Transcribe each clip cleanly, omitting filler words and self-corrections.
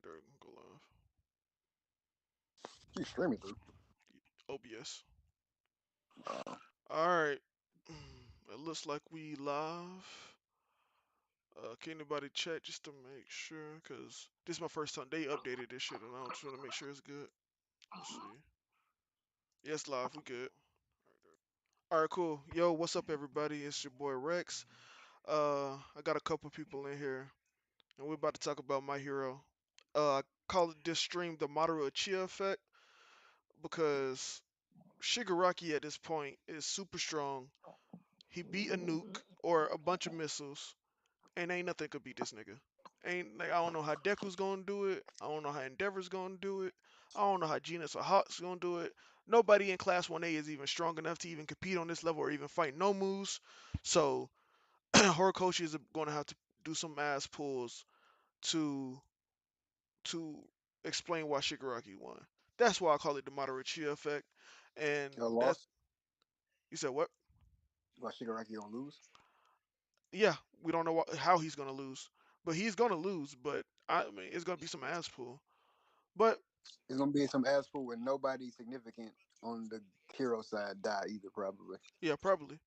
Alright, there, go live. You streaming through. OBS. Uh, Alright. It looks like we live. Can anybody check just to make sure? Because this is my first time. They updated this shit, and I just want to make sure it's good. Let's see. Yes, live. We good. Alright, cool. Yo, what's up, everybody? It's your boy Rex. I got a couple people in here, and we're about to talk about My Hero. I call it this stream the Madara Uchiha effect because Shigaraki at this point is super strong. He beat a nuke or a bunch of missiles, and ain't nothing could beat this nigga. Ain't like, I don't know how Deku's gonna do it. I don't know how Endeavor's gonna do it. I don't know how Genus or Hawk's gonna do it. Nobody in Class 1A is even strong enough to even compete on this level or even fight no moves. So Horikoshi is gonna have to do some ass pulls to to explain why Shigaraki won. That's why I call it the Madara effect. And a that's loss. you said what? Why Shigaraki gonna lose? Yeah, we don't know how he's gonna lose, but he's gonna lose. But I mean, it's gonna be some ass pull. But It's gonna be some ass pull with nobody significant on the hero side die either, probably. yeah, probably.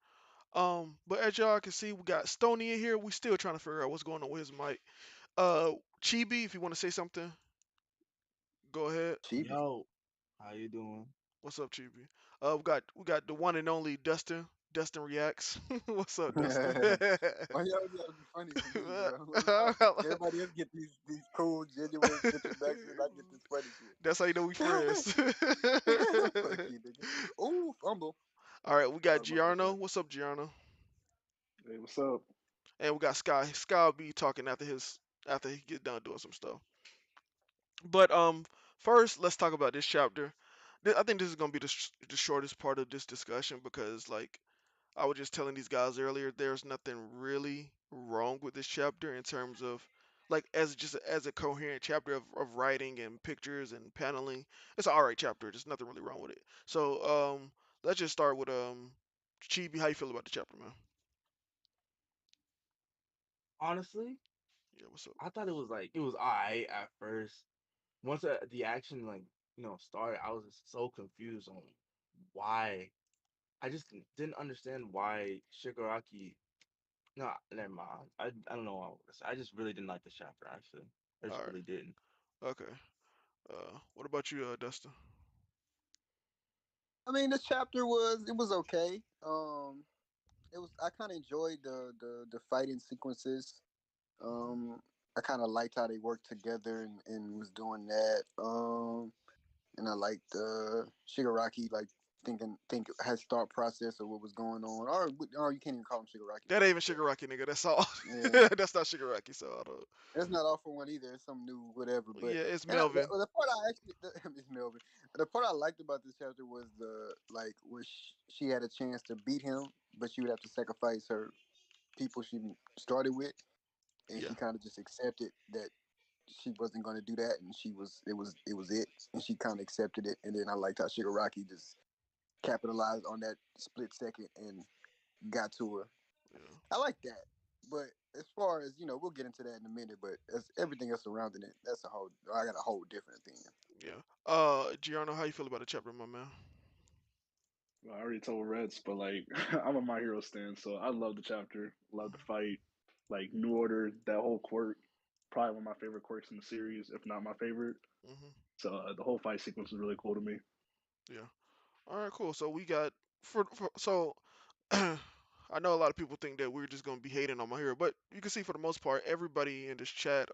But as y'all can see, we got Stony in here. We still trying to figure out what's going on with his mic. Chibi, if you want to say something, go ahead. Chibi. Yo, how you doing? What's up, Chibi? We got the one and only Dustin. Dustin reacts. What's up, Dustin? Why you always gotta be funny for me, bro? What's up? Everybody else get these cool, genuine introductions. I get this funny shit. That's how you know we friends. Fuck you, nigga. Ooh, fumble. All right, we got Thought about that Giarno. shot. What's up, Giarno? Hey, what's up? And we got Sky. Sky will be talking after he get done doing some stuff. But first let's talk about this chapter. I think this is gonna be the shortest part of this discussion because like I was just telling these guys earlier, there's nothing really wrong with this chapter in terms of like as a coherent chapter of writing and pictures and paneling. It's an alright chapter. There's nothing really wrong with it. So let's just start with Chibi. How you feel about the chapter, man? Honestly, Yeah, what's up? I thought it was alright at first. Once the action started, I was just so confused on why. I just didn't understand why Shigaraki. No, never mind. I don't know what I was gonna say. I just really didn't like the chapter. Actually, I just All right. really didn't. Okay. What about you, Dustin? I mean, this chapter was okay. It was I kind of enjoyed the fighting sequences. I kind of liked how they worked together and was doing that. And I liked Shigaraki like think has thought process of what was going on. Or you can't even call him Shigaraki no That ain't more. even But Shigaraki, nigga. That's all. yeah, That's not Shigaraki. So I don't. it's not all for one either. It's some new whatever. But Yeah, it's and Melvin. the part I actually Miss Melvin. The part I liked about this chapter was the like where she had a chance to beat him, but she would have to sacrifice her people she started with, and she Yeah, kind of just accepted that she wasn't going to do that, and it was it, and she kind of accepted it. And then I liked how Shigaraki just capitalized on that split second and got to her. yeah, I like that, but as far as we'll get into that in a minute. But as everything else surrounding it, that's a whole. I got a whole different opinion. yeah. Gianno, how you feel about the chapter, my man? Well, I already told Reds, but like I'm a My Hero stan, so I love the chapter, love the fight, like New Order, that whole quirk, probably one of my favorite quirks in the series, if not my favorite. Hmm. So the whole fight sequence was really cool to me. Yeah. All right, cool. So we got for so I know a lot of people think that we're just gonna be hating on my hero, but you can see for the most part, everybody in this chat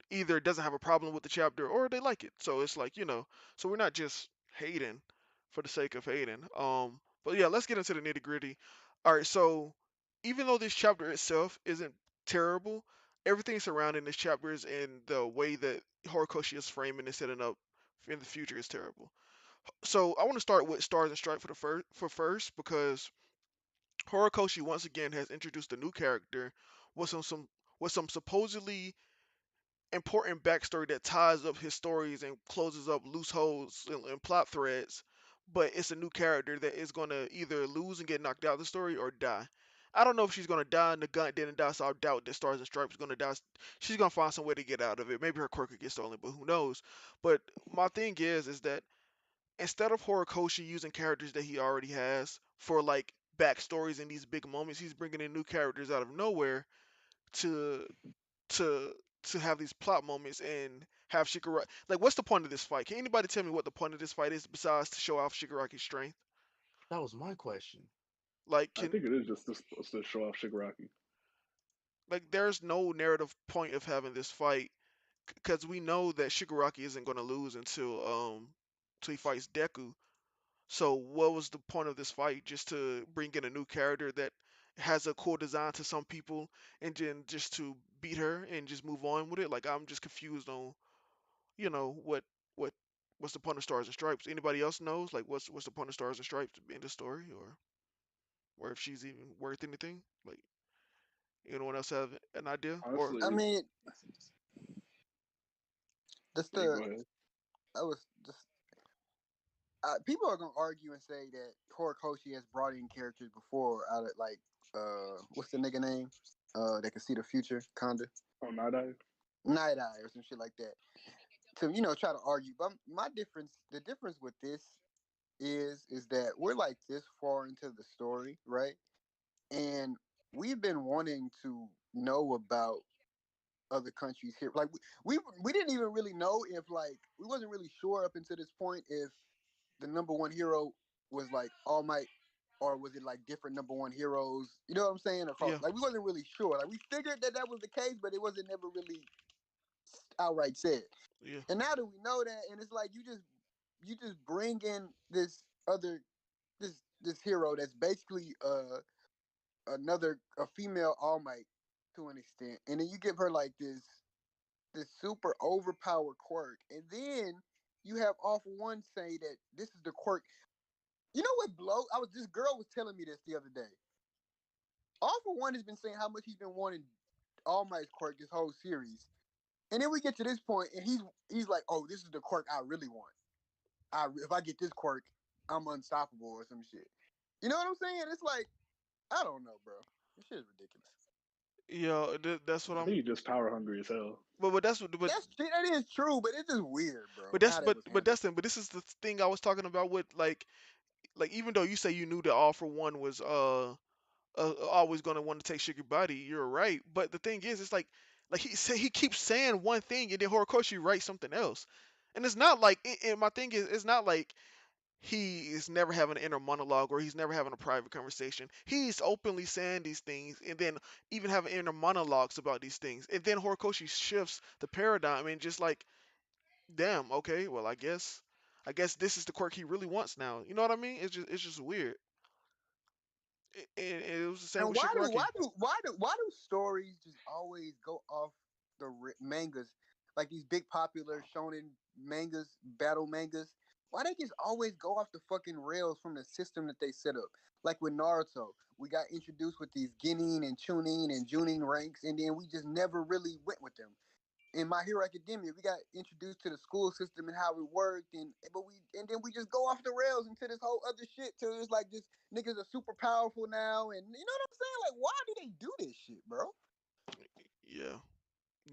either doesn't have a problem with the chapter or they like it. So it's like, so we're not just hating for the sake of hating. But yeah, let's get into the nitty gritty. All right, so even though this chapter itself isn't terrible, everything surrounding this chapter is in the way that Horikoshi is framing and setting up in the future is terrible. So I want to start with Stars and Stripes for first because Horikoshi once again has introduced a new character with some with some supposedly important backstory that ties up his stories and closes up loose holes and plot threads. But it's a new character that is going to either lose and get knocked out of the story or die. I don't know if she's gonna die and the gun didn't die, so I doubt that Stars and Stripes is gonna die. She's gonna find some way to get out of it. Maybe her quirk could get stolen, but who knows? But my thing is that instead of Horikoshi using characters that he already has for like backstories in these big moments, he's bringing in new characters out of nowhere to to to have these plot moments and have Shigaraki. Like, what's the point of this fight? Can anybody tell me what the point of this fight is besides to show off Shigaraki's strength? That was my question. Like, I think it is just to show off Shigaraki. there's no narrative point of having this fight because we know that Shigaraki isn't going to lose until he fights Deku. So what was the point of this fight? Just to bring in a new character that has a cool design to some people, and then just to beat her and just move on with it? Like, I'm just confused on what what's the point of Stars and Stripes? Anybody else knows? Like, what's the point of Stars and Stripes in the story, or if she's even worth anything? Like, anyone else have an idea? Or I Honestly, mean, just yeah, the go ahead. I was just people are gonna argue and say that Horikoshi has brought in characters before out of like what's the nigga name that can see the future, kinda Oh, Night Eye. Night Eye or some shit like that. To try to argue, but the difference with this is that we're like this far into the story, right? And we've been wanting to know about other countries here. Like we didn't even really know if like we wasn't really sure up until this point if the number one hero was like All Might or was it like different number one heroes? You know what I'm saying? Across yeah, like we wasn't really sure. Like we figured that was the case, but it wasn't never really outright said. yeah, And now that we know that, and it's like you just bring in this other this hero that's basically another a female All Might to an extent, and then you give her like this super overpowered quirk, and then you have All For One say that this is the quirk. You know what blow? This girl was telling me this the other day. All For One has been saying how much he's been wanting All Might's quirk this whole series, and then we get to this point, and he's like, "Oh, this is the quirk I really want. If I get this quirk, I'm unstoppable or some shit." You know what I'm saying? It's like I don't know, bro. This shit is ridiculous. yeah. That's what I I'm. think he's just power hungry as hell. But that's what. That is true, but it's just weird, bro. But that's How that was but handled. that's but this is the thing I was talking about with like even though you say you knew that All For One was always gonna want to take Sugar Body, you're right. But the thing is, it's like he keeps saying one thing and then Horikoshi writes something else, and it's not like and my thing is it's not like he is never having an inner monologue or he's never having a private conversation. He's openly saying these things and then even having inner monologues about these things, and then Horikoshi shifts the paradigm and just like, damn, okay, well, I guess this is the quirk he really wants now. You know what I mean? It's just weird. And it was the same And with Shigaraki. why do stories just always go off mangas like these big popular shonen mangas, battle mangas? Why they just always go off the fucking rails from the system that they set up? Like with Naruto, we got introduced with these Genin and Chunin and Junin ranks, and then we just never really went with them. In My Hero Academia, we got introduced to the school system and how it worked, and then we just go off the rails into this whole other shit. Till it's like this niggas are super powerful now, and you know what I'm saying? Like, why do they do this shit, bro? Yeah,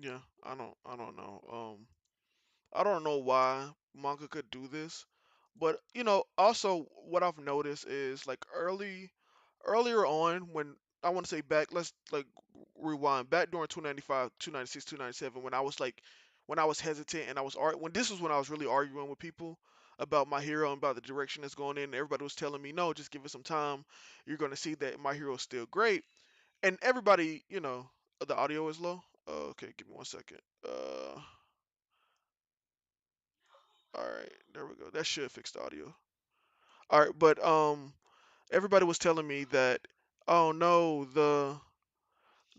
yeah. I don't know. I don't know why manga could do this, but also what I've noticed is like earlier on when I want to say back, let's like rewind back during 295, 296, 297 when I was hesitant and when this was when I was really arguing with people about my hero and about the direction it's going in. Everybody was telling me, no, just give it some time. You're gonna see that my hero is still great, and everybody, the audio is low. Okay, give me 1 second. All right, there we go. That should fix the audio. All right, but everybody was telling me that, oh no,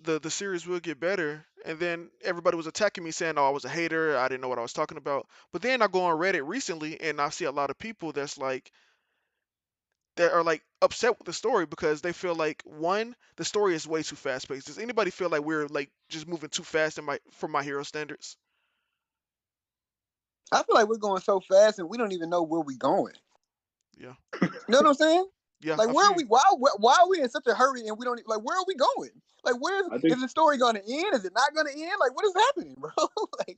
the series will get better, and then everybody was attacking me saying, oh, I was a hater, I didn't know what I was talking about. But then I go on Reddit recently, and I see a lot of people that are like upset with the story because they feel like one, the story is way too fast paced. Does anybody feel like we're like just moving too fast for my hero standards? I feel like we're going so fast and we don't even know where we're going. Yeah, You know what I'm saying? Yeah, Like, I where feel are you. we? Why are we in such a hurry and we don't like? Where are we going? Like, where I think is the story going to end? Is it not going to end? Like, what is happening, bro? Like,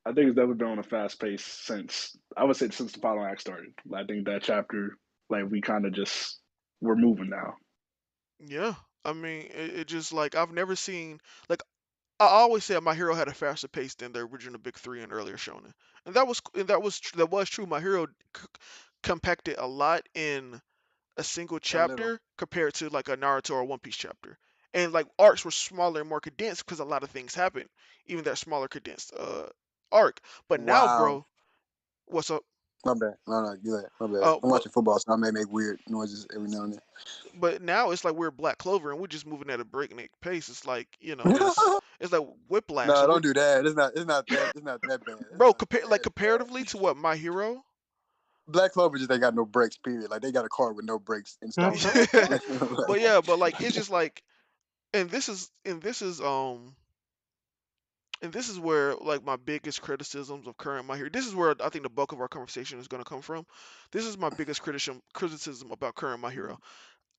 I think it's definitely been on a fast pace since I would say since the final act started. I think that chapter, like we kind of just we're moving now. Yeah, I mean, it just like I've never seen like I always said my hero had a faster pace than the original Big Three and earlier shonen, and that was true. My hero compacted a lot in a single a little. chapter compared to like a Naruto or One Piece chapter, and like arcs were smaller and more condensed because a lot of things happened, even that smaller condensed arc. But now, Wow. bro, what's up? My bad. No, you ahead. My bad. Uh, I'm but watching football, so I may make weird noises every now and but now it's like we're Black Clover and we're just moving at a breakneck pace. It's like then. it's like Whiplash, No, and we're don't do that. It's not. It's not that. It's not that bad. It's bro not that bad. comparatively to what My Hero. Black Clover just ain't got no brakes. Period. Like they got a car with no brakes installed in it. But Like, yeah, but like it's just like, and this is where like my biggest criticisms of current My Hero. This is where I think the bulk of our conversation is going to come from. This is my biggest criticism about current My Hero.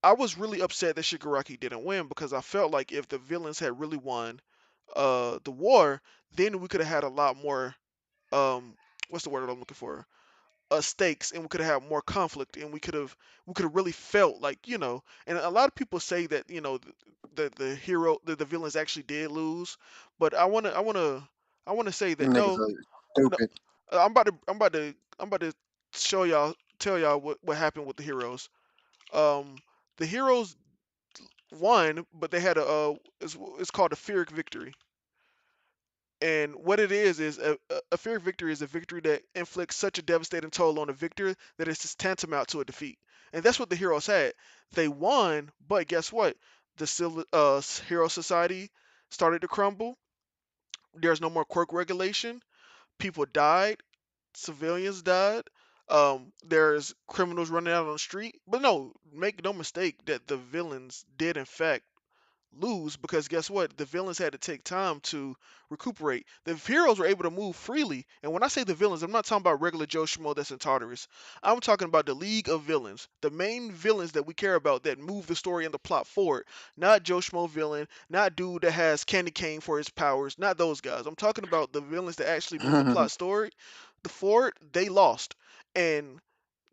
I was really upset that Shigaraki didn't win because I felt like if the villains had really won the war, then we could have had a lot more what's the word I'm looking for? Stakes, and we could have had more conflict, and we could have really felt like, and a lot of people say that, the villains actually did lose, but I want to say that them niggas no. are No, stupid. I'm about to show y'all tell y'all what happened with the heroes. um the heroes won, but they had it's called a Pyrrhic victory. And what it is a Pyrrhic victory is a victory that inflicts such a devastating toll on the victor that it's just tantamount to a defeat. And that's what the heroes had. They won, but guess what? The hero society started to crumble. There's no more quirk regulation. People died. Civilians died. There's criminals running out on the street. But no, make no mistake that the villains did in fact lose, because guess what? The villains had to take time to recuperate. The heroes were able to move freely. And when I say the villains, I'm not talking about regular Joe Schmo that's in Tartarus. I'm talking about the League of Villains. The main villains that we care about that move the story and the plot forward. Not Joe Schmo villain, not dude that has candy cane for his powers, not those guys. I'm talking about the villains that actually move the plot story. The forward, they lost. And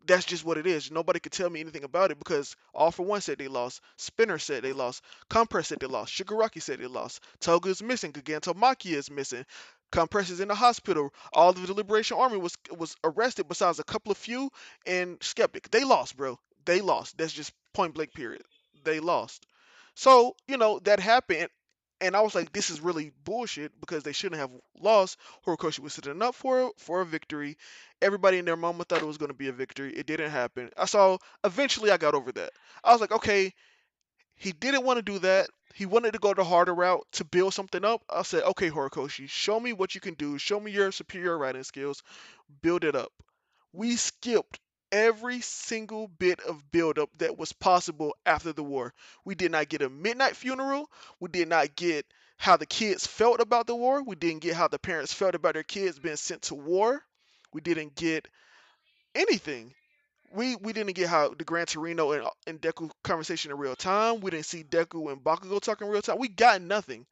that's just what it is. Nobody could tell me anything about it because All For One said they lost. Spinner said they lost. Compress said they lost. Shigaraki said they lost. Toga is missing. Giganto Maki is missing. Compress is in the hospital. All of the Liberation Army was arrested besides a couple of few, and Skeptic. They lost, bro. They lost. That's just point blank period. They lost. So, that happened. And I was like, this is really bullshit because they shouldn't have lost. Horikoshi was sitting up for a victory. Everybody and their mama thought it was going to be a victory. It didn't happen. Eventually I got over that. I was like, okay, he didn't want to do that. He wanted to go the harder route to build something up. I said, okay, Horikoshi, show me what you can do. Show me your superior writing skills. Build it up. We skipped every single bit of build up that was possible after the war. We did not get a midnight funeral. We did not get how the kids felt about the war. We didn't get how the parents felt about their kids being sent to war. We didn't get anything. We didn't get how the Gran Torino and Deku conversation in real time. We didn't see Deku and Bakugo talking in real time. We got nothing.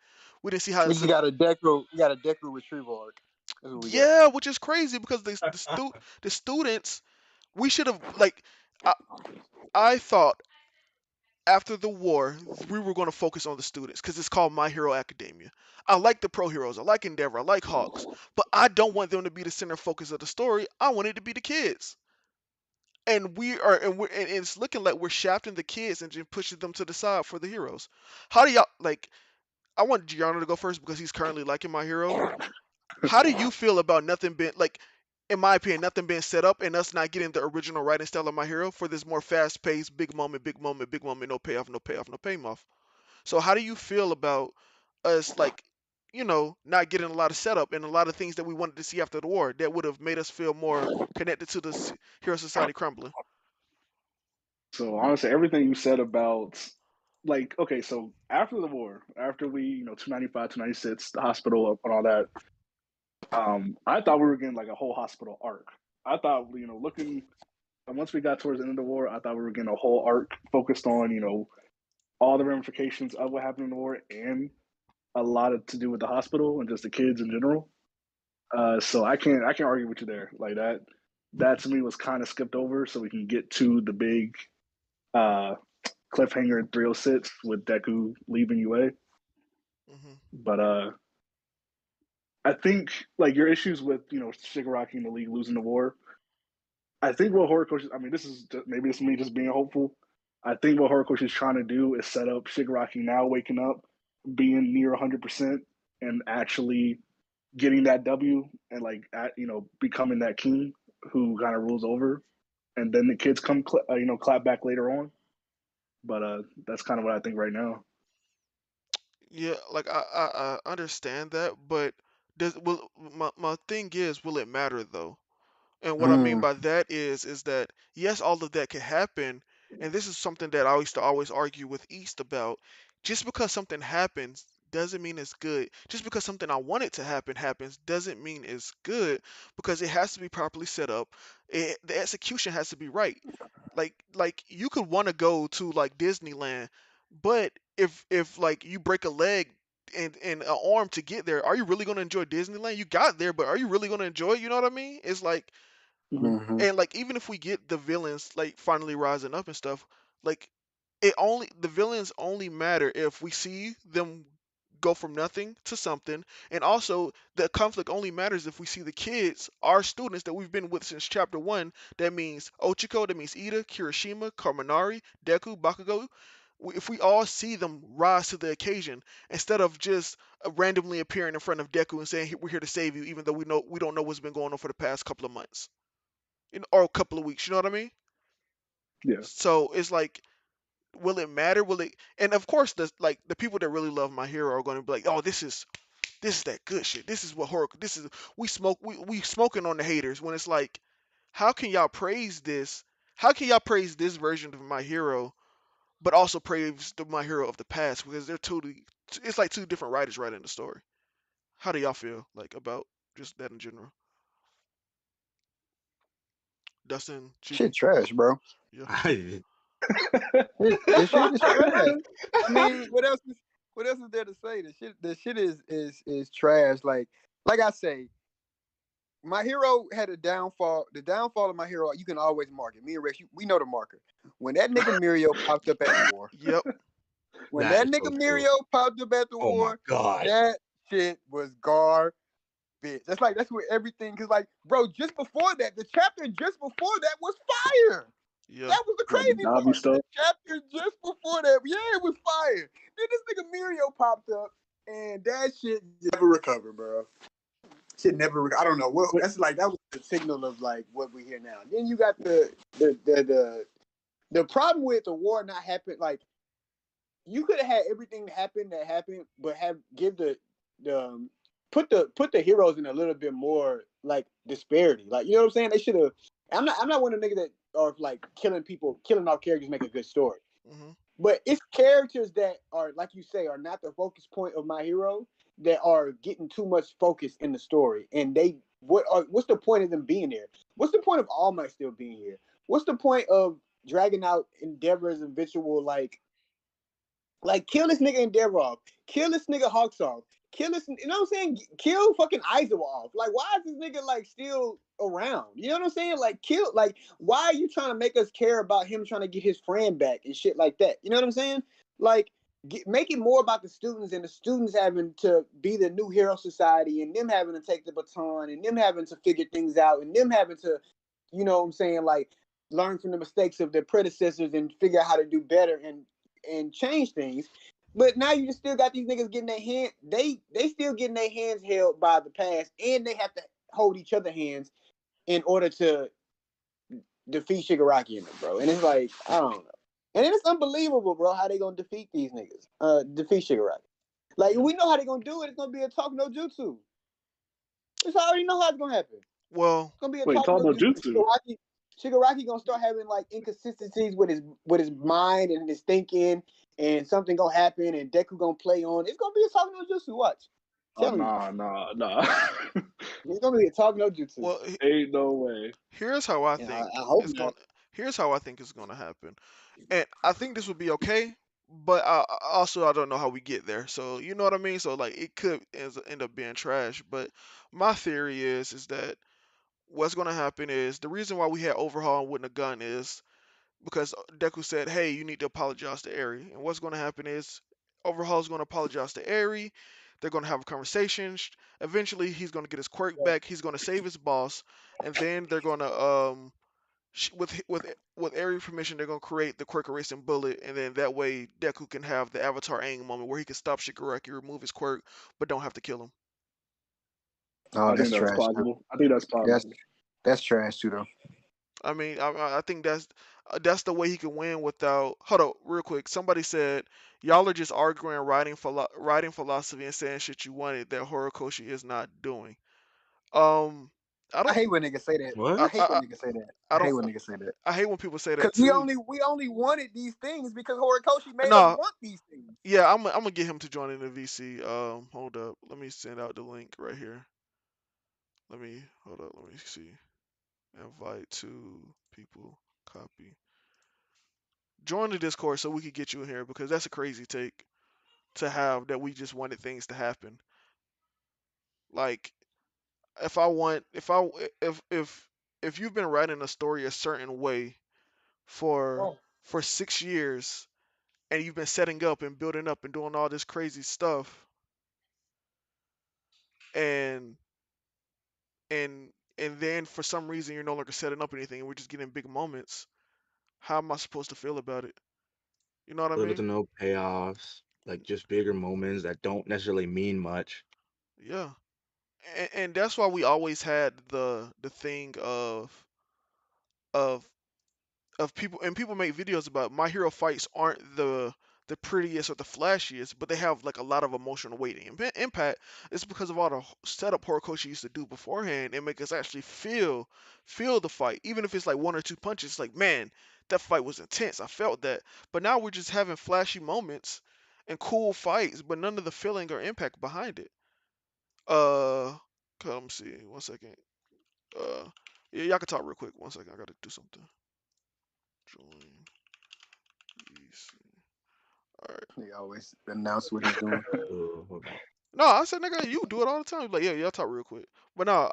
We didn't see how We it's just a got a Deku. We got a Deku retrieval arc. That's what we got. yeah, which is crazy because the students, we should have like I, I thought after the war we were going to focus on the students because it's called My Hero Academia. I like the pro heroes. I like Endeavor. I like Hawks, but I don't want them to be the center focus of the story. I want it to be the kids. And and it's looking like we're shafting the kids and just pushing them to the side for the heroes. How do y'all like? I want Gianno to go first because he's currently liking My Hero. How do you feel about nothing being like, in my opinion, nothing being set up and us not getting the original writing style of My Hero for this more fast-paced, big moment, big moment, big moment, no payoff, no payoff, no payoff? So how do you feel about us like, not getting a lot of setup and a lot of things that we wanted to see after the war that would have made us feel more connected to the Hero Society crumbling? So honestly, everything you said about like okay, so after the war, after we 295, 296, the hospital and all that, I thought we were getting like a whole hospital arc. I thought looking. once we got towards the end of the war, I thought we were getting a whole arc focused on all the ramifications of what happened in the war and a lot of to do with the hospital and just the kids in general. So I can't argue with you there. Like that to me was kind of skipped over, so we can get to the big uh, cliffhanger in 306 with Deku leaving UA. Hmm. But I think like your issues with Shigaraki and the league losing the war. I think what Horikoshi, I mean, this is just, maybe it's me just being hopeful. I think what Horikoshi is trying to do is set up Shigaraki now waking up, being near 100%, and actually getting that W and like becoming that king who kind of rules over, and then the kids come clap back later on. But that's kind of what I think right now. Yeah, like I understand that, but my thing is, will it matter though? And what I mean Mm. by that is that yes, all of that can happen, and this is something that I used to always argue with East about. Just because something happens doesn't mean it's good. Just because something I want it to happen happens doesn't mean it's good because it has to be properly set up. The execution has to be right. Like you could want to go to like Disneyland, but if like you break a leg and an arm to get there, are you really going to enjoy Disneyland? You got there, but are you really going to enjoy it? You know what I mean? It's like, Hmm. and like even if we get the villains like finally rising up and stuff, like the villains only matter if we see them go from nothing to something, and also the conflict only matters if we see the kids, our students that we've been with since chapter one. That means Ochiko, that means Ida, Kirishima, Kaminari, Deku, Bakugo. If we all see them rise to the occasion instead of just randomly appearing in front of Deku and saying we're here to save you, even though we don't know what's been going on for the past couple of months, or a couple of weeks. You know what I mean? Yeah, So it's like, will it matter? Will it? And of course, the people that really love my hero are going to be like, oh, this is that good shit. This is what horror. This is we smoking on the haters when it's like, how can y'all praise this? How can y'all praise this version of my hero, but also praise my hero of the past because they're totally. It's like two different writers writing the story. How do y'all feel like about just that in general? Dustin, Shit Chibi, trash, bro. yeah. I The shit is trash. I mean, what else is there to say? The shit is trash. Like I say, my hero had a downfall. The downfall of my hero, you can always mark it. Me and Rex, we know the marker. When that nigga Mirio popped up at the war, Yep. when that that is so nigga true. Mirio popped up at the Oh my war, god. that shit was garbage. That's where everything. Cause like, bro, just before that, the chapter just before that was fire. Yeah. That was the what the crazy Dobby part. The stuff? chapter just before that, yeah, it was fire. Then this nigga Mirio popped up, and that shit never recovered, bro. Shit never. I don't know. Well, Wait, that's like that was the signal of like what we hear now. Then you got the problem with the war not happening. Like you could have had everything happen that happened, but have give the put the heroes in a little bit more like disparity. Like you know what I'm saying? They should have. I'm not one of the niggas that are like killing people, killing off characters make a good story. Hmm. But it's characters that are like you say are not the focus point of my hero that are getting too much focus in the story, and what's the point of them being there? What's the point of All Might still being here? What's the point of dragging out Endeavor's eventual like kill this nigga Endeavor off, kill this nigga Hawks off, kill this. You know what I'm saying? Kill fucking Aizawa off. Like, why is this nigga like still around? You know what I'm saying? Like, kill. Like, why are you trying to make us care about him trying to get his friend back and shit like that? You know what I'm saying? Like, make it more about the students and the students having to be the new hero society and them having to take the baton and them having to figure things out and them having to, you know what I'm saying? Like, learn from the mistakes of their predecessors and figure out how to do better and change things. But now you just still got these niggas getting their hand. They still getting their hands held by the past, and they have to hold each other hands in order to defeat Shigaraki in them, bro. And it's like I don't know. And it's unbelievable, bro, how they gonna defeat these niggas. Defeat Shigaraki. Like Yeah. we know how they gonna do it. It's gonna be a talk no jutsu. It's already know how it's gonna happen. Well, It's gonna be a wait, talk talk no about jutsu. jutsu. Shigaraki gonna start having like inconsistencies with his mind and his thinking, and something gonna happen, and Deku gonna play on. It's gonna be a talk no jutsu. Watch, I'm Oh telling you, nah, nah, nah. it's gonna be a talk no jutsu. well, Ain't no way. here's how I And think I hope it's going. not. Here's how I think it's gonna happen, and I think this would be okay. But also I don't know how we get there. So you know what I mean. So like it could end up being trash. But my theory is that what's gonna happen is the reason why we had Overhaul with a gun is because Deku said, "Hey, you need to apologize to Eri." And what's going to happen is Overhaul's going to apologize to Eri. They're going to have a conversation. Eventually, he's going to get his quirk back. He's going to save his boss, and then they're going to with Eri permission, they're going to create the quirk erasing bullet, and then that way Deku can have the Avatar Aang moment where he can stop Shigaraki, remove his quirk, but don't have to kill him. Oh, I that's think that's trash too. plausible. I think that's That's plausible. that's trash too though. I mean, I think that's the way he can win without. Hold up, real quick. Somebody said y'all are just arguing writing philosophy and saying shit you wanted that Horikoshi is not doing. Um, I I don't. hate when niggas say that. What? I I hate when I, niggas say that. I I hate don't. when niggas say that. I hate when people say Cause that too. we only wanted these things because Horikoshi made us Nah, want these things. yeah, I'm gonna get him to join in the VC. Hold up. Let me send out the link right here. Let me hold up. Let me see. Invite to people. Copy. Join the Discord so we can get you in here because that's a crazy take to have that we just wanted things to happen. Like if you've been writing a story a certain way for Oh. for 6 years and you've been setting up and building up and doing all this crazy stuff and and then for some reason you're no longer setting up anything and we're just getting big moments, how am I supposed to feel about it? You know what I Little to mean? no payoffs, like just bigger moments that don't necessarily mean much. Yeah. And that's why we always had the thing of people and people make videos about my hero fights aren't the prettiest or the flashiest, but they have like a lot of emotional weight and impact. It's because of all the setup Horikoshi used to do beforehand and make us actually feel the fight, even if it's like one or two punches. It's like, man, that fight was intense. I felt that. But now we're just having flashy moments and cool fights, but none of the feeling or impact behind it. Come see, 1 second. Uh, yeah, y'all can talk real quick. 1 second, I gotta do something. Join. Please. All right. He always announce what he's doing. Hold on. No, I said nigga, you do it all the time. Like, yeah, y'all talk real quick. But no,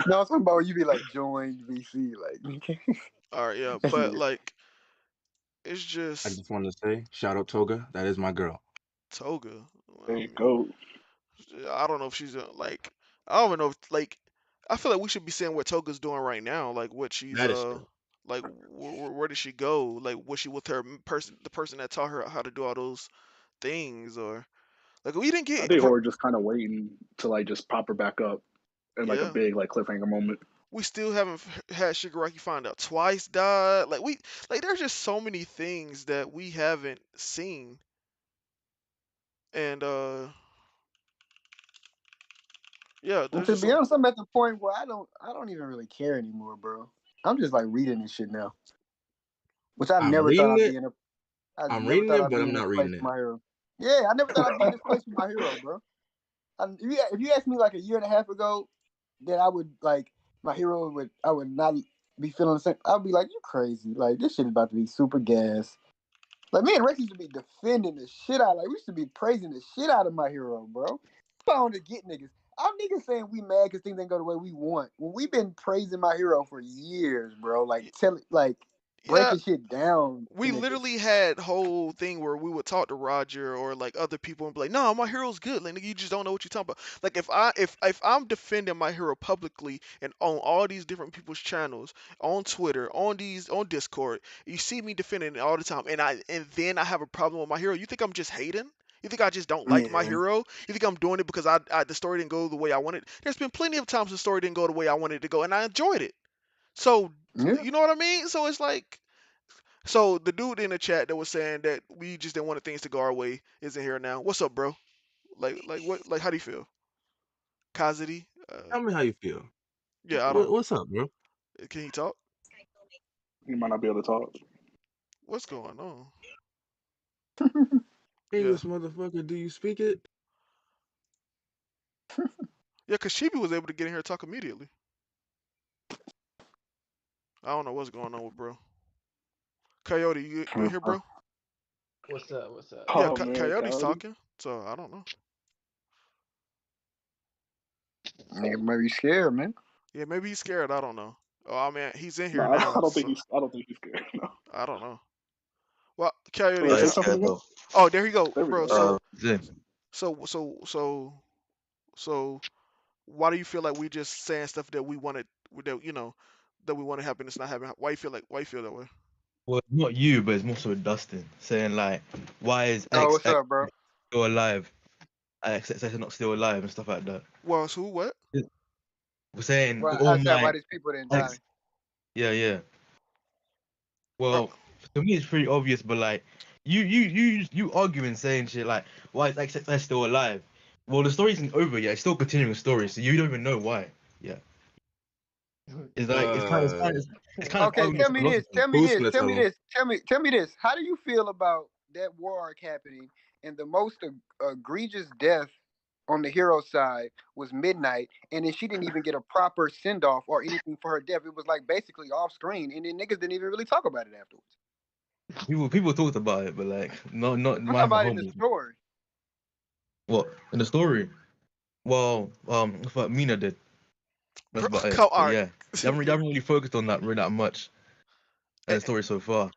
No, something about you be like join VC, like all right, yeah. that's But weird. like, it's I just just wanted to say, shout out Toga. That is my girl. Toga. There I you mean, go. I don't know if she's like, I don't even know if like, I feel like we should be saying what Toga's doing right now. Like, what she's That is true. like, where did she go? Like, was she with her person, the person that taught her how to do all those things, or like we didn't I get think her? Horror just kind of waiting to like just pop her back up in like a Yeah. big like cliffhanger moment. We still haven't had Shigaraki find out twice died. Like there's just so many things that we haven't seen, and yeah, And there's to just be some. honest, I'm at the point where I don't even really care anymore, bro. I'm just like reading this shit now, which I I'm never thought reading I'd it. be in. I I'm never reading thought it, I'd but be I'm in this not place reading with it. my hero. Yeah, I never thought I'd be in this place with my hero, bro. If you asked me like a year and a half ago that I would like my hero would I would not be feeling the same. I'd be like, you crazy. Like this shit is about to be super gas. Like me and Rex used to be defending the shit out. Like we used to be praising the shit out of my hero, bro. Found to get niggas. I'm niggas saying we mad because things didn't go the way we want. When we've been praising my hero for years, bro. Like Yeah, breaking shit down to we niggas. literally had whole thing where we would talk to Roger or like other people and be like, "No, my hero's good." Like, nigga, you just don't know what you're talking about. Like, if I'm defending my hero publicly and on all these different people's channels, on Twitter, on Discord, you see me defending it all the time, and then I have a problem with my hero. You think I'm just hating? You think I just don't like my Yeah. hero? You think I'm doing it because the story didn't go the way I wanted? There's been plenty of times the story didn't go the way I wanted it to go, and I enjoyed it. So, Yeah. you know what I mean? So it's like. So the dude in the chat that was saying that we just didn't want things to go our way isn't here now. What's up, bro? Like what? Like how do you feel? Kazidi? Tell me how you feel. Yeah, I don't. What's up, bro? Can he talk? You might not be able to talk. What's going on? Yeah, English motherfucker, do you speak it? yeah. Cause Chibi was able to get in here and talk immediately. I don't know what's going on with bro. Coyote, you in here, bro? What's up? What's up? Yeah, Oh man, Coyote's Coyote. talking, so I don't know. Nigga, maybe scared, man. Yeah, maybe he's scared. I don't know. Oh, I mean, he's in No, here I now, don't think so he's. I don't think he's scared. No. I don't know. Well, Coyote, Wait, is say it? something again. Oh, there you go, There we bro. go. Zim. So, why do you feel like we just saying stuff that we wanted, that that we want to happen? It's not happening. Why you feel like? Why you feel that way? Well, it's not you, but it's more so Dustin saying like, why is Oh, X what's up, bro? still alive? X is not still alive and stuff like that. Well, so what? We're saying, Well, oh I said why my, these people didn't die. X. Yeah, yeah. Uh, Well, to me it's pretty obvious, but like, you arguing saying shit like, why is X still alive? Well, the story isn't over yet. It's still continuing the story, so you don't even know why. Yeah, it's like Uh, it's kind of Okay, arguing tell for me this. philosophy. Tell me who's this. gonna Tell tell me him? this. Tell me this. How do you feel about that war arc happening and the most egregious death on the hero side was Midnight, and then she didn't even get a proper send off or anything for her death. It was like basically off screen, and then niggas didn't even really talk about it afterwards. People talked about it, but like, not I'm talking my about in the homies. story. What in the story? Well, I thought Mina did. That's bro, about it. come But all right. yeah, they haven't really focused on that really that much in Eh, the story so far.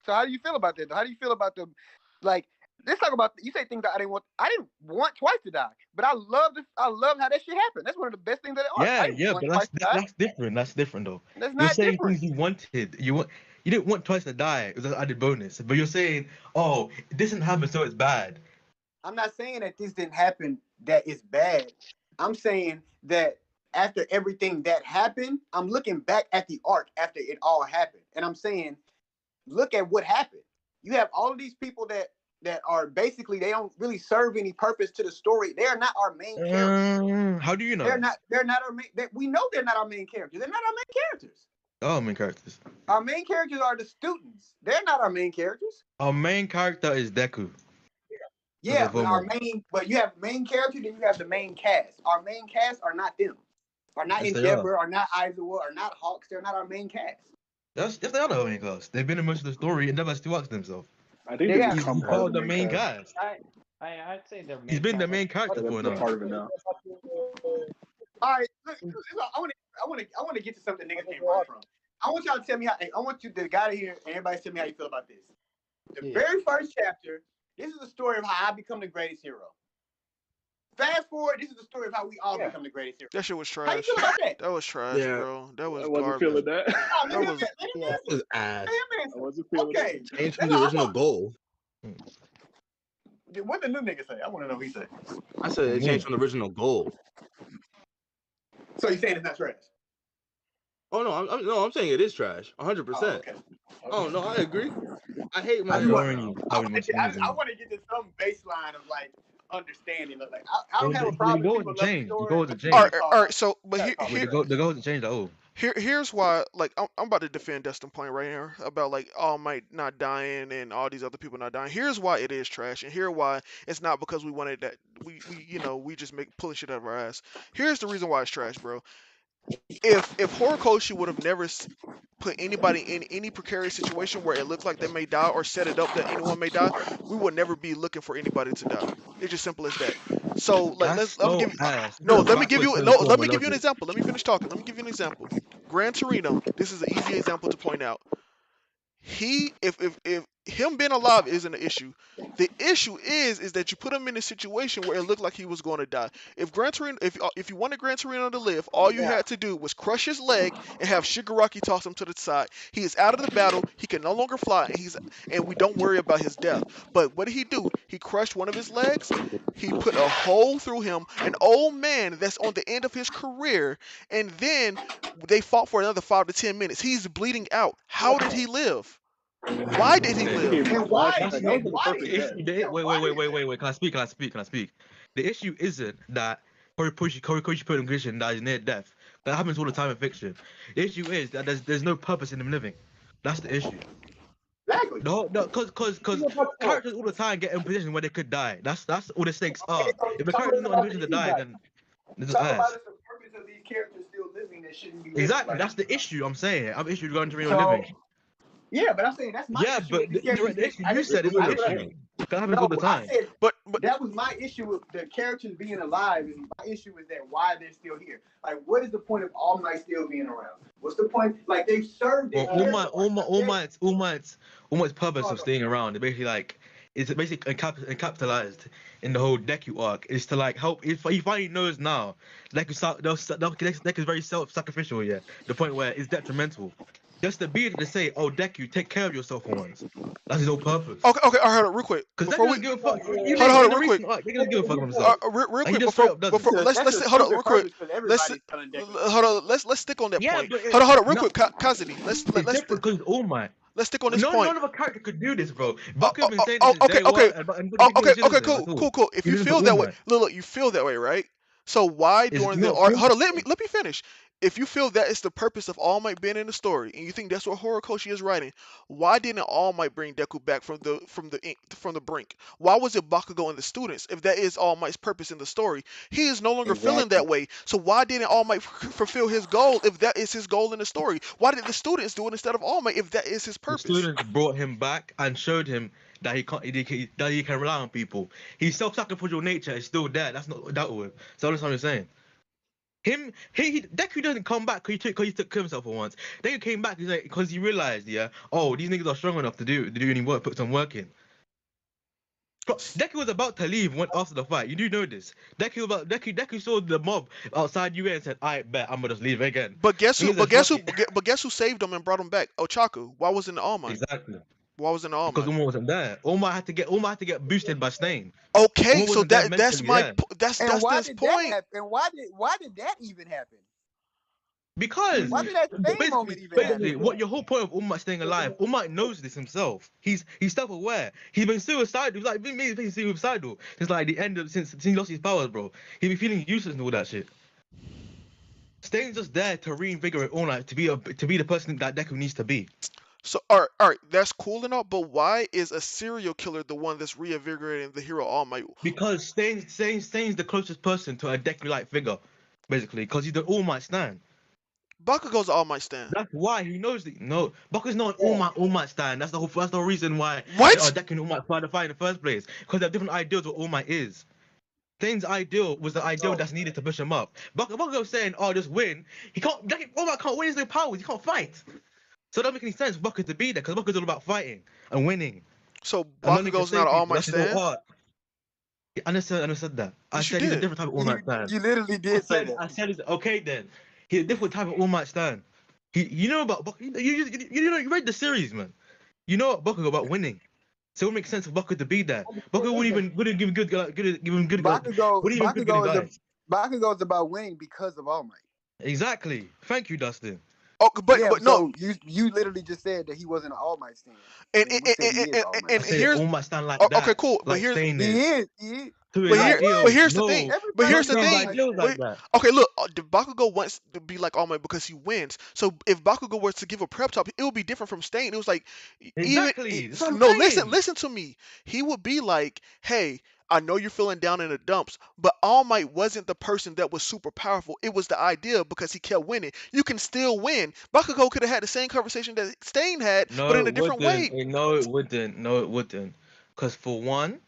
So how do you feel about that? How do you feel about the like? Let's talk about you say things that I didn't want. I didn't want Twice to die, but I love this. I love how that shit happened. That's one of the best things that arc. I Yeah, didn't yeah, want but Twice to die. that's different. That's different though. That's You're not saying different. things you didn't want Twice to die. It was an added bonus. But you're saying, oh, it doesn't happen, so it's bad. I'm not saying that this didn't happen. That is bad. I'm saying that after everything that happened, I'm looking back at the arc after it all happened, and I'm saying, look at what happened. You have all of these people that are basically they don't really serve any purpose to the story. They are not our main characters. How do you know They're that? not. They're not our main. We know they're not our main characters. They're not our main characters. Oh, main characters. Our main characters are the students. They're not our main characters. Our main character is Deku. First Yeah, and but our foremost. main. But you have main character, then you have the main cast. Our main cast are not them. Are not Yes, they are. Endeavor. Are not Aizawa. Are not Hawks. They're not our main cast. Yes, they are the main cast. They've been in most of the story and never still asked themselves. I think They they have. He's become part part of of the the main main cast. cast. I'd say they're He's main been the cast. main character Yeah, for they're now. part of it now. All right. Look, I want to get to something niggas can't run from. I want y'all to tell me how. I want you, the guy here, and everybody, tell me how you feel about this. The very first chapter. This is the story of how I become the greatest hero. Fast forward, this is the story of how we all become the greatest hero. that shit was How you trash. feel about that? That was trash, Yeah, bro. That I was wasn't garbage. feeling that. Oh, That let was. him Yeah. his answer. ass. Let him I answer. wasn't feeling Okay. Change from the original goal. What the new nigga say? I want to know what he said. I said it changed from the original goal. So you saying it's not trash? Oh no, I'm saying it is trash, 100%. Oh, okay. Oh no, I agree. I hate I My just You Hero. want. already I haven't want even to. seen anything. I want to get to some baseline of like understanding of like. I But don't have a the problem if goal people hasn't love the changed. The story, goal but hasn't you All gotta right, changed. call all it. right. So, You but gotta call But it here, trash. the goal hasn't changed at all. here's why. Like, I'm about to defend Dustin point right here about like All Might not dying and all these other people not dying. Here's why it is trash, and here why it's not because we wanted that. We just make pulling shit out of our ass. Here's the reason why it's trash, bro. If Horikoshi would have never put anybody in any precarious situation where it looks like they may die or set it up that anyone may die, we would never be looking for anybody to die. It's just simple as that. So like That's let me so give you ass. no, That's a let me give backward you turn no, form let of me give you an logic. example. Let me finish talking. Let me give you an example. Gran Torino, this is an easy example to point out. If him being alive isn't an issue, the issue is that you put him in a situation where it looked like he was going to die. If Gran Torino, if you wanted Gran Torino to live, all you had to do was crush his leg and have Shigaraki toss him to the side. He is out of the battle. He can no longer fly, and we don't worry about his death. But what did he do? He crushed one of his legs. He put a hole through him, an old man that's on the end of his career, and then they fought for another 5 to 10 minutes. He's bleeding out. How did he live? Why did he Okay. They gave live? him a And why? That's flashback. That not would And be the why the did perfect he? death. issue. Yeah, why did he? Wait. Can I speak? Can I speak? Can I speak? The issue isn't that Horikoshi put in condition that is near death. That happens all the time in fiction. The issue is that there's no purpose in him living. That's the issue. Exactly. No, because characters all the time get in positions where they could die. That's all the stakes are. If a character's not in a position to die, then they're just ass. purpose of these characters still living that shouldn't be living? Exactly, Like, that's the issue. I'm saying. I'm issue going to real so living. yeah, but I'm saying that's my Yeah, issue with but these characters. the issue I you didn't. said is not I an didn't. issue. That happens all No, the I time. said But that was my issue with the characters being alive. And my issue is that why they're still here. Like, what is the point of All Might still being around? What's the point? Like, they've served Well, their character arc. all my purpose No, of no. staying around, basically like, it's basically encapsulated in the whole Deku arc, is to like help. If he finally knows now, Deku is very self-sacrificial. Yeah, the point where it's detrimental. Just to be able to say, "Oh, Deku, take care of yourself for once." That's his whole purpose. okay, okay, all right, hold on, real quick Because Deku before we doesn't give a fuck. hold on, In the real quick. recent arc, Deku doesn't give a fuck of himself. Real Like, he quick just straight up before doesn't. let's That's a hold on stupid real quick. purpose because Let's everybody's telling Deku. hold on. Let's stick on that Yeah, point. but Hold on real no, quick, Cassidy. it's different because All Might. Let's stick on this None, point. none of a character could do this, bro. Baku have been saying this Oh, since okay, day okay. one, and Oh, Deku didn't okay, listen to him cool, at all. cool, cool. If He you listened to feel All that way, Might. look, you feel that way, right? So why Is it during the not art? true? Hold on, let me finish. If you feel that is the purpose of All Might being in the story, and you think that's what Horikoshi is writing, why didn't All Might bring Deku back from the brink? Why was it Bakugo and the students? If that is All Might's purpose in the story, he is no longer feeling Exactly. that way. So why didn't All Might fulfill his goal if that is his goal in the story? Why did the students do it instead of All Might if that is his The purpose? students brought him back and showed him that that he can rely on people. His self-sacrificial nature is still there. That's not doubtful. So that's what I'm saying. Deku doesn't come back because he took care of himself for once. Deku came back because he realized, yeah, oh, these niggas are strong enough to do any work, put some work in. Bro, Deku was about to leave after the fight. You do know this. Deku saw the mob outside UA and said, "I bet I'm gonna just leave again." But guess who? Niggas are fucking But guess who saved him and brought him back? Ochaku. Why wasn't it All Might? exactly Why wasn't it All because Might? Uma wasn't there. Uma had to get boosted by Stain. Okay, Uma so wasn't there mentally, yeah. And that's why this did that point. happen? And why did that even happen? Because Why did that Spain moment even basically, happen? what your whole point of Uma staying alive, Uma knows this himself. He's self-aware. He's been suicidal. He's like been suicidal since like the end of since he lost his powers, bro. He been feeling useless and all that shit. Stain's just there to reinvigorate All Might to be the person that Deku needs to be. So all right, that's cool and all, but why is a serial killer the one that's reinvigorating the hero All Might? Because Stain's the closest person to a Deku-like figure, basically, because he's the All Might stand. Bakugo's All Might stand. That's why he knows that. No, Baku's not an All Might stand. That's the whole reason why What? Deku and All Might fight the fight in the first place. Because they have different ideals of what All Might is. Stain's ideal was the ideal that's needed to push him up. Bakugo's saying, "Oh, just win." He can't. All Might can't win. He's no powers. He can't fight. So it doesn't make any sense for Baku to be there because Baku's all about fighting and winning So and learning to Bakugo's not save an All people. Might That's his whole stand? art. I never said that. I Yes, you said he's a did. different type of All Might stand. You literally did say that. I said he's okay then. He's a different type of All Might stand. You know about Baku. You read the series, man. You know what Baku about winning. So it would make sense for Baku to be there. Baku wouldn't give him good wouldn't even good advice. Bakugo is about winning because of All Might. Exactly. Thank you, Dustin. Oh, Yeah, but no. so you literally just said that he wasn't an All Might stand. And And we said he is All Might. I and said here's All Might stand like okay, that. cool. But Like here's Stain He is. is. He is. To his But ideals. here's the No. thing. But Everybody here's the Stain's thing. ideals like that. Okay, look, the Bakugo wants to be like All Might because he wins. So if Bakugo were to give a prep talk, it would be different from Stain. It was like Exactly. That's what I'm no, saying. listen to me. He would be like, hey. I know you're feeling down in the dumps, but All Might wasn't the person that was super powerful. It was the idea because he kept winning. You can still win. Bakugo could have had the same conversation that Stain had, but No, in a it different wouldn't. way. No, it wouldn't. No, it wouldn't. Because for one,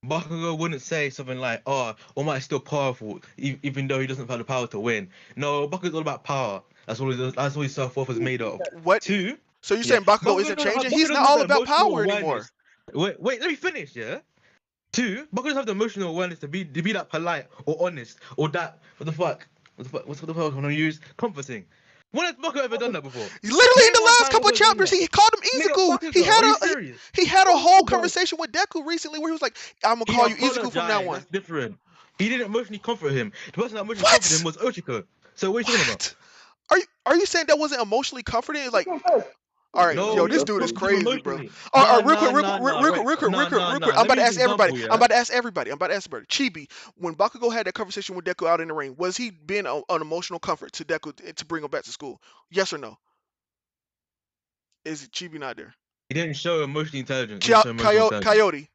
Bakugo wouldn't say something like, "Oh, All Might is still powerful, even though he doesn't have the power to win." No, Bakugo's all about power. That's all his self-worth is made of. What? Two, So you're yeah, saying Bakugo isn't changing? Bakugo He's doesn't not have all the about emotional power anymore. awareness. Wait, let me finish, yeah. Two, Bakugo doesn't have the emotional awareness to be that polite or honest or that what's the fuck when I use comforting. When has Bakugo ever done that before? Literally in Name the one last time couple of Bakugo's done chapters, that. he called him Nigga, Izuku. Bakugo, are you serious? He had a whole Bakugo. conversation with Deku recently where he was like, "I'm gonna He call you Izuku from now apologized. on." That's different. He didn't emotionally comfort him. The person that emotionally comforted him What? was Ochiko. So what are you talking about? What? Are you saying that wasn't emotionally comforting? Like, all right, No, yo, he this dude is comforted him crazy, bro. emotionally. All Nah, right, real quick, nah, nah, nah. Wait, nah, nah, real quick. nah. I'm Let about me to use ask an everybody. example, I'm yeah? about to ask everybody. Chibi, when Bakugo had that conversation with Deku out in the ring, was he being an emotional comfort to Deku to bring him back to school? Yes or no? Is Chibi not there? He didn't show emotional intelligence. He didn't show emotional Coyote, intelligence. Coyote.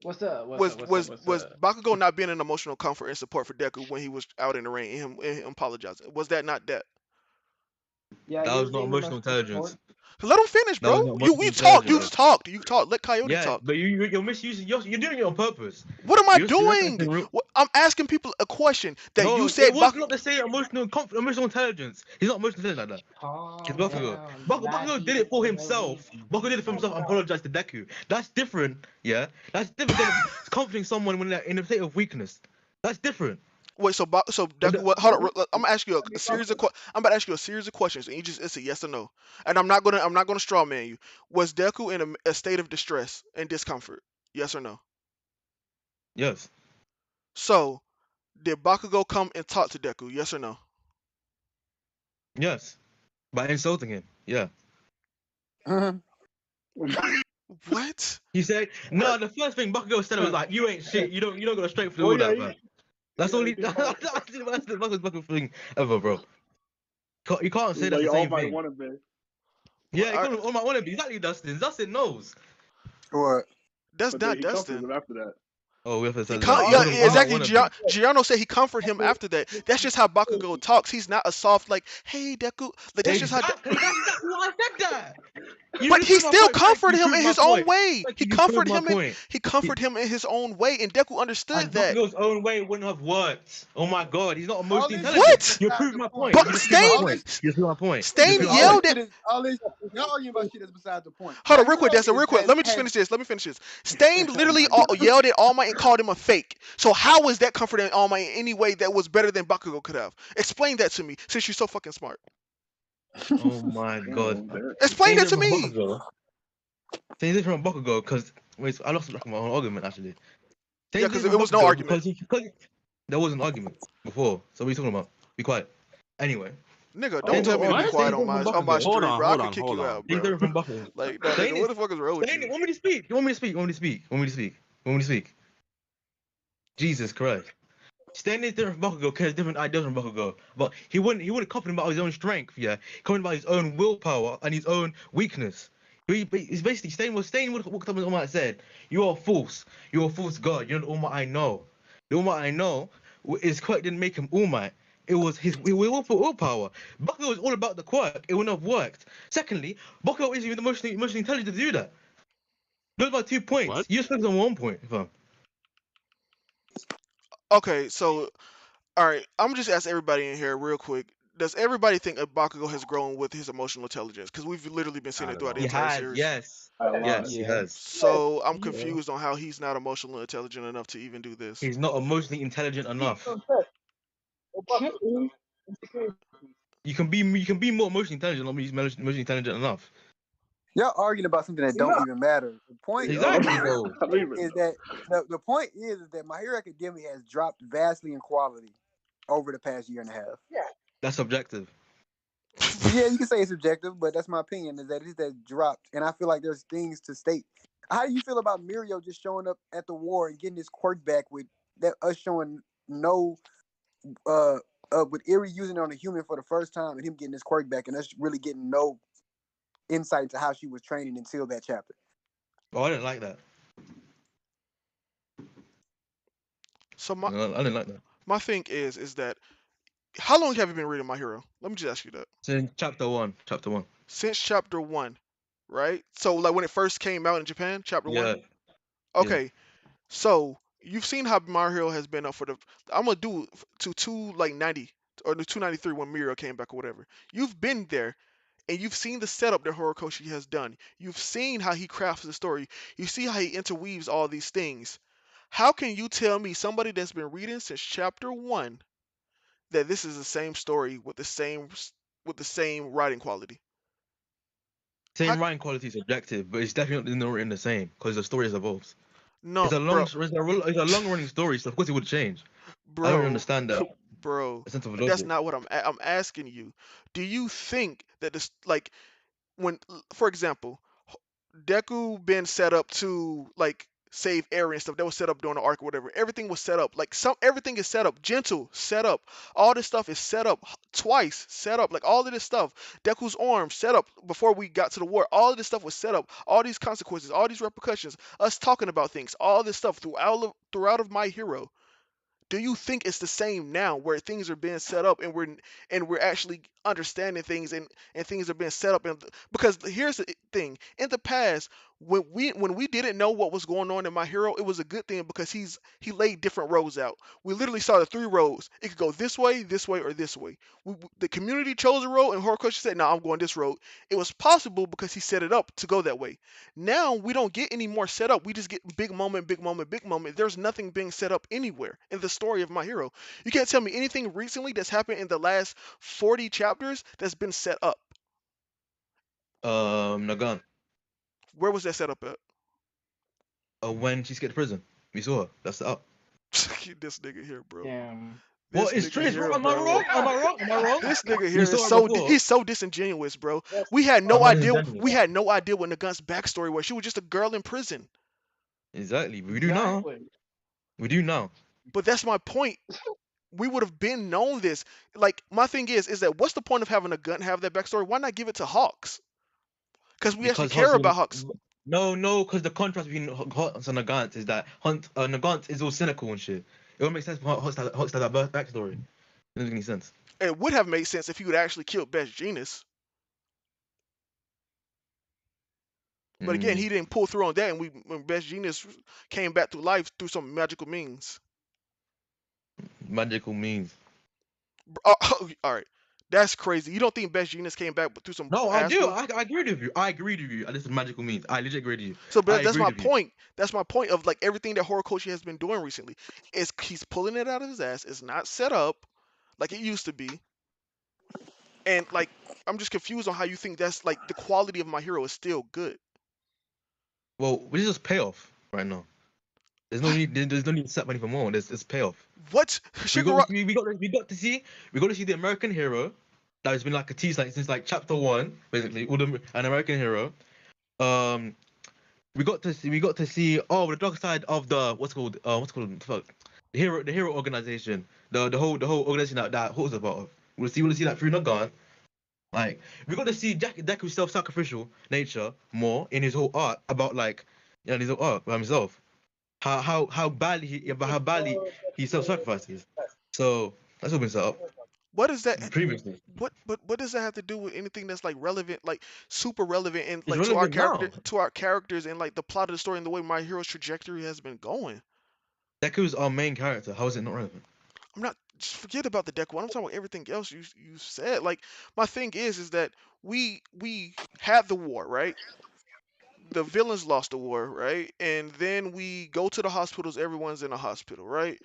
Was Bakugo not being an emotional comfort and support for Deku when he was out in the rain and him apologizing? Was that not that? Yeah, That he was was not being emotional emotional intelligence. support. Let him finish, That bro. was not You emotional we talked. intelligence, You bro. talked. You talked. Let Coyote Yeah, talk. but you're misusing. You're doing it on purpose. What am I You're referencing doing? I'm asking people a question that No, you it said was Bakugo. not the same emotional intelligence. He's not emotional intelligence like that. It's Calm Bakugo. down, Bakugo did Slappy. it This for is your himself. league. Bakugo did it for himself and apologized to Deku. That's different, yeah? That's different than comforting someone when they're in a state of weakness. That's different. Wait, so And Deku, what? Hold on. I'm gonna ask you a series of I'm about to ask you a series of questions, and you just answer yes or no. And I'm not gonna straw man you. Was Deku in a state of distress and discomfort? Yes or no? yes, So did Bakugo come and talk to Deku? Yes or no? yes. By insulting him, yeah. What? He said, Right. no, the first thing Bakugo said was like, you ain't shit, you don't got a strength for Well, all yeah, that, man. That's all yeah, he he called. that's the most Bakugo thing ever, bro. You can't say He's that's like, the all same might thing. want to be. Yeah, he All right, called him all my wannabe. Exactly, Dustin. Dustin knows. What? that's But then not he comforted Dustin. him after that. Oh, we have to He say that. He yeah, called him all All, my exactly. wannabe. Giano said he comforted him after that. That's just how Bakugo talks. He's not a soft like, hey Deku. Like that's just how. Exactly. That's exactly why I said that. You But just he proved my still point. Thank you. comforted You him proved in my his own point. way. Thank you. You proved my point. He He, comforted him in his own way, and Deku understood and that. Bucky's own way wouldn't have worked. Oh my god, he's not all emotionally this shit is intelligent. What? You beside proved the my point. point. You But just proved my Stain All point. this, You just proved my point. You just Stain proved my all this point. yelled at. shit is all this. Y'all arguing about shit that's beside the point. Hold My on, real quick, hero Destin, is real quick. has Let me just has. finish this. Let me finish this. Stain Oh literally my god. yelled at All Might and called him a fake. So how was that comforting All Might in any way that was better than Bakugo could have? Explain that to me, since you're so fucking smart. Oh my god. Damn, there. Explain Saying that this to from me. Bakugo. Saying this from Bakugo because wait, I lost track of my own argument actually. Yeah, Saying this because it from was no Bakugo argument. because there was an argument before. So what are you talking about? Be quiet. Anyway. Nigga, don't Saying Oh, tell different me to be argument. What? quiet Saying on different my from on my Bakugo. Hold stream, on, bro. I hold could on, kick hold you on. out, Saying bro. different from Bakugo. Like, nah, Saying nigga, what this. the fuck is wrong with Saying it. you? Want me to speak? You want me to speak? You want me to speak? You want me to speak? You want me to speak? Jesus Christ. Stan is different from Bakugo because different ideas from Bakugo. But he wouldn't complain about his own strength, yeah. He complained about his own willpower and his own weakness. He's basically Stain what All Might said. You are false. You're a false god. You're not the All Might I know. The All Might I know is quirk didn't make him All Might. It was his willpower. Bakugo was all about the quirk. It wouldn't have worked. Secondly, Bakugo isn't even emotionally intelligent to do that. Those are my 2 points. What? You just focus on 1 point, fam. Okay, so all right, I'm just ask everybody in here real quick. Does everybody think Bakugo has grown with his emotional intelligence? Because we've literally been seeing I it don't throughout the know. He entire has, series. yes. a lot. Yes, he Yeah. has. So I'm Yeah. confused on how he's not emotionally intelligent enough to even do this. He's not emotionally intelligent enough. You can be more emotionally intelligent, not emotionally intelligent enough. Y'all arguing about something that don't even matter. The point We are. Exactly, is though. I don't even is know. that the point is that My Hero Academia has dropped vastly in quality over the past year and a half. That's subjective. Yeah, you can say it's subjective, but that's my opinion. Is that it has dropped, and I feel like there's things to state. How do you feel about Mirio just showing up at the war and getting his quirk back with that us showing no uh with Erie using it on a human for the first time and him getting his quirk back and us really getting no insight into how she was training until that chapter. Oh, I didn't like that. So I didn't like that. my thing is that how long have you been reading My Hero? Let me just ask you that. Since chapter one. Chapter one. Since chapter one, right? So like when it first came out in Japan, chapter one. Yeah, yeah. Okay, so you've seen how My Hero has been up for the. I'm gonna do to 290 or the 293 when Mirio came back or whatever. You've been there and you've seen the setup that Horikoshi has done. You've seen how he crafts the story. You see how he interweaves all these things. How can you tell me somebody that's been reading since chapter one that this is the same story with the same writing quality? How? Same writing quality is subjective, but it's definitely not written the same because the story has evolved. No, It's a long, bro, it's a long running story, so of course it would change. I don't bro, understand that bro. sense of That's logic. not what I'm asking you. Do you think that this when, for example, Deku been set up to like save Eren and stuff. That was set up during the arc or whatever. Everything was set up. Like everything is set up. Gentle set up. All this stuff is set up twice. Set up. Like all of this stuff. Deku's arm set up before we got to the war. All of this stuff was set up. All these consequences. All these repercussions. Us talking about things. All this stuff throughout of My Hero. Do you think it's the same now where things are being set up and we're actually understanding things and things are being set up? And because here's the thing, in the past, when we didn't know what was going on in My Hero, it was a good thing because he laid different roads out. We literally saw the three roads. It could go this way or this way. The community chose a road and Horikoshi said, no, I'm going this road. It was possible because he set it up to go that way. Now we don't get any more setup. We just get big moment, big moment, big moment. There's nothing being set up anywhere in the story of My Hero. You can't tell me anything recently that's happened in the last 40 chapters that's been set up. Nagan. Where was that set up at? When she escaped prison, we saw her. That's up. This nigga here, bro. Damn. This What is nigga trace, bro? here, Am I bro. wrong? Am I wrong? Am I wrong? This nigga We here is saw her so before. he's so disingenuous, bro. That's We had I'm no not idea. ingenuous. We had no idea what Nagun's backstory was. She was just a girl in prison. Exactly. We do now. exactly. We do now. But that's my point. We would have been known this. Like my thing is that what's the point of having a gun have that backstory? Why not give it to Hawks? Because we actually Because care Hunt's about Hawks. no, because the contrast between Hunt and Nagant is that Nagant is all cynical and shit. It would make sense for Hunt to have that backstory. It doesn't make any sense. It would have made sense if he would actually killed Best Genius. But again, Mm, he didn't pull through on that, and when Best Genius came back to life through some magical means. magical means. All right, that's crazy. You don't think Best Genius came back through some No, I do. astral? I agree with you. I agree with you. This is magical means. I legit agree with you. So, I but that's agree my with you. point. That's my point of like everything that Horikoshi has been doing recently. Is he's pulling it out of his ass. It's not set up like it used to be, and like I'm just confused on how you think that's like the quality of My Hero is still good. Well, we just payoff right now. There's no What? need. There's no need to set money for more. There's payoff. What? We Shigaraki? got we got to see the American hero that has been like a tease like since like chapter one basically. An American hero. Um, we got to see the dark side of the fuck the hero organization, the whole organization that holds about. We'll see that through Nagan. Like we got to see Deku's self-sacrificial nature more in his whole art about like his whole art by himself. How badly he self-sacrifices. So that's all been set up What is that? previously. What does that have to do with anything that's like relevant, like super relevant, and It's like relevant now. to our characters, and like the plot of the story and the way My Hero's trajectory has been going? Deku's our main character. How is it not relevant? I'm not just forget about the deck one. I'm talking about everything else you said. Like my thing is that we had the war, right? The villains lost the war, right? And then we go to the hospitals, everyone's in a hospital, right?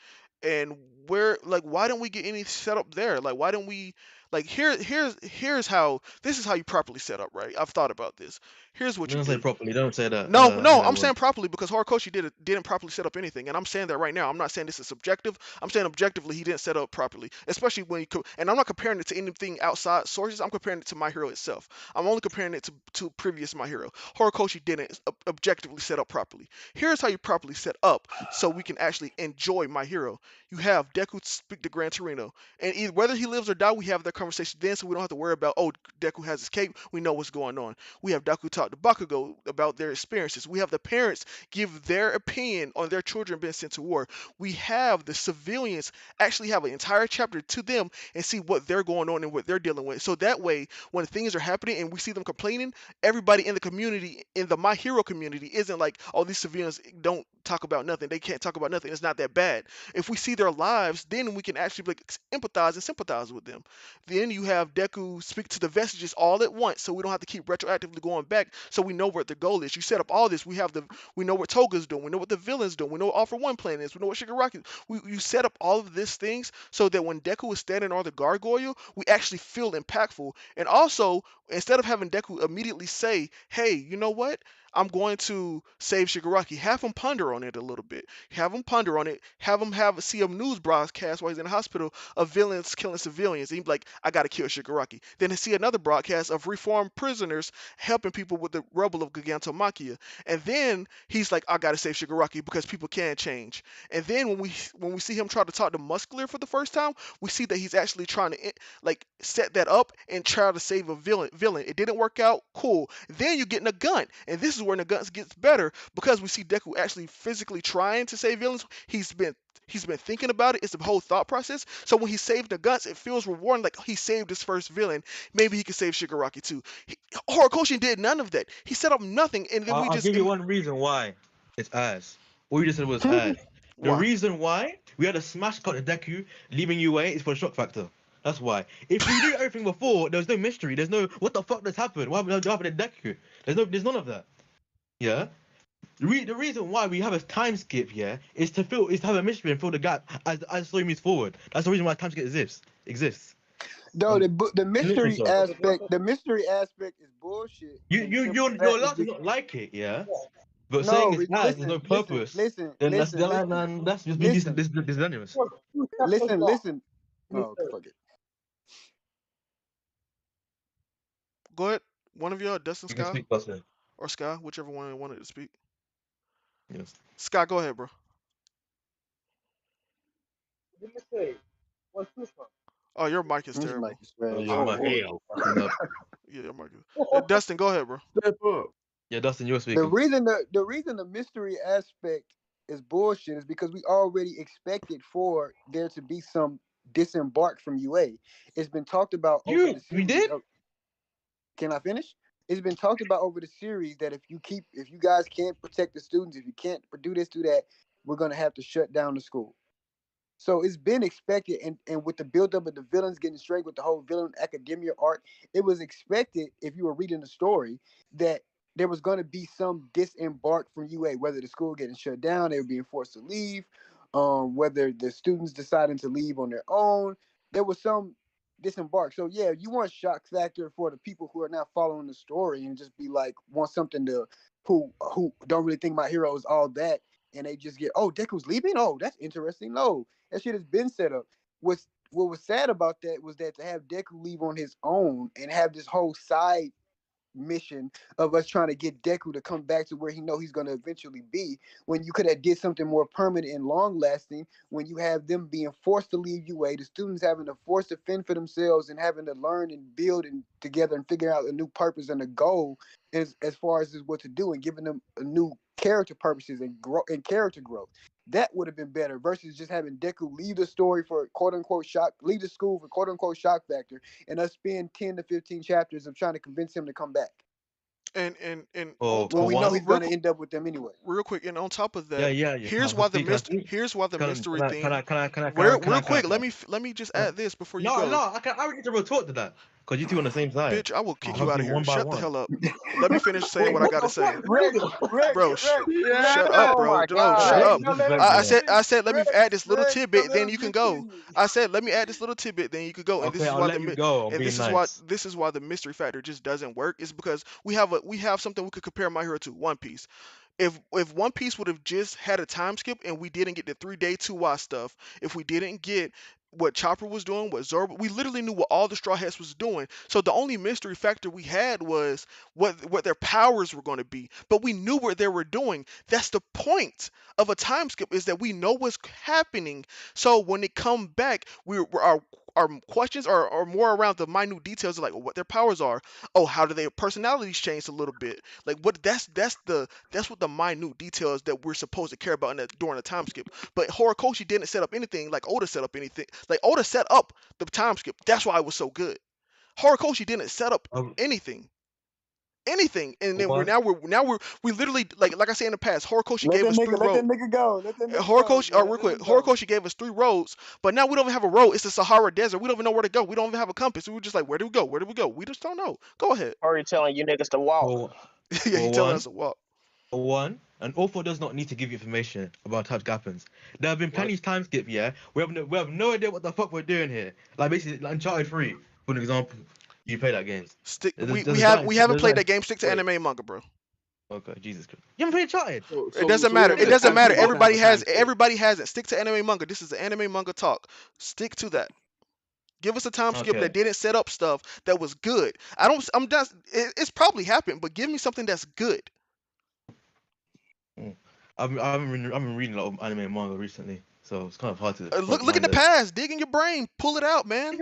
And where like why don't we get any set up there? Like why don't we like here's how this is how you properly set up, right? I've thought about this. Here's what you Don't say do. properly. Don't say that. No, Say no, that I'm word. saying properly because Horikoshi didn't properly set up anything, and I'm saying that right now. I'm not saying this is subjective. I'm saying objectively he didn't set up properly, especially when and I'm not comparing it to anything outside sources. I'm comparing it to My Hero itself. I'm only comparing it to previous My Hero. Horikoshi didn't objectively set up properly. Here's how you properly set up so we can actually enjoy My Hero. You have Deku speak to Gran Torino, and either whether he lives or die, we have that conversation then, so we don't have to worry about Deku has escaped. We know what's going on. We have Deku talk to Bakugo about their experiences. We have the parents give their opinion on their children being sent to war. We have the civilians actually have an entire chapter to them and see what they're going on and what they're dealing with. So that way, when things are happening and we see them complaining, everybody in the community, in the My Hero community, isn't like, oh, these civilians don't talk about nothing. They can't talk about nothing. It's not that bad. If we see their lives, then we can actually like empathize and sympathize with them. Then you have Deku speak to the vestiges all at once, so we don't have to keep retroactively going back. So we know what the goal is. You set up all this. We know what Toga's doing. We know what the villains doing. We know what All for One plan is. We know what Shigaraki. You set up all of these things so that when Deku is standing on the gargoyle, we actually feel impactful. And also, instead of having Deku immediately say, "Hey, you know what? I'm going to save Shigaraki. Have him ponder on it a little bit. Have him ponder on it. Have him see a news broadcast while he's in the hospital of villains killing civilians. And he'd be like, I gotta kill Shigaraki. Then he see another broadcast of reformed prisoners helping people with the rubble of Gigantomachia. And then he's like, I gotta save Shigaraki because people can change. And then when we see him try to talk to Muscular for the first time, we see that he's actually trying to like set that up and try to save a villain. It didn't work out. Cool. Then you get in a gun, and this is where the guns gets better because we see Deku actually physically trying to save villains. He's been thinking about it. It's the whole thought process. So when he saved the guns, it feels rewarding. Like he saved his first villain. Maybe he could save Shigaraki too. Horikoshi did none of that. He set up nothing, and then we I'll just give you one reason why it's ass. All you just said was ass. The why? reason why we had a smash cut to Deku leaving UA is for the shock factor. That's why. If we do everything before, there was no mystery. There's no what the fuck just happened. What happened to Deku? There's none of that. Yeah. The reason why we have a time skip, yeah, is to have a mystery and fill the gap as the story moves forward. That's the reason why time skip exists. No, the Literally, mystery so. aspect is bullshit. And simple You're fact is allowed to not like it, yeah. But no, saying it's ass, there's listen, no purpose. listen, Then listen, listen, that's just being listen, disingenuous. listen. Oh, fuck it. Go ahead. One of y'all, Dustin, You can Sky, speak, Buster. or Sky, whichever one wanted to speak. Yes. Sky, go ahead, bro. Oh, your mic is This mic terrible. is Oh, trash. your Oh mic is hell. fucking up. Yeah, your mic is. Dustin, go ahead, bro. Step up. Yeah, Dustin, you were The speaking. reason the mystery aspect is bullshit is because we already expected for there to be some disembark from UA. It's been talked about over the We series. did? Can I finish? It's been talked about over the series that if you guys can't protect the students, if you can't do this, do that, we're gonna have to shut down the school. So it's been expected, and with the buildup of the villains getting straight with the whole villain academia arc, it was expected if you were reading the story that there was going to be some disembark from UA, whether the school getting shut down, they were being forced to leave, whether the students deciding to leave on their own. There was some disembark. So yeah, you want shock factor for the people who are not following the story and just be like want something to who don't really think my hero is all that, and they just get, oh, Deku's leaving. Oh, that's interesting. No, that shit has been set up. What was sad about that was that to have Deku leave on his own and have this whole side mission of us trying to get Deku to come back to where he know he's going to eventually be, when you could have did something more permanent and long lasting, when you have them being forced to leave UA, the students having to force to fend for themselves and having to learn and build and together and figure out a new purpose and a goal as far as what to do, and giving them a new character purposes and character growth. That would have been better versus just having Deku leave the story for quote unquote shock, leave the school for quote unquote shock factor, and us spend 10 to 15 chapters of trying to convince him to come back And on For when for we know one. he's going to end up with them anyway. real quick, and on top of Yeah, that, yeah, yeah. here's why the Can I mystery speak? here's why the mystery thing. Can Real I quick, can I? let me just Uh, add this before you No, go. no, I would need to retort to that because you two on the same side. Bitch, I will So kick you out of hopefully here. one by Shut the one. hell up. Let me finish saying Wait, what I what gotta the fuck say. is wrong with Bro, Rex, shut Yeah. up, Oh bro. my No, shut god. Rex, up. no, This is let him very bad. I finish. said let me add this little Rex, don't tidbit, let then him you can go. continue. I said let me add this little tidbit, then you could go. And this Okay, is I'll why let you go. I'm being nice. this is why the mystery factor just doesn't work. Is because we have something we could compare My Hero to, One Piece. If One Piece would have just had a time skip and we didn't get the 3 day 2 watch stuff, if we didn't get what Chopper was doing, what Zoro, we literally knew what all the Straw Hats was doing. So the only mystery factor we had was what their powers were going to be, but we knew what they were doing. That's the point of a time skip, is that we know what's happening. So when they come back, our questions are more around the minute details of like what their powers are. Oh, how do their personalities change a little bit? Like what that's what the minute details that we're supposed to care about during the time skip. But Horikoshi didn't set up anything like Oda set up anything. Like Oda set up the time skip. That's why it was so good. Horikoshi didn't set up Um, anything. Anything. And for then one, we literally like I said in the past, Horikoshi Let gave that us three nigga, let that roads. nigga go. Let that nigga go, Horikoshi, man. real Let quick, him go. Horikoshi gave us 3 roads, but now we don't even have a road. It's the Sahara Desert. We don't even know where to go. We don't even have a compass. We were just like, where do we go? Where do we go? We just don't know. Go ahead. Hurry telling you niggas to walk. for Yeah, he for telling one, us to walk. for one, an author does not need to give you information about how it happens. There have been What? plenty of time skip. Yeah, we have no idea what the fuck we're doing here. Like basically, like Uncharted 3, for an example. You play that game. Stick. There's a guy. We haven't There's played a that game. Stick to Wait. anime and manga, bro. Okay, Jesus Christ. You haven't played Uncharted? So It so doesn't so we matter. have It a doesn't time matter. skip. Doesn't have a time skip. Everybody has it. Stick to anime manga. This is the anime manga talk. Stick to that. Give us a time skip Okay. that didn't set up stuff that was good. I don't. I'm just. It's probably happened, but give me something that's good. Mm. I've been reading a lot of anime and manga recently, so it's kind of hard to Look. quote Look in the manga. past. Dig in your brain. Pull it out, man.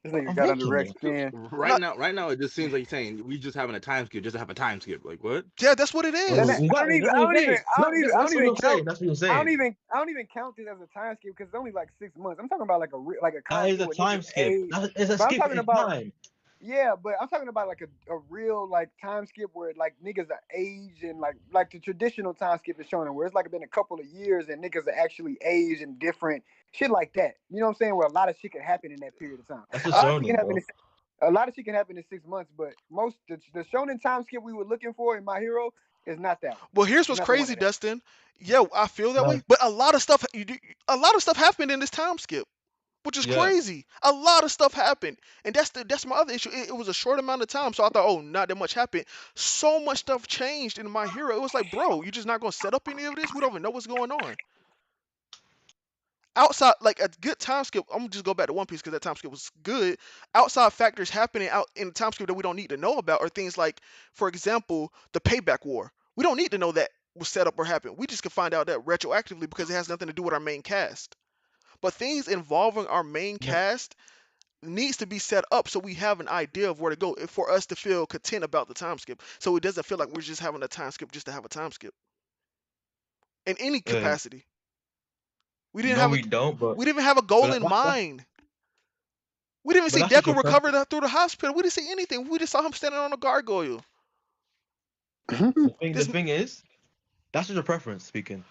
This nigga I'm got under making Rex it. skin. Right Not. now, it just seems like you're saying we just having a time skip just to have a time skip. Like what? Yeah, that's what it And is. Exactly. That's I what you're don't even, saying. I don't That's what even you're count. saying. That's what you're saying. I don't even count this as a time skip because it's only like 6 months. I'm talking about like like a That is constant a where time niggas skip. age. It's a But I'm skip talking in about time. yeah, but I'm talking about like a real like time skip where like niggas are aged and like the traditional time skip is showing where it's like been a couple of years and niggas are actually aged and different shit like that. You know what I'm saying? Where a lot of shit can happen in that period of time. That's A just lot of shit can shonen, happen. bro. A lot of shit can happen in 6 months, but most the shonen time skip we were looking for in My Hero is not that one. Well, here's It's what's not the one crazy, that happened. Dustin. Yeah, I feel that No. way. But a lot of stuff happened in this time skip, which is Yeah. crazy. A lot of stuff happened, and that's my other issue. It was a short amount of time, so I thought, oh, not that much happened. So much stuff changed in My Hero. It was like, bro, you're just not gonna set up any of this. We don't even know what's going on. Outside, like a good time skip, I'm gonna just go back to One Piece because that time skip was good. Outside factors happening out in the time skip that we don't need to know about are things like, for example, the Payback War. We don't need to know that was set up or happened. We just can find out that retroactively because it has nothing to do with our main cast. But things involving our main Yeah. cast needs to be set up so we have an idea of where to go for us to feel content about the time skip. So it doesn't feel like we're just having a time skip just to have a time skip in any Uh, capacity. We didn't no, have a we don't. we didn't even have a goal But in mind. We didn't even see that's just your Deku preference. recover through the hospital. We didn't see anything. We just saw him standing on a gargoyle. The This thing is, that's just your preference speaking.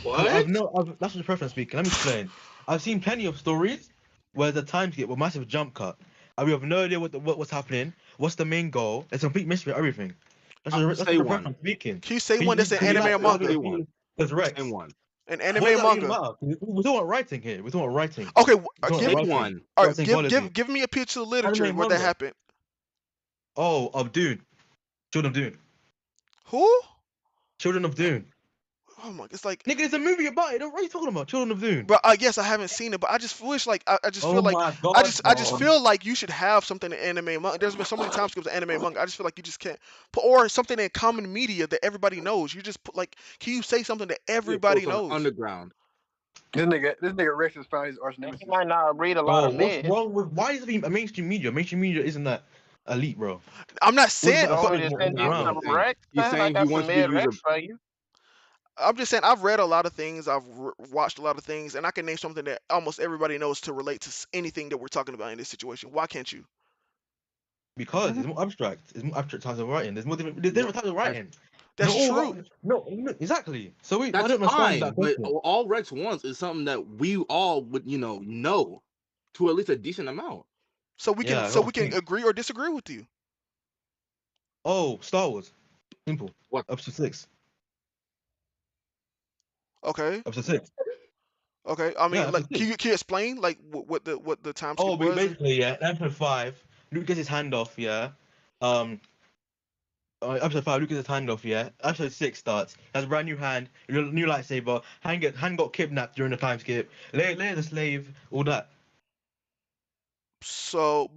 Because What? that's just your preference speaking. Let me explain. I've seen plenty of stories where the time skip with massive jump cut, and we have no idea what's happening. What's the main goal? It's a complete mystery. Everything. That's Say just your one. preference speaking. can you say one that's an anime or Say manga? one. Because Say Rex. one. An What anime does or that even manga. matter? We're talking about writing here. We're talking about writing. Okay, We're talking Say about give writing. one. We're talking psychology. give me a piece of literature Anime where that manga. happened. Oh, of Dune. Children of Dune. Who? Children of Dune. Oh my, it's like, Nigga, there's a movie about it. What are you talking about? Children of Dune. but yes, I haven't seen it, but I just wish like I just Oh feel like my god, I just bro. feel like you should have something in anime and manga. There's been so many time skips in anime and manga. I just feel like you just can't put or something in common media that everybody knows. You just put like, can you say something that You pull everybody from knows? underground. This nigga Rex has found his arch And he nemesis. might not read a lot Bro, of what's mid. wrong with why is it being a mainstream media? Mainstream media isn't that elite, bro. I'm not What saying, about So but we stuff just more send you underground? some Rex, He's man. I saying he got some wants you to mid use a. Rex for you. I'm just saying I've read a lot of things. I've watched a lot of things, and I can name something that almost everybody knows to relate to anything that we're talking about in this situation. Why can't you? Because it's more abstract. It's more abstract types of writing. There's What? different types of writing. That's true. No, exactly. So I That's don't understand fine, that but question. all Rex wants is something that we all would, know to at least a decent amount. Yeah, I So gotta we can think. agree or disagree with you. Oh, Star Wars. Simple. What? Episode 6. Okay. Episode 6. Okay. I Yeah, mean, like, episode 6. can you explain like what the time skip Oh, was? basically, yeah, episode 5, Luke gets his hand off, yeah. Um, episode 5, Luke gets his hand off, yeah. Episode 6 starts. He has a brand new hand, new lightsaber. Hand got kidnapped during the time skip. Leia the slave, all that. So,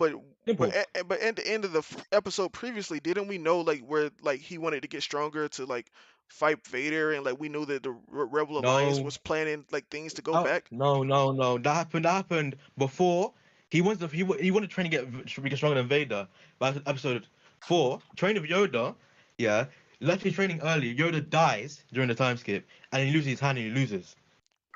Simple. but at the end of the episode previously, didn't we know like where like he wanted to get stronger to like fight Vader, and like we knew that the Rebel Alliance No. was planning like things to go Oh, back. no. That happened before. He wanted to train to get stronger than Vader. But episode 4, train with Yoda, yeah, left his training early. Yoda dies during the time skip, and he loses his hand and he loses.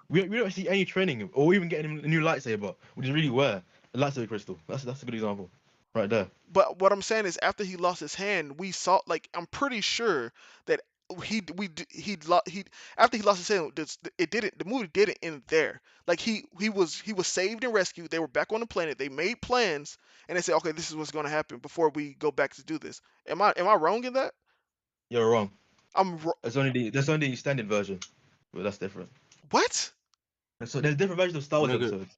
We don't see any training or even getting him a new lightsaber, which is really rare. A lightsaber crystal. That's a good example, right there. But what I'm saying is, after he lost his hand, we saw like I'm pretty sure that he after he lost his hand, it didn't the movie didn't end there. Like he was saved and rescued. They were back on the planet. They made plans and they said, okay, this is what's going to happen before we go back to do this. Am I wrong in that? You're wrong. I'm There's only the extended version, but that's different. what? So there's different versions of Star Wars Nigga, episodes.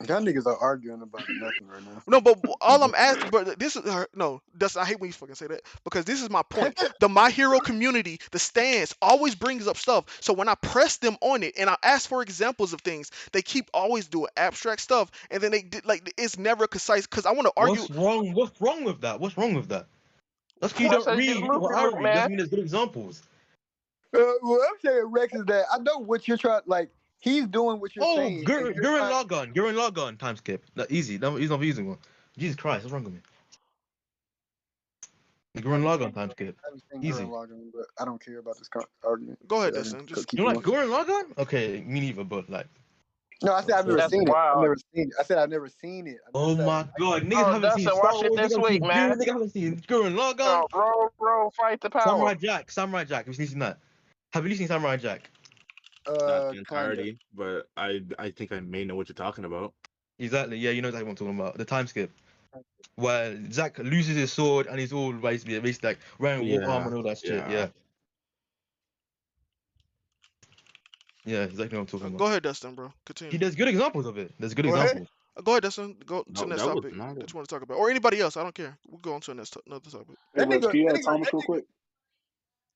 Y'all niggas are arguing about nothing right now. No, but all I'm asking, but this is no. That's I hate when you fucking say that because this is my point. The My Hero community, the stands, always brings up stuff. So when I press them on it and I ask for examples of things, they keep always doing abstract stuff, and then they like it's never concise. Because I want to argue. What's wrong? What's wrong with that? What's wrong with that? That's because you That's don't how you get read. a You do movie what I look, read. Doesn't man. mean there's good examples. What I'm saying, Rex, is that I know what you're trying. Like he's doing what you're Oh, saying, and you're Gurren trying. Lagann. Gurren Lagann time skip. That easy. That, he's not using one. Jesus Christ, what's wrong with me? The I Gurren haven't Lagann seen time skip. I haven't seen Gurren Easy. Lagann, but I don't care about this argument. Go So ahead, y'all can Dustin. Just You keep don't going. like Gurren Lagann? Okay, me neither. But like, No, I said I've never That's seen unfortunately. it. I've wild. never seen it. I said I've never seen it. I never Oh said I my didn't like it. God, niggas Oh, haven't seen Dustin, Star watch it Wars. Niggas this haven't week, seen man. Dune. Niggas haven't seen Gurren Lagann. Oh, roll, fight the power. Samurai Jack. Samurai Jack. Have you seen that? Have you seen Samurai Jack? Not the Kinda. entirety, but I think I may know what you're talking about. Exactly. Yeah, you know exactly what I'm talking about. The time skip where Zack loses his sword and he's all basically like wearing war armor Yeah, and all that shit. yeah. Yeah. Yeah, exactly what I'm talking go about. ahead, Dustin, bro. Continue. There's good examples of it. There's good What? examples. Go ahead, Dustin. Go to the No, next that was topic not that it. you want to talk about, or anybody else. I don't care. We'll go on to another topic. Hey, Rex, can you add Thomas That real nigga, quick?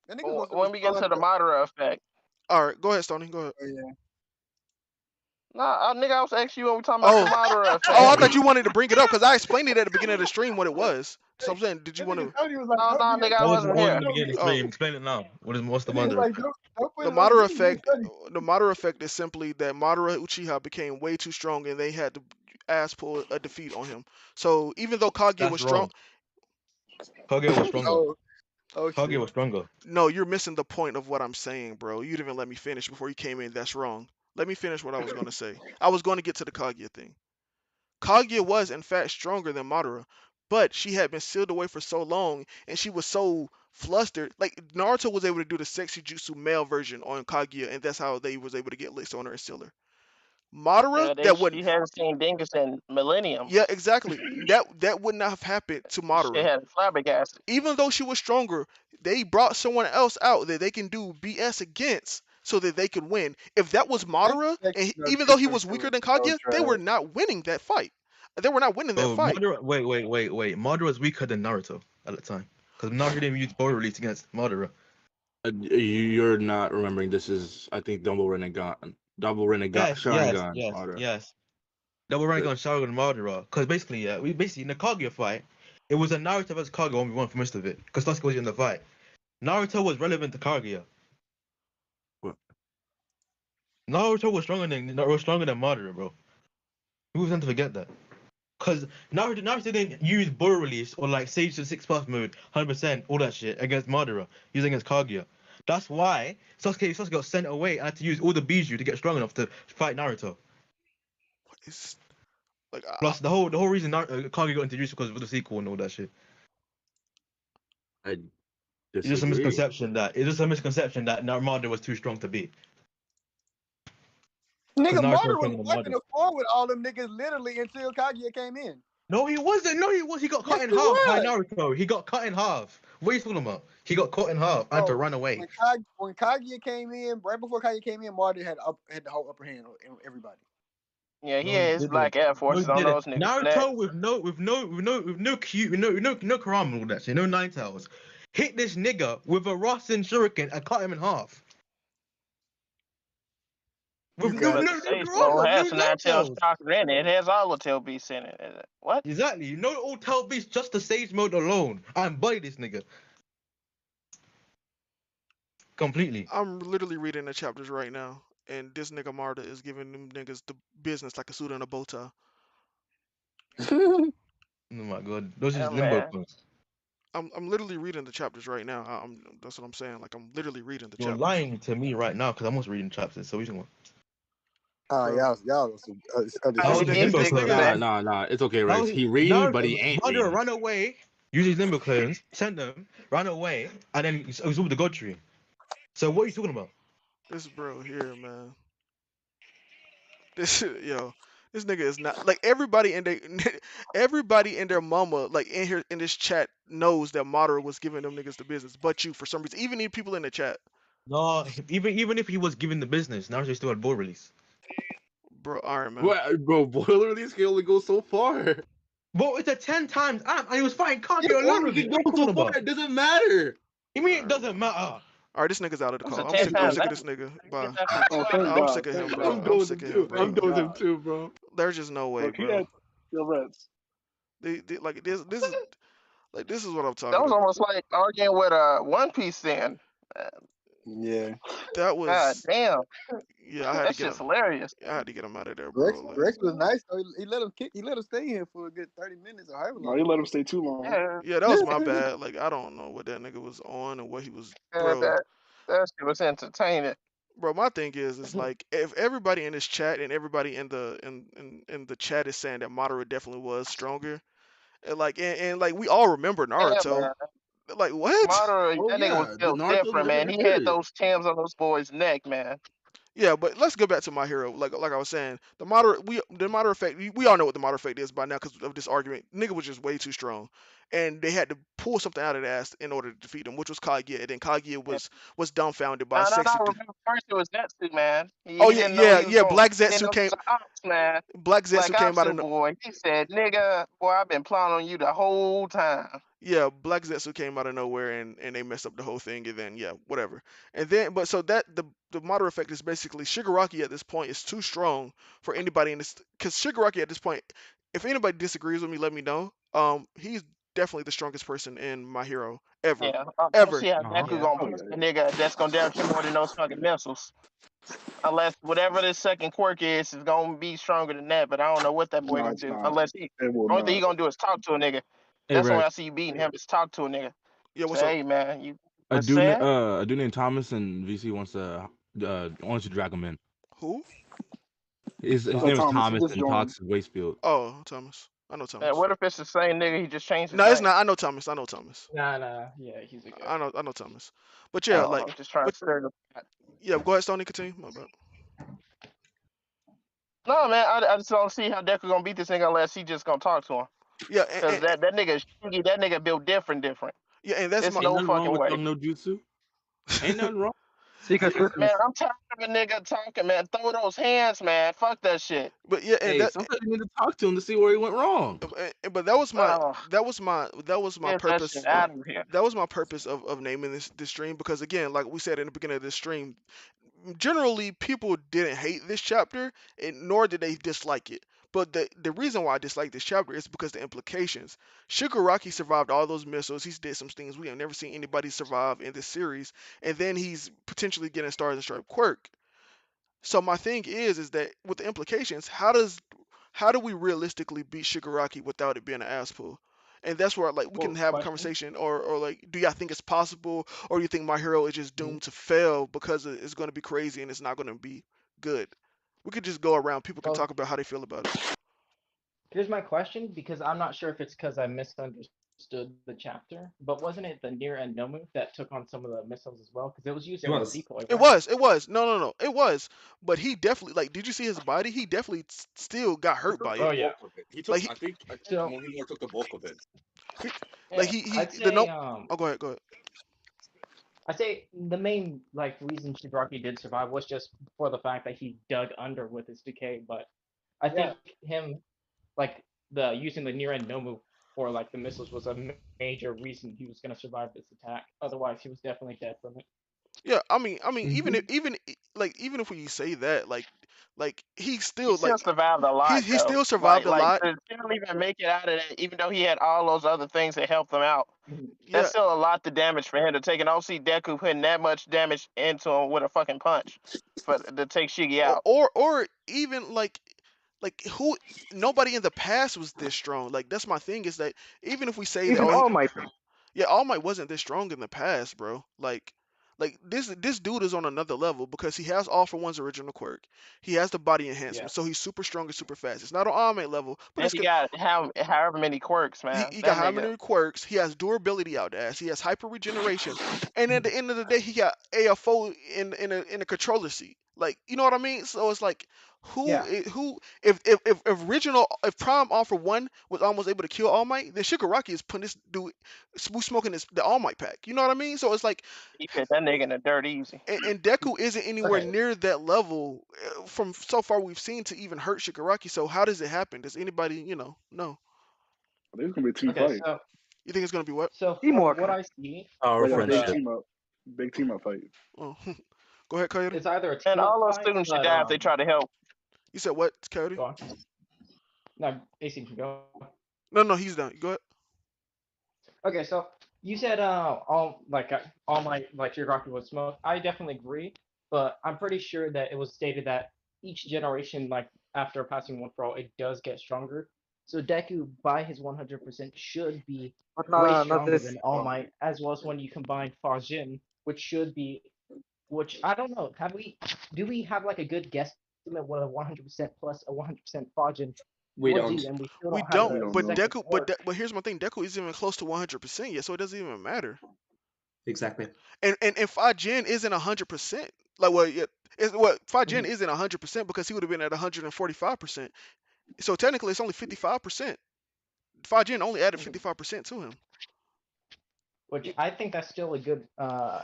that nigga supposed to When we get respond to the to. Madara effect. All right, go ahead, Stoney. Go ahead. Oh, yeah. Nah, nigga, I was asking you when we talking about the Oh, Madara oh, I effect. thought you wanted to bring it up because I explained it at the beginning of the stream what it was. So I'm saying, did you That want nigga to? Tony was like, No, don't no, be, nigga, I don't, wasn't Wasn't here. the don't beginning be. of the Oh, stream. Explain it now. What's the That nigga Madara like, effect? don't put the it on Madara me. You effect. study. The Madara effect is simply that Madara Uchiha became way too strong and they had to ask for a defeat on him. So even though Kaguya That's was strong, wrong. Kage was stronger. Oh, oh Kage shit. was stronger. no, you're missing the point of what I'm saying, bro. You didn't even let me finish before you came in. That's wrong. Let me finish what I was going to say. I was going to get to the Kaguya thing. Kaguya was, in fact, stronger than Madara, but she had been sealed away for so long, and she was so flustered. Like, Naruto was able to do the sexy jutsu male version on Kaguya, and that's how they was able to get licks on her and seal her. Madara, Yeah, that wouldn't. she hadn't seen Dingus in Yeah, millenniums. exactly. That would not have happened to She Madara. had flabbergasted. Even though she was stronger, they brought someone else out that they can do BS against so that they could win. If that was That Madara, and section of even though he was Jutsu weaker was than so Kaguya, they were trash. not winning that fight. They were not winning that Oh, fight. Madara. Wait. Madara was weaker than Naruto at the time because Naruto didn't use power release against Madara. You're not remembering. This is, I think, Double Renegade Sharingan order. Yes. Double rank on Sharingan and Madara. Because basically, yeah, we basically in the Kaguya fight, it was a Naruto versus Kaguya 1v1 for most of it. Because Sasuke was in the fight. Naruto was relevant to Kaguya. What? Naruto was stronger than Madara, bro. Who was meant to forget that? Because Naruto didn't use Boru release or like Sage to 6 plus mode, 100%, all that shit against Madara, using against Kaguya. That's why Sasuke got sent away and had to use all the Biju to get strong enough to fight Naruto. It's like Plus, the whole reason Kaguya got introduced because of the sequel and all that shit. I It's just a disagree. misconception that Madara was too strong to beat. Because Nigga, Naruto was Martin was stronger than wiping Madara. the floor with all them niggas literally until Kaguya came in. No, he wasn't. No, he was. He got Yes, cut in he half by was. Naruto. He got cut in half. What are you talking about? He got cut in half and to Bro, run away. when Kaguya came in, right before Kaguya came in, Martin had the whole upper hand on everybody. Yeah, he No, he had his didn't. black Air No, Forces he on didn't. those niggas' neck. Naruto with no Kurama and all that shit, no Nine Tails, hit this nigga with a Rasen Shuriken and cut him in half. You With no got But it. the no no Sage Mode Kurama, no has an Nine tails Tails. chakra in it. It has all the tail beasts in it. What? Exactly. No all tell beast, just the Sage mode alone. I embody this nigga completely. I'm literally reading the chapters right now, and this nigga Marta is giving them niggas the business like a suit and a bow tie. Oh my god, those are Oh just limbo man. points. I'm literally reading the chapters right now. That's what I'm saying. Like I'm literally reading the You're chapters, lying to me right now because I'm also reading chapters. So we talking about bro. Y'all are some other that Hey, was He, his shit. he limbo this sick of nigga, clones. that. Nah. It's okay, That Rex. was He now read, but he ain't Madara read. ran away, used his limbo clones, sent them, ran away, and then absorbed the god tree. So what are you talking about? this bro here, man. This yo, this nigga is not like everybody in their everybody and their mama like in here in this chat knows that Madara was giving them niggas the business, but you for some reason, even the people in the chat, No, even if he was given the business, Naruto still had ball release. Bro, Iron Man. What, bro? Boiler release can only go so far. Bro, it's a 10 times amp, and he was fighting Kanye It alone only with it. can What are go you talking so far. about? It doesn't matter. You mean it Alright, doesn't matter? alright, this nigga's out of the That's a call. 10 I'm times. sick of this nigga. Get Bye. that from Oh, thank I'm Clubhouse. God, sick of him, thank bro. I'm God, done I'm with him sick of him, too. I'm bro. thank done with him God. too, bro. There's just no way, Look, he bro. had your Reds. Like this is like this is what I'm That talking was about. almost like arguing with One Piece then. Uh, Yeah. That God was damn. yeah. I had to That get shit's him. hilarious. I had to get him out of there, bro. Rex Like Rex was nice though. He let him kick. He let him stay here for a good 30 minutes or however No, you long. let him stay too long. Yeah, yeah, that was my bad. Like I don't know what that nigga was on and what he was, bro. that shit was entertaining. Bro, my thing is like if everybody in this chat and everybody in the chat is saying that Madara definitely was stronger, and like we all remember Yeah, Naruto. man. Like what? Madara, Oh that nigga was yeah, the built Naruto's a different, man. different He had material. those Tims on those boys' neck, man. Yeah, but let's go back to my hero. Like I was saying, the Madara effect. We all know what the Madara effect is by now because of this argument. Nigga was just way too strong, and they had to pull something out of the ass in order to defeat him, which was Kaguya. And then Kaguya Yeah. was dumbfounded by No, sexy. remember first it was Zetsu, man. Oh He yeah, didn't know yeah, he was yeah. going. He didn't know he was an ops, man. Black Black Zetsu came Ops out of boy. He said, "Nigga, boy, I've been plotting on you the whole time." yeah, Black Zetsu came out of nowhere and they messed up the whole thing and then yeah, whatever. And then but so that the Madara effect is basically Shigaraki at this point is too strong for anybody in this because Shigaraki at this point, if anybody disagrees with me, let me know. He's definitely the strongest person in My Hero ever, Yeah, I don't ever. see how Uh-huh. Deku Yeah. gonna Oh punch yeah, the yeah. nigga that's gonna damage him more than those fucking missiles. Unless whatever this second quirk is gonna be stronger than that. But I don't know what that boy No, gonna it's do. not. Unless he, It will only thing he not. gonna do is talk to a nigga. Hey That's the way I Rex, see you beating him is talk to a nigga. Yeah, what's up? Say, hey man, you a just dude, saying. a dude named Thomas and VC wants to drag him in. Who? His So name is Thomas, he Thomas just and joined. talks Wastefield. Oh, Thomas. I know Thomas. What if it's the same nigga? He just changed his No, it's name. not. I know Thomas. I know Thomas. Nah. Yeah, he's a good. I know Thomas. But I yeah, don't know. like I'm just trying but to stir the pot. yeah, go ahead, Stoney, continue. My bad. No man, I just don't see how Deku gonna beat this nigga unless he just gonna talk to him. Yeah, Cause that nigga is Shingy, that nigga built different. yeah, and that's It's my Ain't no nothing wrong fucking with way. Tongue no Jutsu. Ain't nothing wrong. Secret Man, Service. I'm tired of a nigga talking, man. Throw those hands, man. Fuck that shit. but yeah, and Hey, that sometimes you need to talk to him to see where he went wrong. but that was my Oh, get that shit purpose. out of here. That was my purpose of naming this stream because again, like we said in the beginning of this stream, generally people didn't hate this chapter and nor did they dislike it. But the reason why I dislike this chapter is because the implications. Shigaraki survived all those missiles. He's did some things we have never seen anybody survive in this series, and then he's potentially getting Stars and Stripe quirk. So my thing is that with the implications, how do we realistically beat Shigaraki without it being an ass pull? And that's where like we can Well, have a question. conversation, or like, do y'all think it's possible, or do you think My Hero is just Mhm. doomed to fail because it's going to be crazy and it's not going to be good? We could just go around. People can Well, talk about how they feel about it. here's my question because I'm not sure if it's because I misunderstood the chapter, but wasn't it the near and no move that took on some of the missiles as well? Because it was used It as a was. decoy, It right? was, it was. No, it was. But he definitely like. Did you see his body? He definitely still got He hurt took by the Oh it. yeah. bulk of it. He took. Like he, I think So Mohimura took the bulk of it. he like yeah, he the no. Oh, go ahead. I'd say the main like reason Shigaraki did survive was just for the fact that he dug under with his decay. But I think him like the using the near and no move for like the missiles was a major reason he was gonna survive this attack. Otherwise, he was definitely dead from it. Yeah, I mean, even if Hmm. even if we say that, like he He still still like survived a lot he though. still survived a Like lot. to still even make it out of that, even though he had all those other things that helped him out. Mhm. That's Yeah, still a lot to damage for him to take. And I don't see Deku putting that much damage into him with a fucking punch for to take Shiggy out. or even like who nobody in the past was this strong. Like that's my thing is that even if we say that Even oh All Might. yeah, All Might wasn't this strong in the past, bro. Like this dude is on another level because he has All for One's original quirk. He has the body Yeah. enhancement, so he's super strong and super fast. It's not on All Might level, but And it's he got however many quirks, man. he got That how nigga. many quirks? He has durability out there. He has hyper regeneration, and at the end of the day, he got AFO in a controller seat. Like, you know what I mean? So it's like, Yeah. who if original if Prime All for One was almost able to kill All Might, then Shigaraki is putting this dude smoking this the All Might pack. You know what I mean? So it's like, He put that nigga in the dirt easy. and Deku isn't anywhere Okay. near that level from so far we've seen to even hurt Shigaraki. So how does it happen? Does anybody know? I think it's gonna be a team Okay. fight. You think it's gonna be what? From what I see, Power Like a with big friendship. the team up fight. Oh, go ahead, Coyote. it's either a And team up all those fight, students should but die if they try to help. You said what, Coyote? go on. No, AC can go. No, he's done. Go ahead. Okay, so you said all my like geography was smoke. I definitely agree, but I'm pretty sure that it was stated that each generation, like after passing one for all, it does get stronger. So Deku, by his 100%, should be But way not stronger this. than All Might, as well as when you combine Fajin, which should be, which I don't know. Do we have like a good guesstimate what a 100% plus a 100% Fajin We would don't. do, and we still We don't have We don't, a don't but know. second Deku, quirk. but here's my thing: Deku isn't even close to 100% yet, so it doesn't even matter. Exactly. And Fajin isn't 100%. Like, well, yeah, Fajin Mhm. isn't 100% because he would have been at 145%. So technically, it's only 55%. Fajin only added Mhm. 55% to him. Which I think that's still a good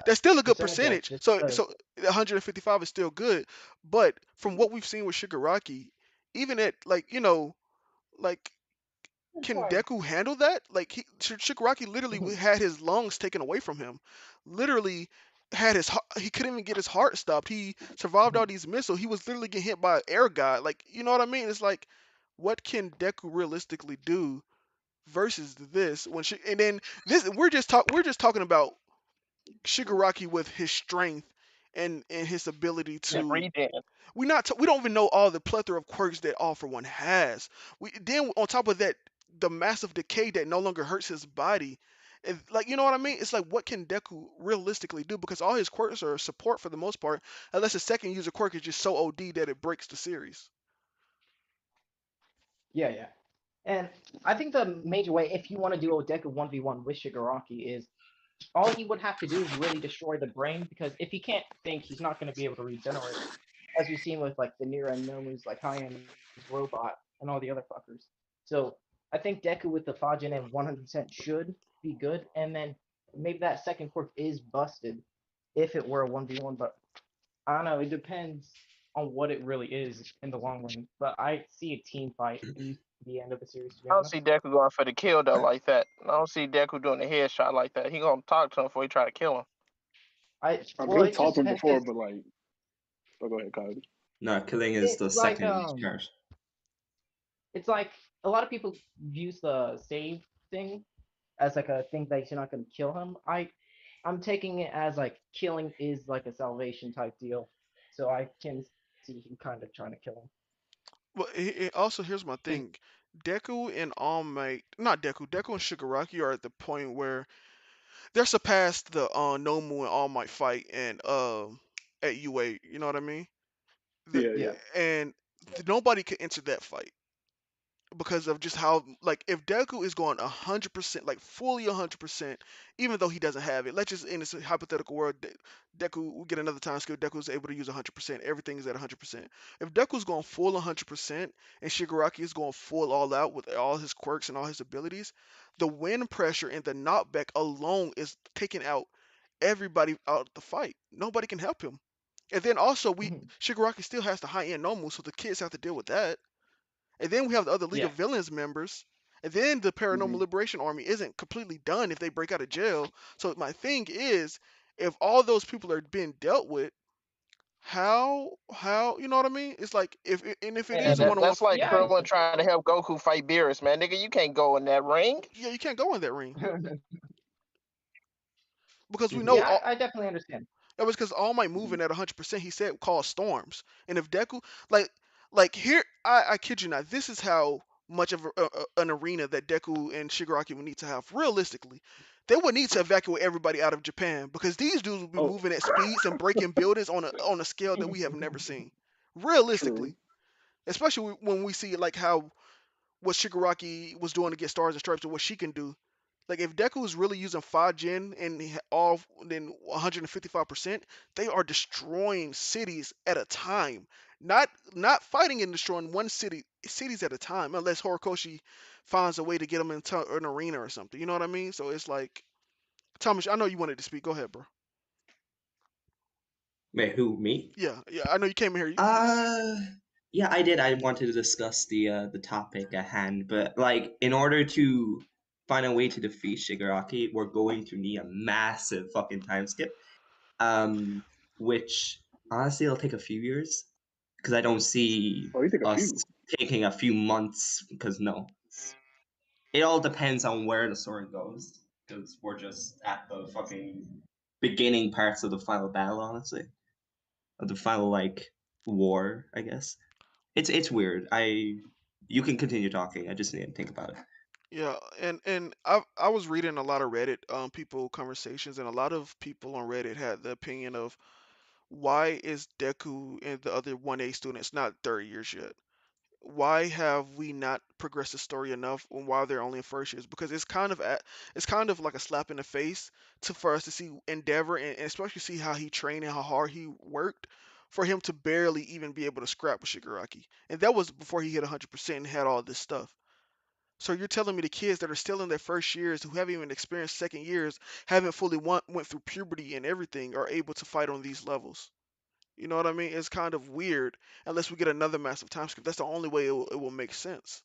That's still a good percentage of percentage. just So because 155 is still good, but from what we've seen with Shigaraki, even at like like can Deku handle that? Like Shigaraki literally Mhm. had his lungs taken away from him. Literally had he couldn't even get his heart stopped. He survived all Mhm. these missiles. He was literally getting hit by an air god. Like, you know what I mean? It's like, what can Deku realistically do versus this and then this we're just talking about Shigaraki with his strength and his ability Yeah. And to regen. we don't even know all the plethora of quirks that All for One has. We then on top of that, the massive decay that no longer hurts his body. And, like, you know what I mean? It's like, what can Deku realistically do? Because all his quirks are support for the most part, unless his second user quirk is just so OD that it breaks the series. Yeah, yeah. And I think the major way, if you want to do a Deku 1v1 with Shigaraki, is all he would have to do is really destroy the brain, because if he can't think, he's not going to be able to regenerate. As we've seen with like the Nier and Nomu's, like Hyan's robot and all the other fuckers. So I think Deku with the Fajin and 100% should be good, and then maybe that second quirk is busted if it were a 1v1, but I don't know. It depends on what it really is in the long run. But I see a team fight in the end of the series, to be I don't see honest. Deku going for the kill though like that. I don't see Deku doing the headshot like that. He gonna talk to him before he try to kill him. I mean, Well, he'll it just talk to him depends before, because but like, oh, go ahead, Kyle. No, killing is the it's like second count. it's like a lot of people use the save thing as like a thing that you're not going to kill him. I'm taking it as like killing is like a salvation type deal, so I can see him kind of trying to kill him. Well, also, here's my 'Cause- thing: Deku and All Might, not Deku and Shigaraki are at the point where they're surpassed the Nomu and All Might fight and at UA. You know what I mean? The Yeah, yeah. yeah. and nobody could enter that fight because of just how, like, if Deku is going 100%, like fully 100%, even though he doesn't have it. Let's just, in this hypothetical world, Deku we get another time skill. Deku is able to use 100%. Everything is at 100%. If Deku's going full 100% and Shigaraki is going full all out with all his quirks and all his abilities, the wind pressure and the knockback alone is taking out everybody out of the fight. Nobody can help him. And then also we Mhm. Shigaraki still has the high end Nomu, so the kids have to deal with that. And then we have the other League Yeah. of Villains members. And then the Paranormal Hmm. Liberation Army isn't completely done if they break out of jail. So my thing is, if all those people are being dealt with, how you know what I mean? It's like, if it Man, is a And one on one, that's like yeah, I Krillin see. trying to help Goku fight Beerus, man. Nigga, you can't go in that ring. yeah, you can't go in that ring because we know Yeah, all. I definitely understand. That was because All Might Hmm. moving at 100%. He said cause storms, and if Deku, like here, I kid you not, this is how much of an arena that Deku and Shigaraki would need to have. Realistically, they would need to evacuate everybody out of Japan because these dudes would be Oh, moving at speeds and breaking buildings on a scale that we have never seen. Realistically, true. especially when we see like how what Shigaraki was doing to get Stars and Stripes and what she can do. Like if Deku is really using 5 gen and all then 155%, they are destroying cities at a time. Not fighting and destroying one cities at a time, unless Horikoshi finds a way to get them into an arena or something. You know what I mean? So it's like Thomas, I know you wanted to speak. Go ahead, bro. Wait, who, me? Yeah, yeah. I know you came in here. Uh, yeah, I did. I wanted to discuss the topic at hand, but like, in order to find a way to defeat Shigaraki, we're going to need a massive fucking time skip. Um, which honestly, it'll take a few years because I don't see Oh, you think a us few? taking a few months. Because no, it all depends on where the story goes. Because we're just at the fucking beginning parts of the final battle, honestly, of the final like war, I guess. It's weird. You can continue talking. I just need to think about it. Yeah, and I was reading a lot of Reddit people conversations, and a lot of people on Reddit had the opinion of why is Deku and the other 1A students not 30 years yet? Why have we not progressed the story enough while they're only in first years? Because it's kind of like a slap in the face for us to see Endeavor and especially see how he trained and how hard he worked for him to barely even be able to scrap with Shigaraki. And that was before he hit 100% and had all this stuff. So you're telling me the kids that are still in their first years, who haven't even experienced second years, haven't fully went through puberty and everything, are able to fight on these levels? You know what I mean? It's kind of weird unless we get another massive time skip. That's the only way it will make sense.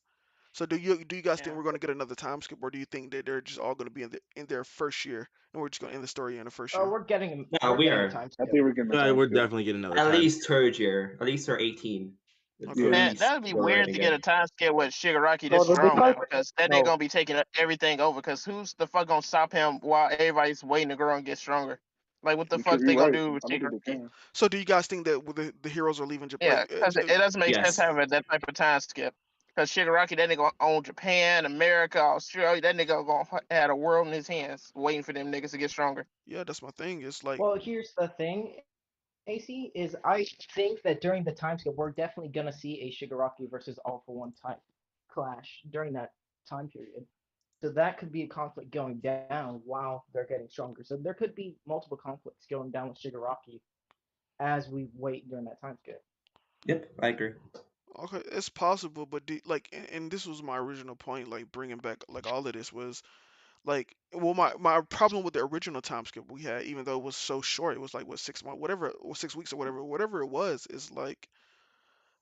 So do you guys think Yeah. we're going to get another time skip, or do you think that they're just all going to be in their first year, and we're just going to end the story in the first year? We're getting No, we're we getting a are time I skip. think we're getting a Yeah, time we're skip. definitely getting another at time. least third year. At least they're 18. At Yeah. Man, least that'd be we're weird learning to get it. a time skip with Shigaraki Oh, this the strong time now, because that ain't no. gonna be taking everything over. Because who's the fuck gonna stop him while everybody's waiting to grow and get stronger? Like, what the fuck You're they gonna right. do with I don't think they Shigaraki? can. So do you guys think that the heroes are leaving Japan? Yeah, because it doesn't make sense Yes. having that type of time skip. Because Shigaraki, that nigga own Japan, America, Australia. That nigga gonna have a world in his hands, waiting for them niggas to get stronger. Yeah, that's my thing. It's like Well, here's the thing, AC, is I think that during the time skip, we're definitely gonna see a Shigaraki versus All for One type clash during that time period. So that could be a conflict going down while they're getting stronger. So there could be multiple conflicts going down with Shigaraki as we wait during that time skip. Yep, I agree. okay, it's possible, but like, and this was my original point, like bringing back like all of this was like, well, my problem with the original time skip we had, even though it was so short, it was like what 6 months, whatever, or 6 weeks or whatever it was, is like,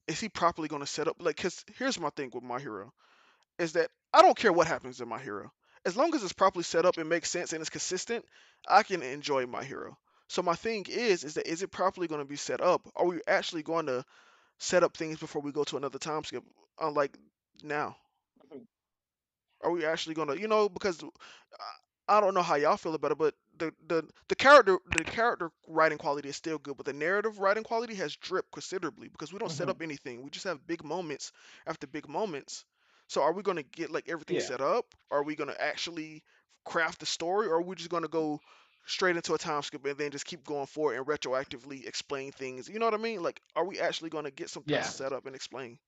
is he properly going to set up? Like, cause here's my thing with My Hero is that I don't care what happens in My Hero, as long as it's properly set up and makes sense and it's consistent, I can enjoy My Hero. So my thing is that is it properly going to be set up? Are we actually going to set up things before we go to another time skip? Unlike now, are we actually gonna, because I don't know how y'all feel about it, but the character writing quality is still good, but the narrative writing quality has dripped considerably because we don't set Hmm. up anything. We just have big moments after big moments. So are we gonna get like everything Yeah. set up? Are we gonna actually craft the story, or are we just gonna go straight into a time skip and then just keep going forward and retroactively explain things? You know what I mean? Like, are we actually gonna get something Yeah. set up and explain?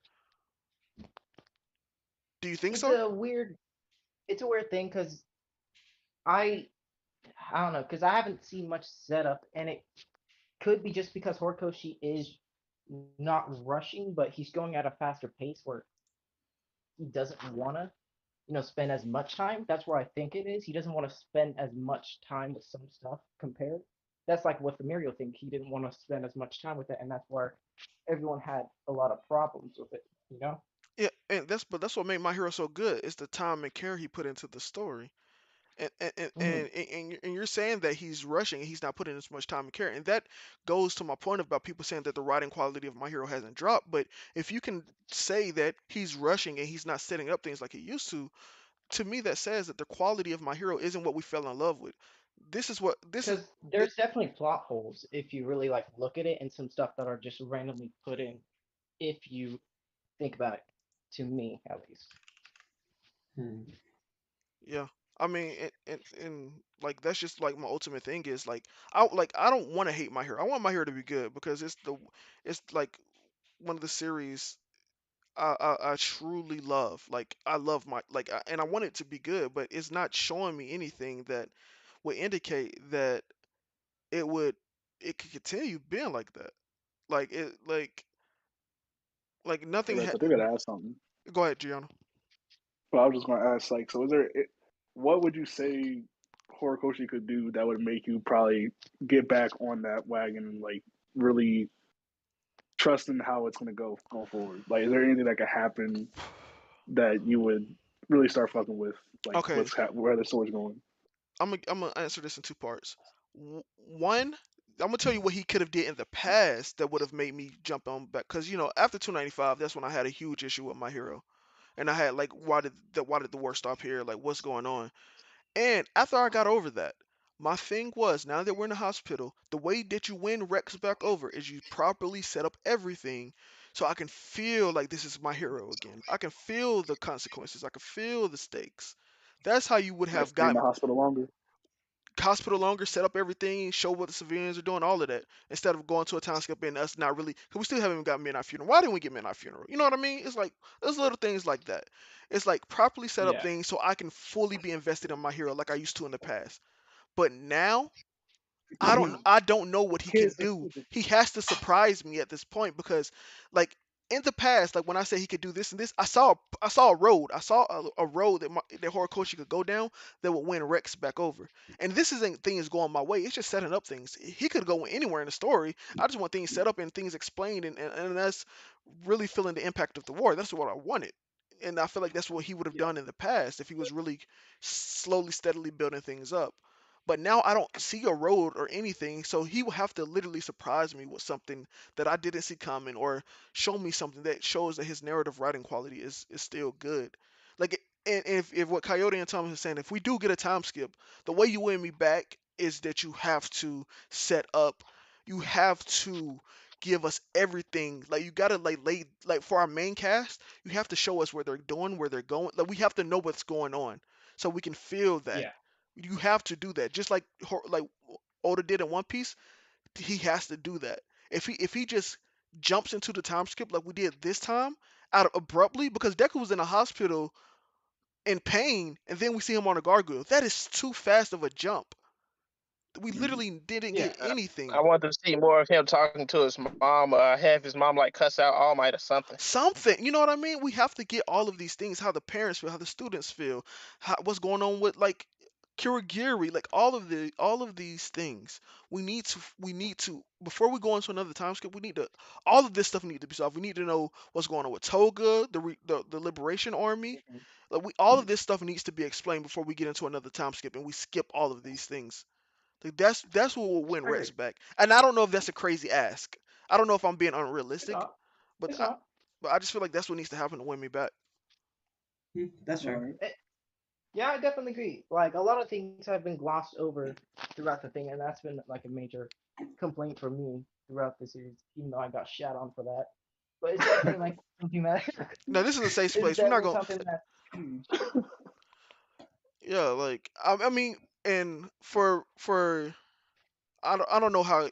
Do you think It's so? a weird it's a weird thing because I I don't know because I haven't seen much setup, and it could be just because Horikoshi is not rushing, but he's going at a faster pace where he doesn't want to, spend as much time. That's where I think it is. He doesn't want to spend as much time with some stuff compared. That's like with the Muriel thing. He didn't want to spend as much time with it, and that's where everyone had a lot of problems with it. Yeah, and that's what made My Hero so good. It's the time and care he put into the story. And and, and, Hmm. and, and you're saying that he's rushing and he's not putting as much time and care. And that goes to my point about people saying that the writing quality of My Hero hasn't dropped. But if you can say that he's rushing and he's not setting up things like he used to me that says that the quality of My Hero isn't what we fell in love with. This is what this is. Because Th- there's definitely plot holes if you really like look at it, and some stuff that are just randomly put in. If you think about it, to me at least. Hmm. yeah. I mean, and like that's just like my ultimate thing is I don't want to hate My Hero. I want My Hero to be good because it's like one of the series I truly love. Like I love my and I want it to be good, but it's not showing me anything that would indicate that it would it could continue being like that. Like it like Hey, nothing. Reds, I think I'd ask something. Go ahead, Gianna. Well, I was just going to ask, like, so is there, what would you say Horikoshi could do that would make you probably get back on that wagon and like really trust in how it's going to go going forward? Like, is there anything that could happen that you would really start fucking with, like Okay, where the story's going? I'm gonna answer this in two parts. One, I'm gonna tell you what he could have did in the past that would have made me jump on back. Cause after 295, that's when I had a huge issue with my hero, and I had like, why did the war stop here? Like, what's going on? And after I got over that, my thing was, now that we're in the hospital, the way that you win Rex back over is you properly set up everything so I can feel like this is my hero again. I can feel the consequences. I can feel the stakes. That's how you would Like have stay in got the hospital longer? hospital longer, set up everything, show what the civilians are doing, all of that, instead of going to a town skip and us not really, because we still haven't even got midnight funeral. Why didn't we get midnight funeral? You know what I mean? It's like there's little things like that. It's like properly set up Yeah. things so I can fully be invested in my hero like I used to in the past. But now I don't know what he can do. He has to surprise me at this point because like in the past, like when I said he could do this and this, I saw a road. I saw a road that Horikoshi could go down that would win Rex back over. And this isn't things going my way. It's just setting up things. He could go anywhere in the story. I just want things set up and things explained and that's really feeling the impact of the war. That's what I wanted. And I feel like that's what he would have done in the past if he was really slowly, steadily building things up. But now I don't see a road or anything, so he will have to literally surprise me with something that I didn't see coming, or show me something that shows that his narrative writing quality is still good. Like, and if what Coyote and Thomas is saying, if we do get a time skip, the way you win me back is that you have to set up, you have to give us everything. Like you gotta like lay like for our main cast, you have to show us where they're doing, where they're going. Like we have to know what's going on so we can feel that. Yeah. You have to do that, just like Oda did in One Piece. He has to do that. If he just jumps into the time skip like we did this time, out of abruptly, because Deku was in a hospital in pain, and then we see him on a gargoyle. That is too fast of a jump. We literally didn't Yeah. get I anything. want to see more of him talking to his mom. Have his mom like cuss out All Might or something. Something, you know what I mean? We have to get all of these things, how the parents feel, how the students feel, what's going on with like Kirigiri, like all of these things. We need to before we go into another time skip. We need to all of this stuff need to be solved. We need to know what's going on with Toga, the Liberation Army. Like all of this stuff needs to be explained before we get into another time skip, and we skip all of these things. Like that's what will win I agree. Rex back. And I don't know if that's a crazy ask. I don't know if I'm being It's unrealistic, not. but It's I, not. but I just feel like that's what needs to happen to win me back. That's All fair. right. Yeah, I definitely agree. Like a lot of things have been glossed over throughout the thing, and that's been like a major complaint for me throughout the series, even though I got shat on for that. But it's definitely like something that No, this is a safe it's place. We're not definitely going. something that's huge. Yeah, like I mean, and for I don't know how,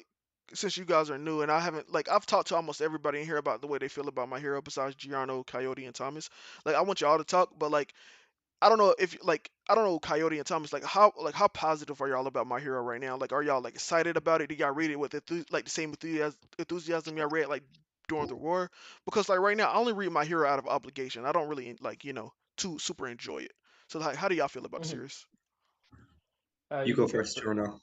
since you guys are new and I haven't like I've talked to almost everybody in here about the way they feel about my hero besides Gianno, Coyote, and Thomas. Like I want y'all to talk, but like I don't know if like I don't know Coyote and Thomas like how positive are y'all about my hero right now? Like are y'all like excited about it? Do y'all read it with like the same enthusiasm y'all read like during the war? Because like right now I only read my hero out of obligation. I don't really like too super enjoy it. So like how do y'all feel about the Mhm. series? You You go can go first, first. Jorno.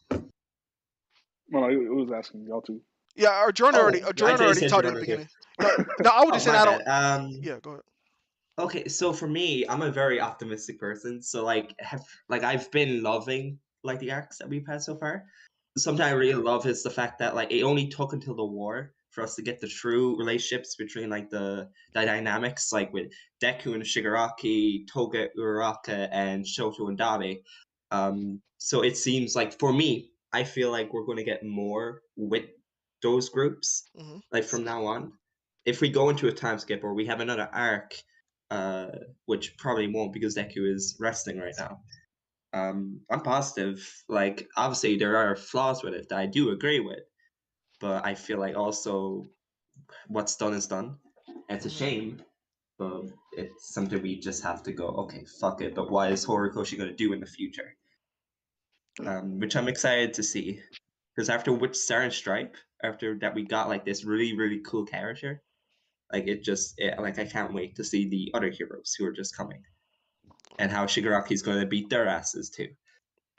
Well, it was asking y'all too. Yeah, our Jordan already Oh, I Jordan thought you already said talked at the Jorno too. beginning. No, no, I was Oh, just saying my I don't. bad. Yeah, go ahead. Okay, so for me, I'm a very optimistic person. So like I've been loving like the arcs that we've had so far. Something I really love is the fact that like it only took until the war for us to get the true relationships between like the dynamics like with Deku and Shigaraki, Toga Uraraka, and Shoto and Dabe. So it seems like for me, I feel like we're going to get more with those groups Hmm. like from now on. If we go into a time skip or we have another arc, uh, which probably won't because Deku is resting right now. I'm positive. Like obviously there are flaws with it that I do agree with, but I feel like also what's done is done. It's a Hmm. shame, but it's something we just have to go, okay, fuck it. But what is Horikoshi going to do in the future? Yeah. Which I'm excited to see. Because after Witch Star and Stripe, after that we got like this really, really cool character. Like like I can't wait to see the other heroes who are just coming. And how Shigaraki's going to beat their asses too.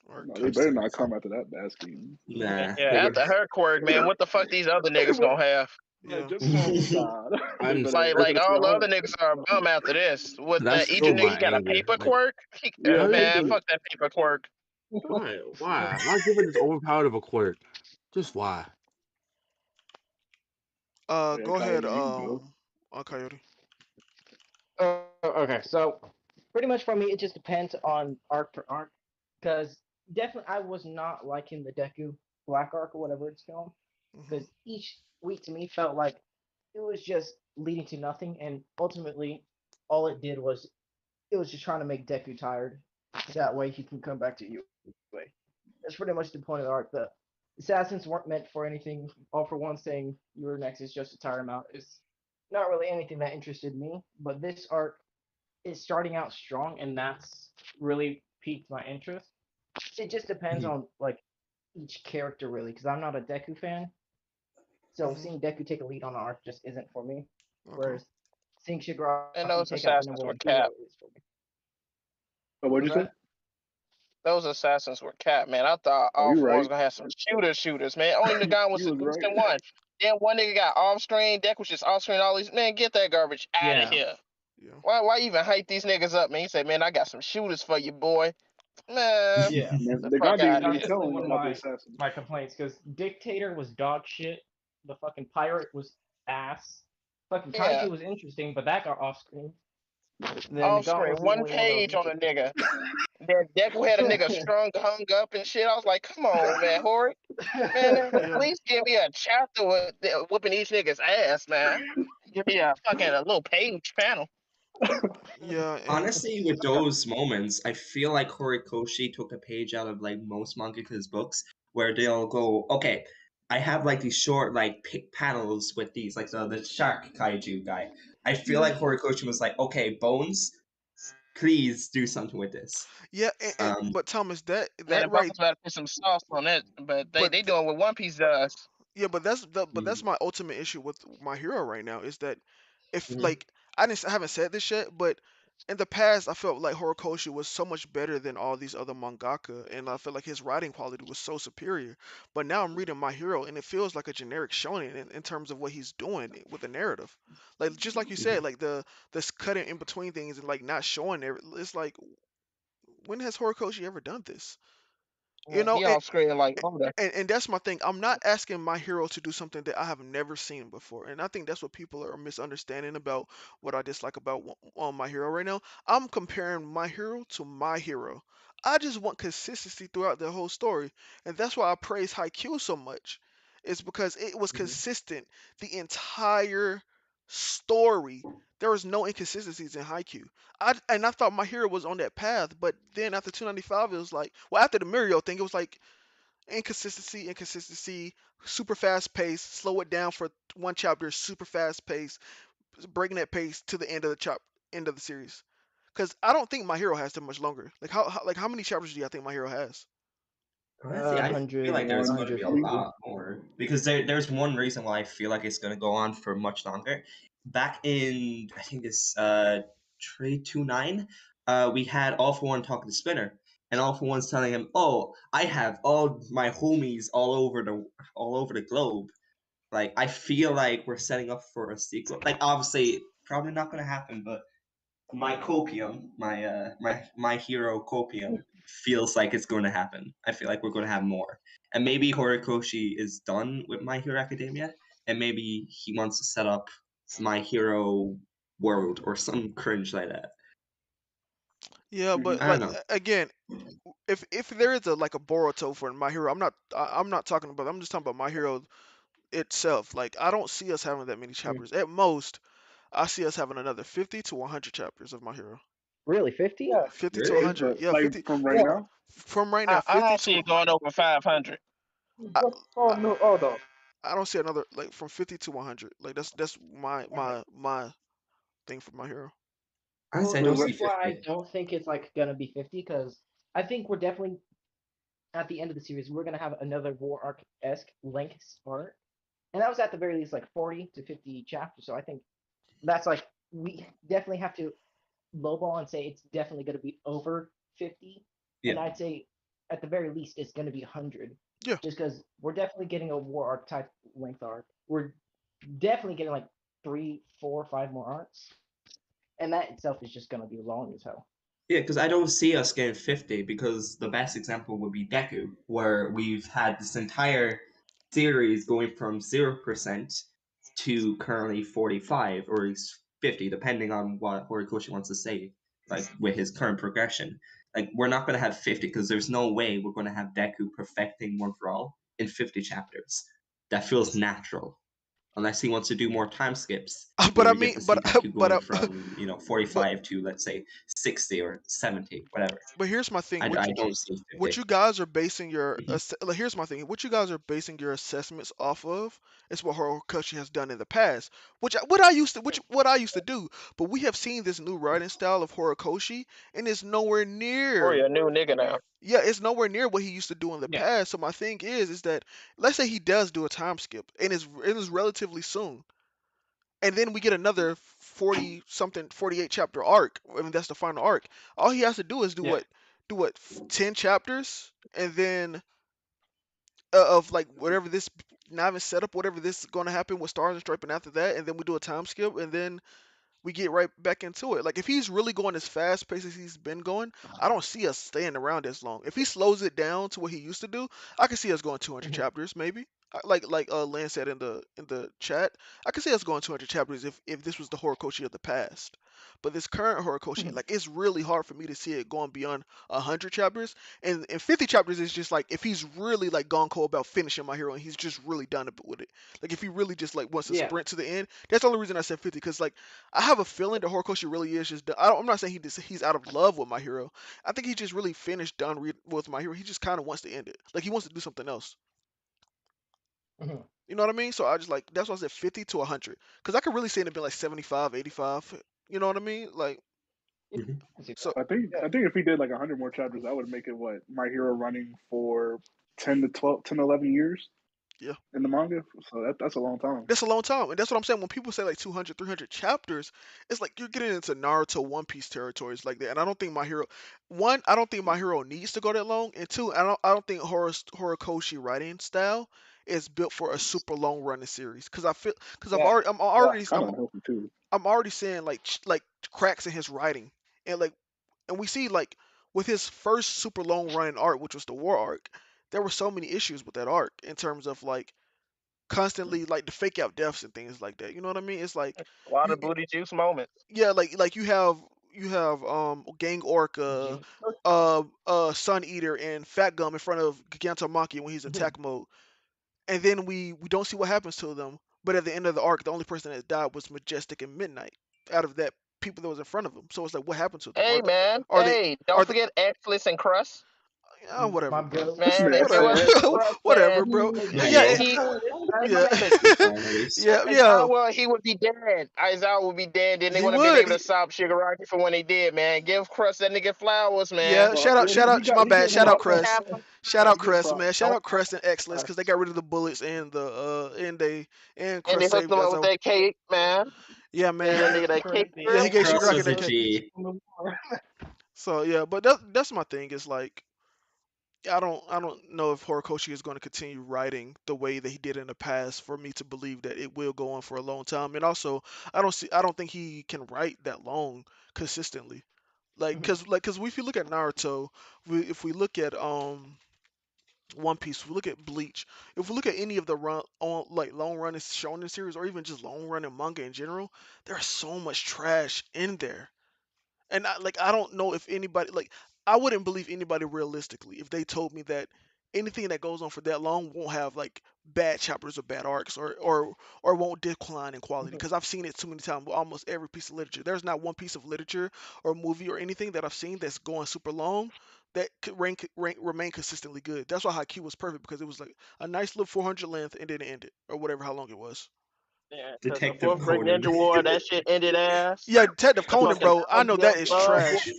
Or No, they cut better not series. come after that basket. Nah, Yeah, they're after her quirk, man, what the fuck these other niggas gonna have? Like, Yeah. just tell them, gonna. nah. I'm They Like better stay all the other home. niggas are bum after this. With that's each still nigga my got a anger. paper Like, quirk. Yeah, how do Man, they? fuck that paper quirk. Why? Why give it this overpowered of a quirk? Just why? yeah, Go ahead. Coyote, you can go. Coyote. Okay, so pretty much for me, it just depends on arc for arc, because definitely I was not liking the Deku Black arc or whatever it's called, Mhm. because each week to me felt like it was just leading to nothing, and ultimately all it did was it was just trying to make Deku tired. That way he can come back to UA. That's pretty much the point of the arc. The assassins weren't meant for anything. All for one saying your next is just to tire him out is not really anything that interested me. But this arc is starting out strong, and that's really piqued my interest. It just depends on like each character really, because I'm not a Deku fan. So Mhm. seeing Deku take a lead on an arc just isn't for me. Okay. Whereas seeing Shigaraki And take out those the number one assassins hero were is cap. for me. Oh, What what'd was you say? that? Those assassins were cap, man. I thought Oh, all you four was right. gonna have some shooters, man. Only the guy was You was right. seducing one. Then one nigga got off screen. Deck was just off screen. All these man, get that garbage out of Yeah, here. Yeah. Why even hype these niggas up, man? He said, man, I got some shooters for you, boy. Man, yeah. the Man, the guy fuck didn't out of even That's here. tell definitely him one of about the assassin. my complaints because Dictator was dog shit. The fucking pirate was ass. Fucking Yeah, Kaiju was interesting, but that got off screen. Then the off Gaunt screen, was the one only one that was page on a interesting. nigga. Then Deku had a nigga strung, hung up and shit. I was like, come on, man, Hori. Man, at Yeah. least give me a chapter with whooping each nigga's ass, man. Give me a little page panel. Yeah. And Honestly, with those moments, I feel like Horikoshi took a page out of like most mangakas' books, where they'll go, okay, I have like these short like panels with these like the shark kaiju guy. I feel like Horikoshi was like, okay, Bones, please do something with this. yeah. Um, But Thomas, Man, that the Bones right. about to put some sauce on that, but they But they doing what One Piece does. yeah. But mm, that's my ultimate issue with my hero right now is that if mhm, like I haven't said this yet, but in the past I felt like Horikoshi was so much better than all these other mangaka, and I felt like his writing quality was so superior. But now I'm reading My Hero, and it feels like a generic shonen in terms of what he's doing with the narrative. Like just like you said, mhm. like the this cutting in between things and like not showing it's like when has Horikoshi ever done this? You know, He off screen like Oda. and that's my thing. I'm not asking my hero to do something that I have never seen before, and I think that's what people are misunderstanding about what I dislike about my hero right now. I'm comparing my hero to my hero. I just want consistency throughout the whole story, and that's why I praise Haikyuu so much. It's because it was consistent the entire story. There was no inconsistencies in Haikyuu. I thought my hero was on that path, but then after 295, it was like, well, after the Mirio thing, it was like inconsistency, super fast pace, slow it down for one chapter, super fast pace, breaking that pace to the end of the series. Because I don't think my hero has that much longer. Like how many chapters do you think my hero has? Honestly, I feel like there's going to be a 150. lot more because there's one reason why I feel like it's going to go on for much longer. Back in I think it's 329, we had All for One talking to Spinner, and All for One's telling him, "Oh, I have all my homies all over the globe." Like I feel like we're setting up for a sequel. Like obviously, probably not going to happen, but my copium, my hero copium feels like it's going to happen. I feel like we're going to have more, and maybe Horikoshi is done with My Hero Academia, and maybe he wants to set up My Hero World or some cringe like that. Yeah, but I don't like know. again, if there is a like a Boruto for my hero, I'm not talking about. I'm just talking about my hero itself. Like I don't see us having that many chapters. At most, I see us having another 50 to 100 chapters of my hero. Really, 50? Yeah, 50 to Really? 100. But Yeah, like 50 from right yeah. now, from right now. I 50 don't see to it going over 500. I, Oh I no, oh no. I don't see another like from 50 to 100. Like that's my thing for My Hero. Honestly, I Well, don't Wait, see here's why I 50. don't think it's like gonna be 50 because I think we're definitely at the end of the series we're gonna have another war arc esque length arc, and that was at the very least like 40 to 50 chapters. So I think that's like we definitely have to lowball and say it's definitely gonna be over 50, and Yeah. I'd say at the very least it's gonna be 100, Yeah. just because we're definitely getting a war arc type length arc. We're definitely getting like 3, 4, 5 more arcs, and that itself is just gonna be long as hell. Yeah, because I don't see us getting 50 because the best example would be Deku, where we've had this entire series going from 0% to currently 45 or 50, depending on what Horikoshi wants to say, like with his current progression. Like, we're not going to have 50 because there's no way we're going to have Deku perfecting One for All in 50 chapters. That feels natural. Unless he wants to do more time skips But where I we get mean, to but see Deku but going from but 45 to, let's say, 60 or 70, whatever. but here's my thing. I don't see What 50. you guys are basing your Mhm. like, here's my thing. What you guys are basing your assessments off of is what Horikoshi has done in the past, what I used to do. But we have seen this new writing style of Horikoshi, and it's nowhere Corey near. a new nigga now. Yeah, it's nowhere near what he used to do in the Yeah. past. So my thing is that let's say he does do a time skip, and it is relatively soon, and then we get another 40 something 48 chapter arc. I mean, that's the final arc. All he has to do is Yeah. do what 10 chapters, and then of like whatever this not even set up, whatever this is going to happen with Stars and Striping after that, and then we do a time skip, and then we get right back into it. Like if he's really going as fast paced as he's been going, I don't see us staying around as long. If he slows it down to what he used to do, I can see us going 200 Mhm. chapters maybe. Like Lance said in the chat, I can see us going 200 chapters if this was the Horikoshi of the past. But this current Horikoshi, Mhm. like it's really hard for me to see it going beyond 100 chapters. And 50 chapters is just like if he's really like gone cold about finishing My Hero and he's just really done it with it. Like if he really just like wants to Yeah. sprint to the end. That's the only reason I said 50 because like I have a feeling that Horikoshi really is just. I'm not saying he's out of love with My Hero. I think he just really finished done with My Hero. He just kind of wants to end it. Like he wants to do something else. Mhm. You know what I mean? So I just like that's why I said 50 to 100 because I could really see it being like 75, 85. You know what I mean? Like Yeah. Mhm. I see that. so. I think if we did like 100 more chapters, that would make it what My Hero running for 10 to 12, 10 to 11 years Yeah. in the manga. So that's a long time. That's a long time, and that's what I'm saying. When people say like 200, 300 chapters, it's like you're getting into Naruto, One Piece territories like that. And I don't think My Hero, one, I don't think My Hero needs to go that long, and two, I don't think Horikoshi writing style is built for a super long running series. Because I feel, because Yeah. It's kind of unhealthy too. I'm already seeing like cracks in his writing, and like, and we see like with his first super long running arc, which was the War arc, there were so many issues with that arc in terms of like constantly like the fake out deaths and things like that. You know what I mean? It's like A lot you of booty juice moments. yeah, like you have Gang Orca, Gee. Sun Eater and Fat Gum in front of Gigantomachia when he's in Mhm. attack mode. And then we don't see what happens to them. But at the end of the arc, the only person that died was Majestic and Midnight out of that people that was in front of him. So it's like what happened to them? Hey man, Are they hey, are don't they forget Xless and Crust. whatever, My bro. bro. This Man, if man it Whatever. said wasn't for X. Crust, man, Whatever, bro. Nigga, Yeah, Yo, he yeah. listen. he's fine at least. Yeah, yeah. Aizawa, he would be dead. Aizawa would be dead. Then they He wouldn't have been would. able to stop Shigaraki for when they did, man. Give Crust that nigga flowers, man. Yeah, Well, yeah, shout he out, got my he bad. getting Shout Don't out props let though. it Crest. happen. Shout He out getting Crest, man. props. Shout don't out Crest and Excellence because they got trust. rid of the bullets and And they Crest hooked saved him up with Ezo. that cake, man. Yeah, Gave that man. nigga that cake Trust me. Yeah, he real gave quick. Cross Shigaraki was a that cake. G. So yeah, but that's my thing. Is like I don't know if Horikoshi is going to continue writing the way that he did in the past for me to believe that it will go on for a long time. And also, I don't think he can write that long consistently. Mhm. Cause if you look at Naruto, if we look at One Piece, if we look at Bleach, if we look at any of the like long running shonen series or even just long running manga in general, there's so much trash in there. And I don't know if anybody like I wouldn't believe anybody realistically if they told me that anything that goes on for that long won't have like bad chapters or bad arcs or won't decline in quality Mhm. because I've seen it too many times with almost every piece of literature. There's not one piece of literature or movie or anything that I've seen that's going super long that could remain consistently good. That's why Haikyuu was perfect because it was like a nice little 400 length and then it ended or whatever how long it was. Yeah, because the Detective fourth grade Conan. ninja war, that shit ended ass. Yeah, Detective Conan, Fucking bro. I know that Albion is Love War. trash.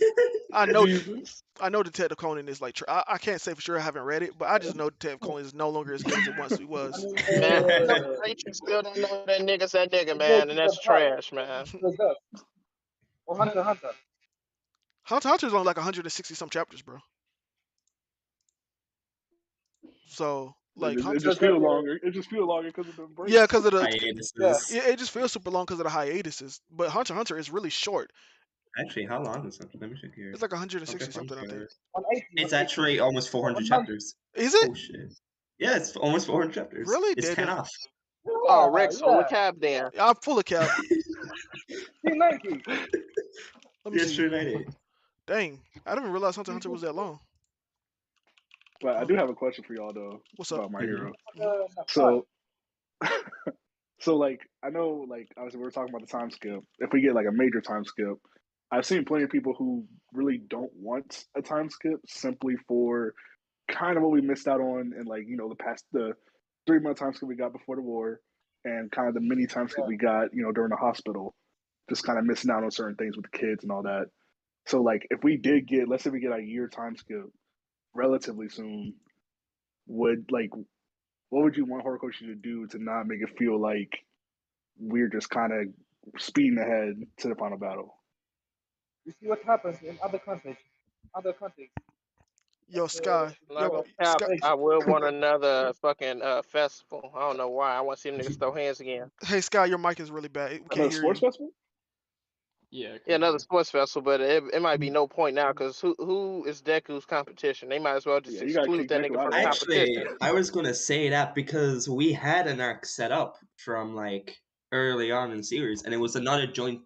I know. Jesus. I know Detective Conan is like. I can't say for sure. I haven't read it, but I just know Detective Conan is no longer as good as it once it I was. mean, Man, you still don't know that nigga's that nigga, man, and that's trash, man. or Hunter x Hunter. Hunter x Hunter's only like 160 some chapters, bro. So like It Hunter, just feel longer. It just feel longer because of the yeah, breaks. because of the Yeah. Hiatuses. it just feels super long because of the hiatuses. But Hunter x Hunter is really short. Actually, how long is it? Let me check It's here. like 160 Hunter x something, I think. Hunter. 180. It's 180. actually almost 400 100. chapters. Is it Oh shit. Yeah, it's almost 400 chapters. really? It's 10 Did off. Oh, Yeah, Rick, so yeah. look cap then. I'm full of cap. 390. Let me Yes, see. sure, 98. Dang, I didn't even realize Hunter x Hunter was that long. But I Huh. do have a question for y'all though What's up? about My Mm-hmm. Hero. Hmm. So, so like I know, like obviously we were talking about the time skip. If we get like a major time skip, I've seen plenty of people who really don't want a time skip simply for kind of what we missed out on in like the 3 month time skip we got before the war and kind of the mini time skip we got during the hospital. Just kind of missing out on certain things with the kids and all that. So like if we did get, let's say we get a year time skip relatively soon, would like what would you want Horikoshi to do to not make it feel like we're just kind of speeding ahead to the final battle? You see what happens in other countries. Other countries. Yo, Sky. I'm not Yo, gonna cap. Sky. I would want another fucking festival. I don't know why. I want to see them niggas throw hands again. Hey, Sky, your mic is really bad. We can't Another hear sports you. festival? Yeah, Yeah, another kinda. sports festival, but it might be no point now because who is Deku's competition? They might as well just Yeah, you gotta exclude kick that Deku nigga out from of that. Actually, competition. I was gonna say that because we had an arc set up from like early on in the series, and it was another joint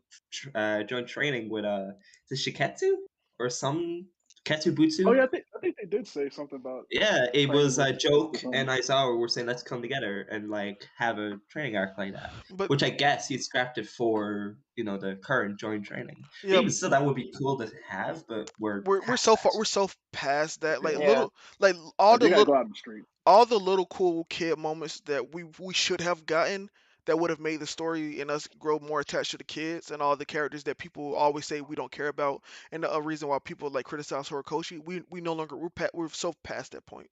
training with the Shiketsu or some Oh Ketubutsu. yeah, I think they did say something about Yeah, it training was with a with joke, them. and Aizawa were saying let's come together and like have a training arc like that. But Which I guess he scrapped it for the current joint training. yeah, Even still, that would be cool to have, but we're we're past so that. far. We're so past that. Like Yeah. Yeah, little, like Like they gotta go out in the street. all the little cool kid moments that we should have gotten that would have made the story and us grow more attached to the kids and all the characters that people always say we don't care about and the reason why people like criticize Horikoshi. We no longer we're so past that point.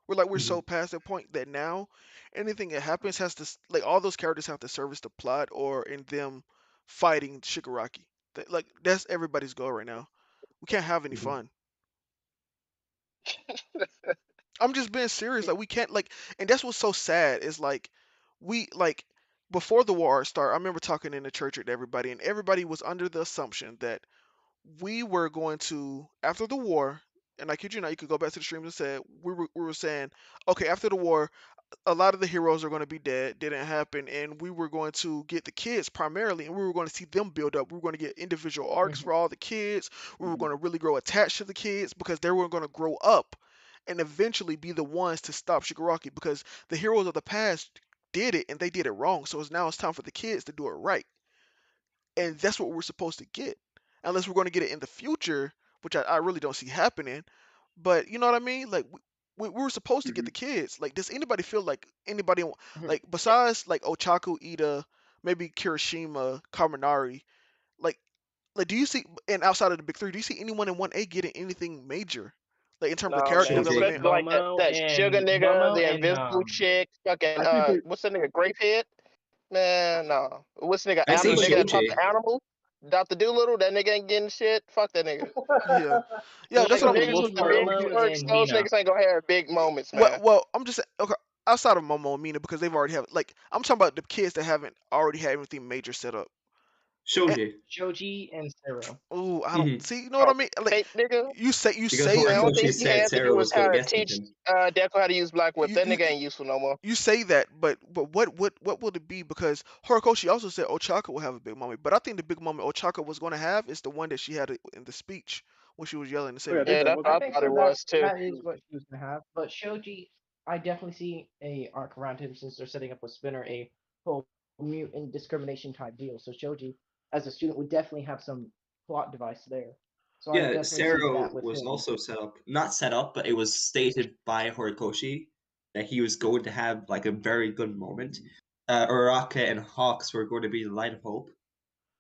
We're Mhm. so past that point that now anything that happens has to like all those characters have to service the plot or in them fighting Shigaraki. Like that's everybody's goal right now. We can't have any Mhm. fun. I'm just being serious. Like we can't like, and that's what's so sad is like we like before the war started. I remember talking in the church with everybody, and everybody was under the assumption that we were going to after the war. And I kid you not, you could go back to the streams and say we were saying, okay, after the war, a lot of the heroes are going to be dead. Didn't happen, and we were going to get the kids primarily, and we were going to see them build up. We were going to get individual arcs for all the kids. We were Mhm. going to really grow attached to the kids because they were going to grow up and eventually be the ones to stop Shigaraki because the heroes of the past did it and they did it wrong. So it's time for the kids to do it right, and that's what we're supposed to get. Unless we're going to get it in the future, which I really don't see happening. But you know what I mean? Like we were supposed to get Mhm. the kids. Like, does anybody feel like anybody like besides like Ochaku, Ida, maybe Kirishima, Kaminari, like do you see and outside of the big three, do you see anyone in 1A getting anything major? Like in terms of no character man, Shoji. development? especially like that sugar nigga, Momo the and invisible chick, fucking I think they what's that nigga Grapehead? Man, no. What's the nigga I say the nigga that talked Shoji to animals? Dr. Doolittle, that nigga ain't getting shit. Fuck that nigga. Yeah. Yeah, Yeah, that's Like what for I'm the niggas most with the part, big Momo quirks, and those Mina. niggas ain't gonna have big moments, well, man. well, I'm just saying, okay, outside of Momo and Mina because they've already have like I'm talking about the kids that haven't already had anything major set up. Shoji. Shoji and Zero. Oh, I don't Hmm. see. You know what Oh, I mean? Like Cape nigga. you Because say Man, you only thing Horikoshi he said had to Sarah do was was how going to guest with teach him. Deco how to use Black Whip. you That you nigga ain't useful no more. you say that, but what would it be? Because Horikoshi also said Ochaka will have a big moment, but I think the big moment Ochaka was going to have is the one that she had in the speech when she was yelling to oh yeah, Sailor I think Yeah, Moon. that that's was I what it. I think thought so. it That was too. that is what she was gonna have. But Shoji, I definitely see a arc around him since they're setting up with Spinner a whole mutant discrimination type deal. So Shoji, as a student, would definitely have some plot device there. So I Yeah, definitely see Sarah that with was him. also set up, not set up, but it was stated by Horikoshi that he was going to have like a very good moment. Uraraka and Hawks were going to be the light of hope,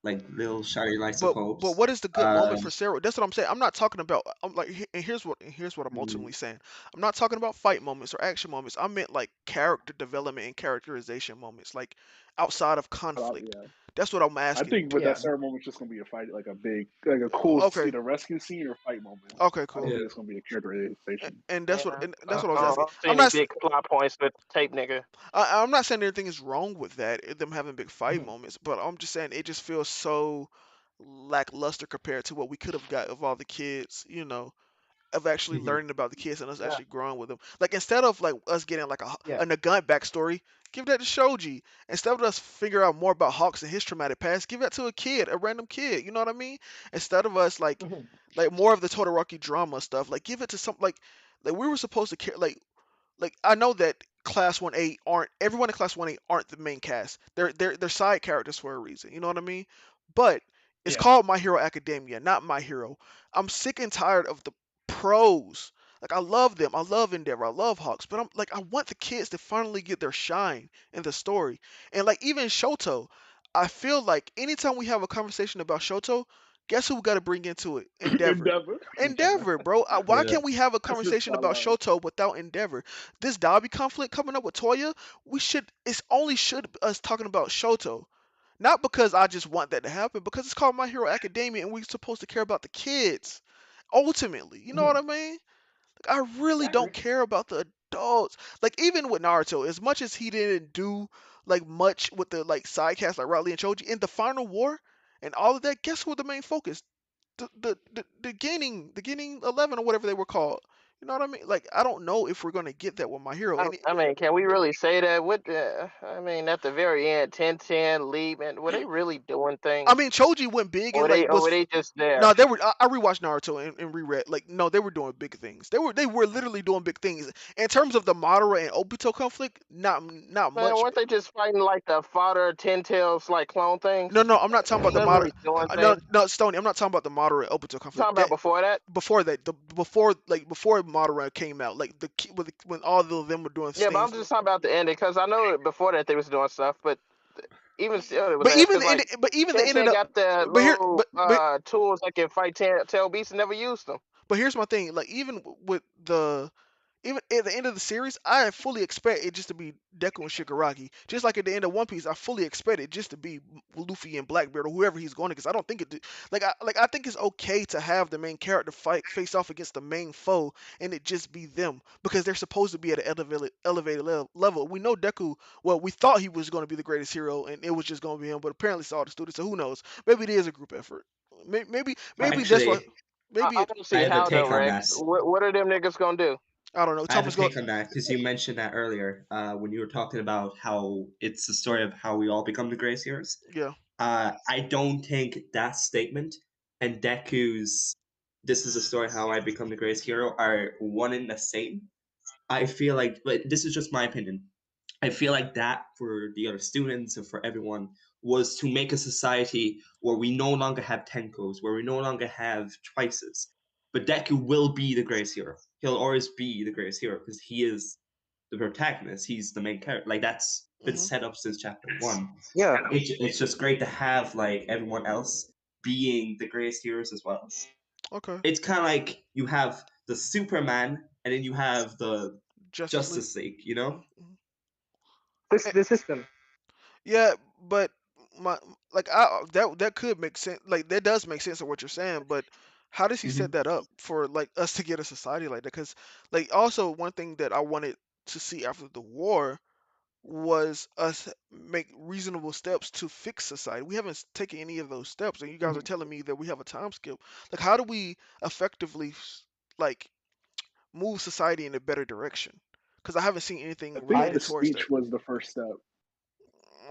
like little shining lights of But hopes. what is the good Uh, moment for Sarah? That's what I'm saying. I'm not talking about. I'm like, and here's what I'm ultimately saying. I'm not talking about fight moments or action moments. I meant like character development and characterization moments, like outside of conflict. Yeah, That's what I'm I asking. think with that Yeah. Sarah moment, it's just gonna be a fight, like a big, like a cool Okay, either rescue scene or fight moment. okay, I don't cool. yeah. think it's gonna be a characterization. And Yeah. that's what I was I asking. don't see any big plot points with tape nigga. I'm not saying anything is wrong with that, them having big fight Mhm. moments, but I'm just saying it just feels so lackluster compared to what we could have got of all the kids, of actually Mhm. learning about the kids and us Yeah. actually growing with them. Like instead of like us getting like Yeah. a Nagant backstory, give that to Shoji. Instead of us figure out more about Hawks and his traumatic past, give that to a kid, a random kid. You know what I mean? Instead of us Mhm. like more of the Todoroki drama stuff, like give it to some like we were supposed to care like I know that Class 1A aren't everyone in Class 1A aren't the main cast. They're side characters for a reason. You know what I mean? But it's Yeah. called My Hero Academia, not My Hero. I'm sick and tired of the pros. Like I love them. I love Endeavor. I love Hawks. But I'm like I want the kids to finally get their shine in the story. And like even Shoto, I feel like anytime we have a conversation about Shoto, guess who we got to bring into it? Endeavor. Endeavor. Endeavor, bro. Why Yeah. can't we have a That's just conversation my about love. Shoto without Endeavor? This Dobby conflict coming up with Toya, we should. It's only should us talking about Shoto, not because I just want that to happen, because it's called My Hero Academia, and we're supposed to care about the kids. Ultimately, you know what Mhm. I mean? Like, I really I don't agree. care about the adults. Like even with Naruto, as much as he didn't do like much with the like side cast like Riley and Choji in the final war and all of that, guess who the main focus? The gaining 11 or whatever they were called. You know what I mean? Like I don't know if we're gonna get that with my hero. I, And I mean, can we really say that? What the, I mean, at the very end, 10-10 leave, and were they really doing I things, mean, Choji went big or and were like they, or was were they just no, there? they were. I rewatched Naruto and reread. Like no, they were doing big things. They were literally doing big things in terms of the Madara and Obito conflict. Not Man, much. weren't they just fighting like the fodder ten tails like clone No, things? no, I'm not talking about Was the they Madara. really doing No, things? no, Stony. I'm not talking about the Madara and Obito I'm talking conflict. about That before that. before that, before Madara came out, like when all of them were doing Yeah, but I'm things. just talking about the ending because I know before that they was doing stuff, but even still it was But ass even because the end, like but even the ended Tenten up. got the But here, little tools that can fight tail beasts and never used them. but here's my thing. Like even with the even at the end of the series, I fully expect it just to be Deku and Shigaraki. Just like at the end of One Piece, I fully expect it just to be Luffy and Blackbeard or whoever he's going because I don't think I think it's okay to have the main character fight face off against the main foe and it just be them because they're supposed to be at an elevated level. We know Deku. Well, we thought he was going to be the greatest hero and it was just going to be him, but apparently it's all the students. So who knows? Maybe it is a group effort. Maybe that's what. Actually, Maybe I it. don't I see have a how though, take on Rex. that. What are them niggas gonna do? I don't know. I have a Thomas, go. take on that because you mentioned that earlier when you were talking about how it's the story of how we all become the Grey Seers. Yeah. I don't think that statement and Deku's "This is the story how I become the greatest hero" are one and the same. I feel like, but this is just my opinion. I feel like that for the other students and for everyone was to make a society where we no longer have Tenkos, where we no longer have choices. But Deku will be the greatest hero. He'll always be the greatest hero because he is the protagonist. He's the main character. Like that's been Hmm. set up since chapter one. Yeah, It's just great to have like everyone else being the greatest heroes as well. Okay. It's kind of like you have the Superman and then you have the Justice League. Justice League, you know? Mhm. This Eh, the system. Yeah, but my like that could make sense. Like that does make sense of what you're saying, but how does he set Hmm. that up for like us to get a society like that? Because like also one thing that I wanted to see after the war was us make reasonable steps to fix society. We haven't taken any of those steps, and you guys are Mhm. telling me that we have a time skip. Like how do we effectively like move society in a better direction? Because I haven't seen I anything think I related the towards that. speech was the first step.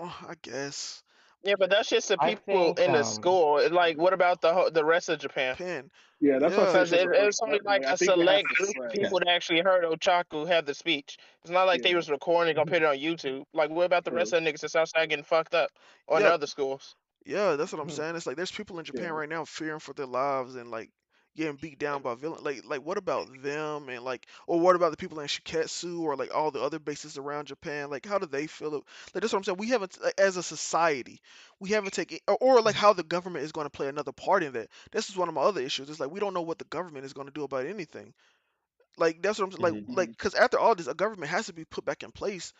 I guess. yeah, but that's just the I people think in the school. Like, what about the rest of Japan? Pen. Yeah, that's why I say Yeah. it's Because just the first it's only step, and like like I a think it has select to group of spread. Yeah. people that actually heard Ochaku have the speech. It's not like they Yeah, was recording and gonna Mhm. put it on YouTube. Like, what about the rest true. of the niggas that's outside getting fucked up or in Yeah. other schools? Yeah, that's what I'm Mhm. saying. It's like there's people in Japan Yeah, right now fearing for their lives and like getting beat down by villain. Like what about them and like, or what about the people in Shiketsu or like all the other bases around Japan? Like how do they feel? Like that's what I'm saying. We haven't, like, as a society, we haven't taken, or like how the government is going to play another part in that. This is one of my other issues. It's like we don't know what the government is going to do about anything. Like that's what I'm like. Mhm. Like because after all this, a government has to be put back in place.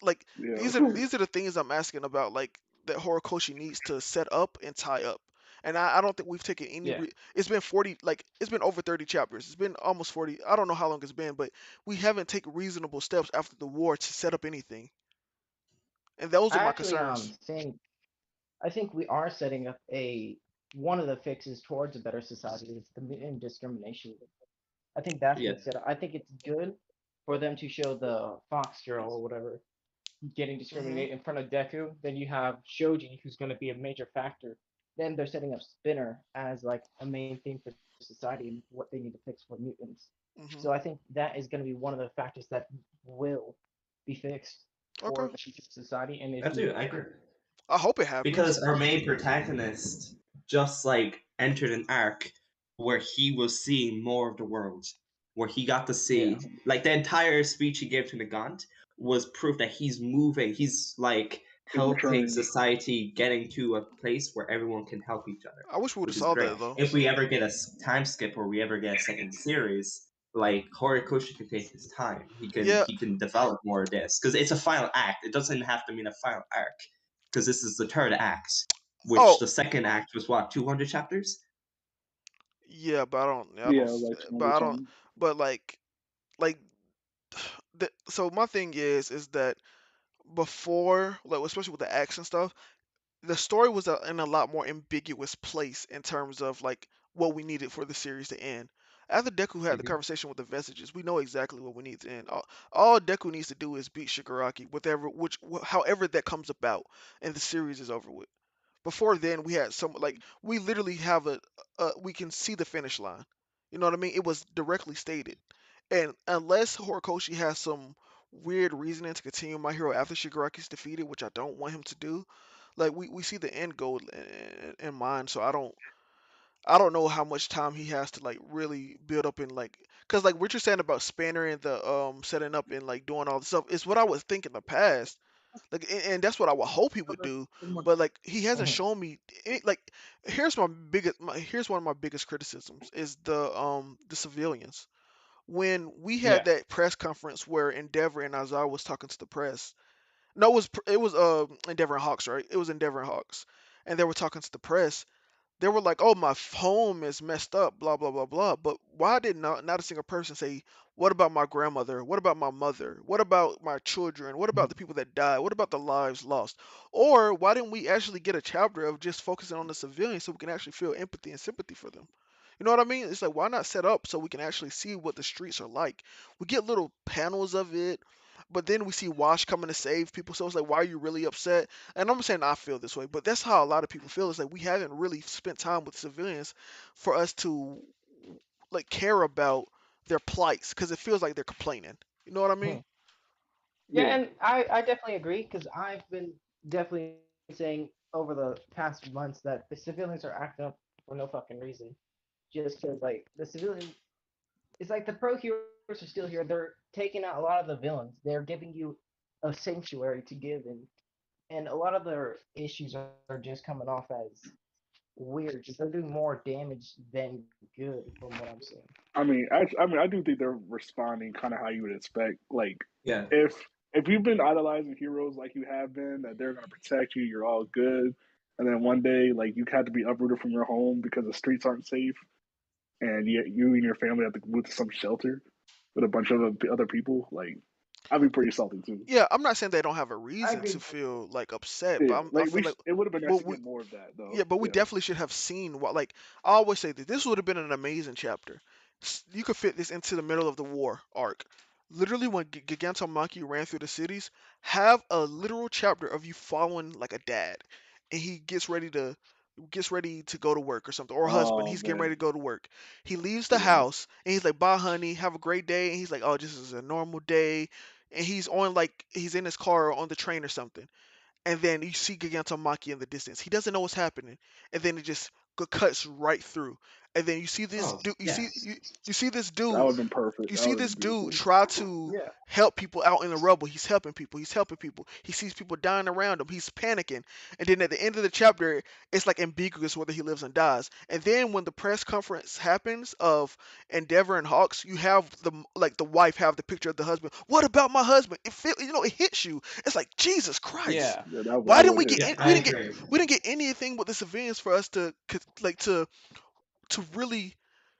Like Yeah. these are the things I'm asking about. Like that Horikoshi needs to set up and tie up. And I don't think we've taken any. Yeah. It's been 40. Like it's been over 30 chapters. It's been almost 40. I don't know how long it's been, but we haven't taken reasonable steps after the war to set up anything. And those are I my actually concerns. think I think we are setting up a one of the fixes towards a better society is the indiscrimination. I think that's Yeah. been set up. I think it's good for them to show the fox girl or whatever getting Hmm. discriminated in front of Deku. Then you have Shoji, who's going to be a major factor. Then they're setting up Spinner as like a main thing for society and what they need to fix for mutants. So I Hmm. think that is going to be one of the factors that will be fixed Okay. for the future society. And I if do. you I agree. I hope it happens. Because our main protagonist just like entered an arc where he was seeing more of the world, where he got to yeah. see like the entire speech he gave to Nagant was proof that he's moving. He's like He's helping maturing. society getting to a place where everyone can help each other, I wish we would have which is saw great. that though. If we ever get a time skip or we ever get a second series, like Horikoshi can take his time. Yeah. He can develop more of this because it's a final act. It doesn't have to mean a final arc because this is the third act, which Oh. the second act was what 200 chapters. Yeah, but I don't. I Yeah, don't. like But 200 I don't. something. But like so my thing is that before, like especially with the action stuff, the story was in a lot more ambiguous place in terms of like what we needed for the series to end. After Deku had the Hmm. conversation with the Vestiges, we know exactly what we need to end. All Deku needs to do is beat Shigaraki, whatever, however that comes about, and the series is over with. Before then, we had some like we literally have we can see the finish line. You know what I mean? It was directly stated, and unless Horikoshi has some weird reasoning to continue My Hero after Shigaraki's defeated, which I don't want him to do, like we see the end goal in mind. So I don't know how much time he has to like really build up in like, because like what you're saying about Spanner and the setting up and like doing all this stuff is what I was thinking in the past, like, and that's what I would hope he would do. But like he hasn't Mhm. shown me like, here's one of my biggest criticisms is the civilians. When we had Yeah. that press conference where Endeavor and Azar was talking to the press, no, it was Endeavor and Hawks, right? It was Endeavor and Hawks, and they were talking to the press. They were like, "Oh, my home is messed up, blah blah blah blah." But why did not a single person say, "What about my grandmother? What about my mother? What about my children? What about the people that died? What about the lives lost?" Or why didn't we actually get a chapter of just focusing on the civilians so we can actually feel empathy and sympathy for them? You know what I mean? It's like, why not set up so we can actually see what the streets are like? We get little panels of it, but then we see Wash coming to save people. So it's like, why are you really upset? And I'm saying I feel this way, but that's how a lot of people feel. It's like we haven't really spent time with civilians for us to like care about their plights because it feels like they're complaining. You know what I mean? Mhm. Yeah, Yeah. and I definitely agree because I've been definitely saying over the past months that the civilians are acting up for no fucking reason. Just because, like, the civilian, it's like the pro heroes are still here. They're taking out a lot of the villains. They're giving you a sanctuary to give, and a lot of their issues are just coming off as weird. Just they're doing more damage than good, from what I'm seeing. I do think they're responding kind of how you would expect. Like, Yeah. if if you've been idolizing heroes like you have been, that they're gonna protect you, you're all good, and then one day, like, you had to be uprooted from your home because the streets aren't safe, and you and your family have to move to some shelter with a bunch of other people. Like, I'd be pretty salty too. Yeah, I'm not saying they don't have a I reason to agree. feel like upset, but Yeah, I like feel like, it would have been nice but to get more of that yeah, though. but we Yeah. definitely should have seen what, like, I always say that this would have been an amazing chapter. You could fit this into the middle of the war arc. Literally, when Gigantomachia ran through the cities, have a literal chapter of you following like a dad, and he gets ready to go to work or something, or a husband. Oh He's getting ready to man. go to work. He leaves the Yeah. house and he's like, "Bye, honey. Have a great day." And he's like, "Oh, this is a normal day." And he's in his car or on the train or something, and then you see Gigantomachia in the distance. He doesn't know what's happening, and then it just cuts right through. and then you see this Oh dude, yes. you see this That dude would have been perfect. you That see would have this been dude beautiful. try to Yeah. help people out in the rubble. He's helping people. He's helping people. He sees people dying around him. He's panicking. And then at the end of the chapter, it's like ambiguous whether he lives and dies. And then when the press conference happens of Endeavor and Hawks, you have the wife have the picture of the husband. What about my husband? It hits you. It's like Jesus Christ. Yeah. Yeah, Why that didn't would we hit. get Yeah, in, I agree. we didn't get anything with the civilians for us to like to really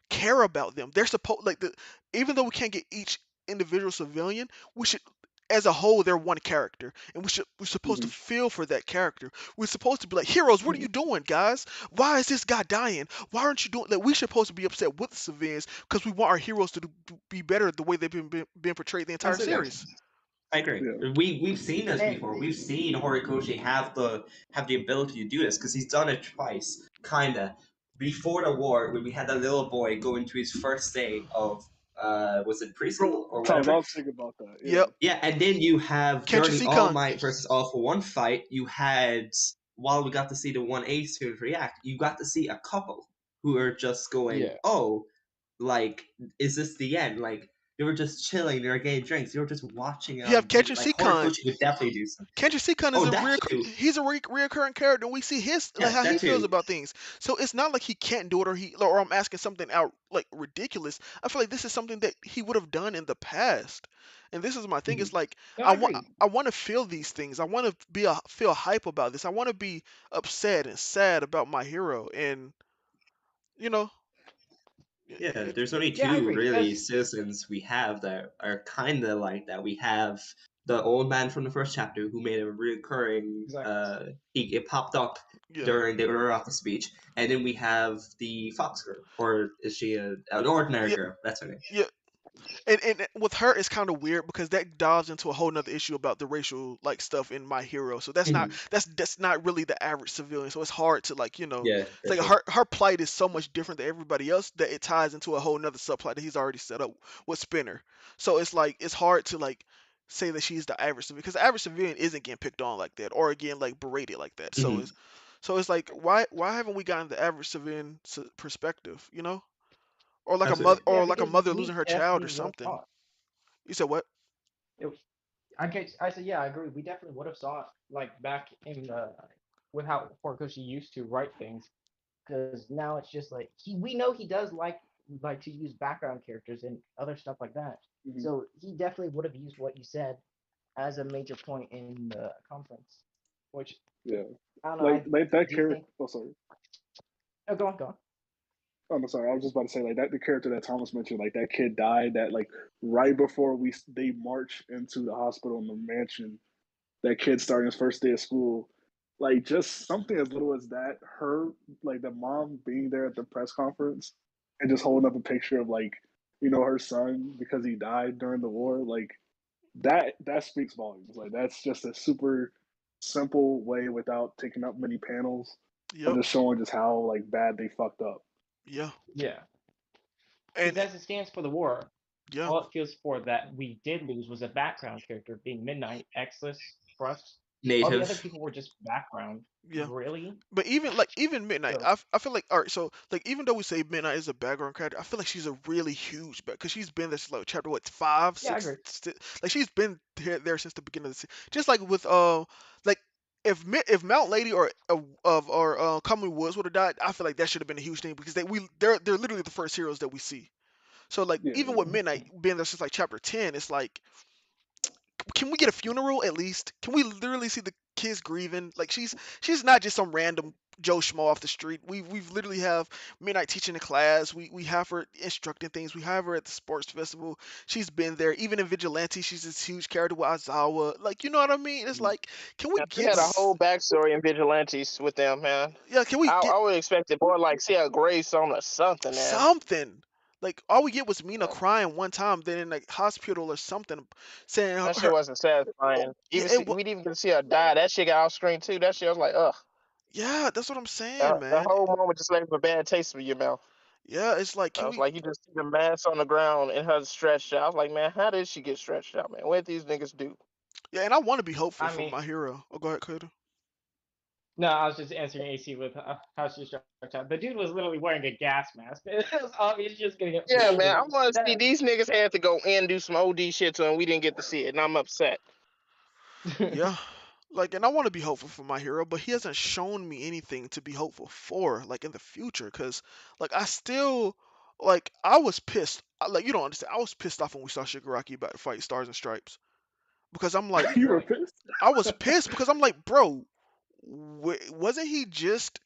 care about them. They're supposed like the even though we can't get each individual civilian, we should as a whole they're one character and we're supposed to Hmm. feel for that character. We're supposed to be like heroes, what are you doing, guys? Why is this guy dying? Why aren't you doing like we're supposed to be upset with the civilians because we want our heroes to be better the way they've been portrayed the entire Absolutely. series. I agree. Yeah. We've seen this And before. We've seen Horikoshi have the ability to do this because he's done it twice, kinda. Before the war, when we had that little boy go into his first day of was it Bro, preschool or Thomas, I whatever? was thinking about that. Yep. Yeah. Yeah, and then you have Can't you during see All Khan? Might versus All for One fight, you had while we got to see the 1A students react, you got to see a couple who are just going, yeah, "Oh, like, is this the end?" Like they were just chilling, they were getting drinks, they were just watching. You have Can't you Like see Khan? Horikoshi would definitely do something. Kendrick Seacon is Oh, a that too. he's a reoccurring character, and we see his like Yeah, how he that feels too. about things. So it's not like he can't do it, or I'm asking something out like ridiculous. I feel like this is something that he would have done in the past, and this is my thing. Mhm. It's like no, I agree. I want to feel these things. I want to feel hype about this. I want to be upset and sad about my hero, and you know, Yeah, it, there's only Yeah, I two agree really because citizens we have that are kind of like that. We have the old man from the first chapter who made a recurring. exactly. It popped up yeah, during the Uraraka speech, and then we have the fox girl, or is she an ordinary yeah, girl? That's her name. yeah. And with her it's kind of weird because that dives into a whole nother issue about the racial like stuff in My Hero. So Mhm. that's not really the average civilian. So it's hard to like Yeah, it's that's like true. her plight is so much different than everybody else that it ties into a whole nother subplot that he's already set up with Spinner. So it's like it's hard to like say that she's the average civilian because the average civilian isn't getting picked on like that or again like berated like that. Hmm. So it's like why haven't we gotten the average civilian perspective? Or like a mother Absolutely. Yeah, or like a because mother losing we her child or definitely would have something. thought You said what? it. I said yeah, I agree. We definitely would have saw it like back in the with how Horikoshi used to write things. Because now it's just like we know he does like to use background characters and other stuff like that. Hmm. So he definitely would have used what you said as a major point in the conference. Which Yeah. I don't know. I Like that do character. think. Oh, sorry. Oh, go on, go on. Oh, no, sorry. I was just about to say like that the character that Thomas mentioned, like that kid died. That like right before they march into the hospital in the mansion. That kid starting his first day of school. Like just something as little as that. Her like the mom being there at the press conference and just holding up a picture of like her son because he died during the war. Like that speaks volumes. Like that's just a super simple way without taking up many panels of Yep. just showing just how like bad they fucked up. Yeah. Yeah, And because as it stands for the war, yeah. all it feels for that we did lose was a background character, being Midnight, Exless, Trust. All the other Native. people were just background, Yeah. really. But even Midnight, So I feel like all right. So like even though we say Midnight is a background character, I feel like she's a really huge because she's been this like chapter what five yeah, I six agree. like she's been there since the beginning of the series. Just like with like if Mount Lady or Common Woods would have died, I feel like that should have been a huge thing because they're literally the first heroes that we see. So like Yeah, even with Midnight being there since like chapter 10, it's like can we get a funeral at least? Can we literally see the kids grieving? Like she's not just some random Joe Schmo off the street. We've literally have Midnight teaching the class. We have her instructing things. We have her at the sports festival. She's been there. Even in Vigilante, she's this huge character with Azawa. Like you know what I mean? It's mhm. like can we Yeah, she get had a whole backstory in Vigilantes with them, man. yeah? Can we get I would expect it more like see a gravestone or something, man. something? Like all we get was Mina Yeah, crying one time, then in like hospital or something, saying that shit her. wasn't Oh, satisfying. yeah, Even see, we didn't even get to see her die. That shit got off screen too. That shit I was like, ugh. yeah, that's what I'm saying, The man. whole moment just left a bad taste in your mouth. Yeah, it's like I can was we like, you just see the mass on the ground and her stretched out. I was like, man, how did she get stretched out, man? What did these niggas do? Yeah, and I want to be hopeful I for mean, my hero. Oh, go ahead, Cutter. No, I was just answering AC with how she struck out. The dude was literally wearing a gas mask. It was obvious just gonna get Yeah, folded. man. I want to see That. these niggas had to go in and do some OD shit to him. We didn't get to see it, and I'm upset. Yeah. Like, and I want to be hopeful for my hero, but he hasn't shown me anything to be hopeful for, like in the future. Cause, like, I still, like, I was pissed. Like, you don't understand. I was pissed off when we saw Shigaraki about to fight Stars and Stripes because I'm like, You were Really? pissed? I was pissed because I'm like, bro, wasn't he just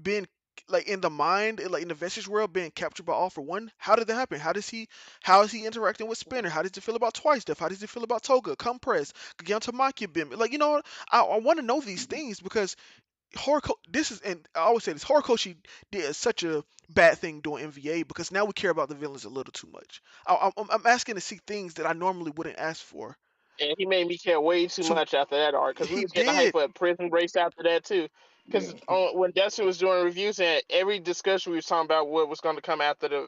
being like in the mind, like in the Vestige world, being captured by All for One? How did that happen? How is he interacting with Spinner? How does he feel about Twice Death? How does he feel about Toga, Compress, Gigantomachia Bim? Like, you know what? I want to know these things because this is, and I always say this, Horikoshi did such a bad thing doing MVA because now we care about the villains a little too much. I'm asking to see things that I normally wouldn't ask for. And he made me care way too To much after that arc because we He was getting hype did, for Prison Breaks after that too. Because Yeah. when Dustin was doing reviews and every discussion we was talking about what was going to come after the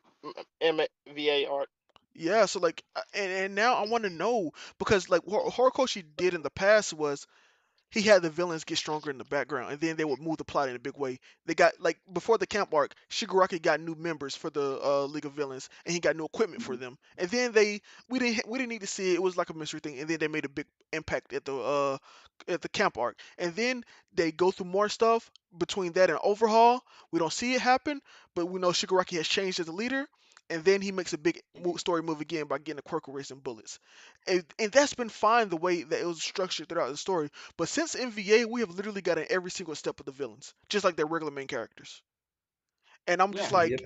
MVA arc. yeah. So like, and now I want to know because like what Horikoshi did in the past was he had the villains get stronger in the background, and then they would move the plot in a big way. They got like before the camp arc, Shigaraki got new members for the League of Villains, and he got new equipment for them. And then we didn't need to see it. It was like a mystery thing. And then they made a big impact at the camp arc. And then they go through more stuff between that and Overhaul. We don't see it happen, but we know Shigaraki has changed as a leader. And then he makes a big story move again by getting a quirk erasing bullets, and that's been fine the way that it was structured throughout the story. But since MVA, we have literally gotten every single step of the villains, just like their regular main characters. And I'm just Yeah. Yep. like,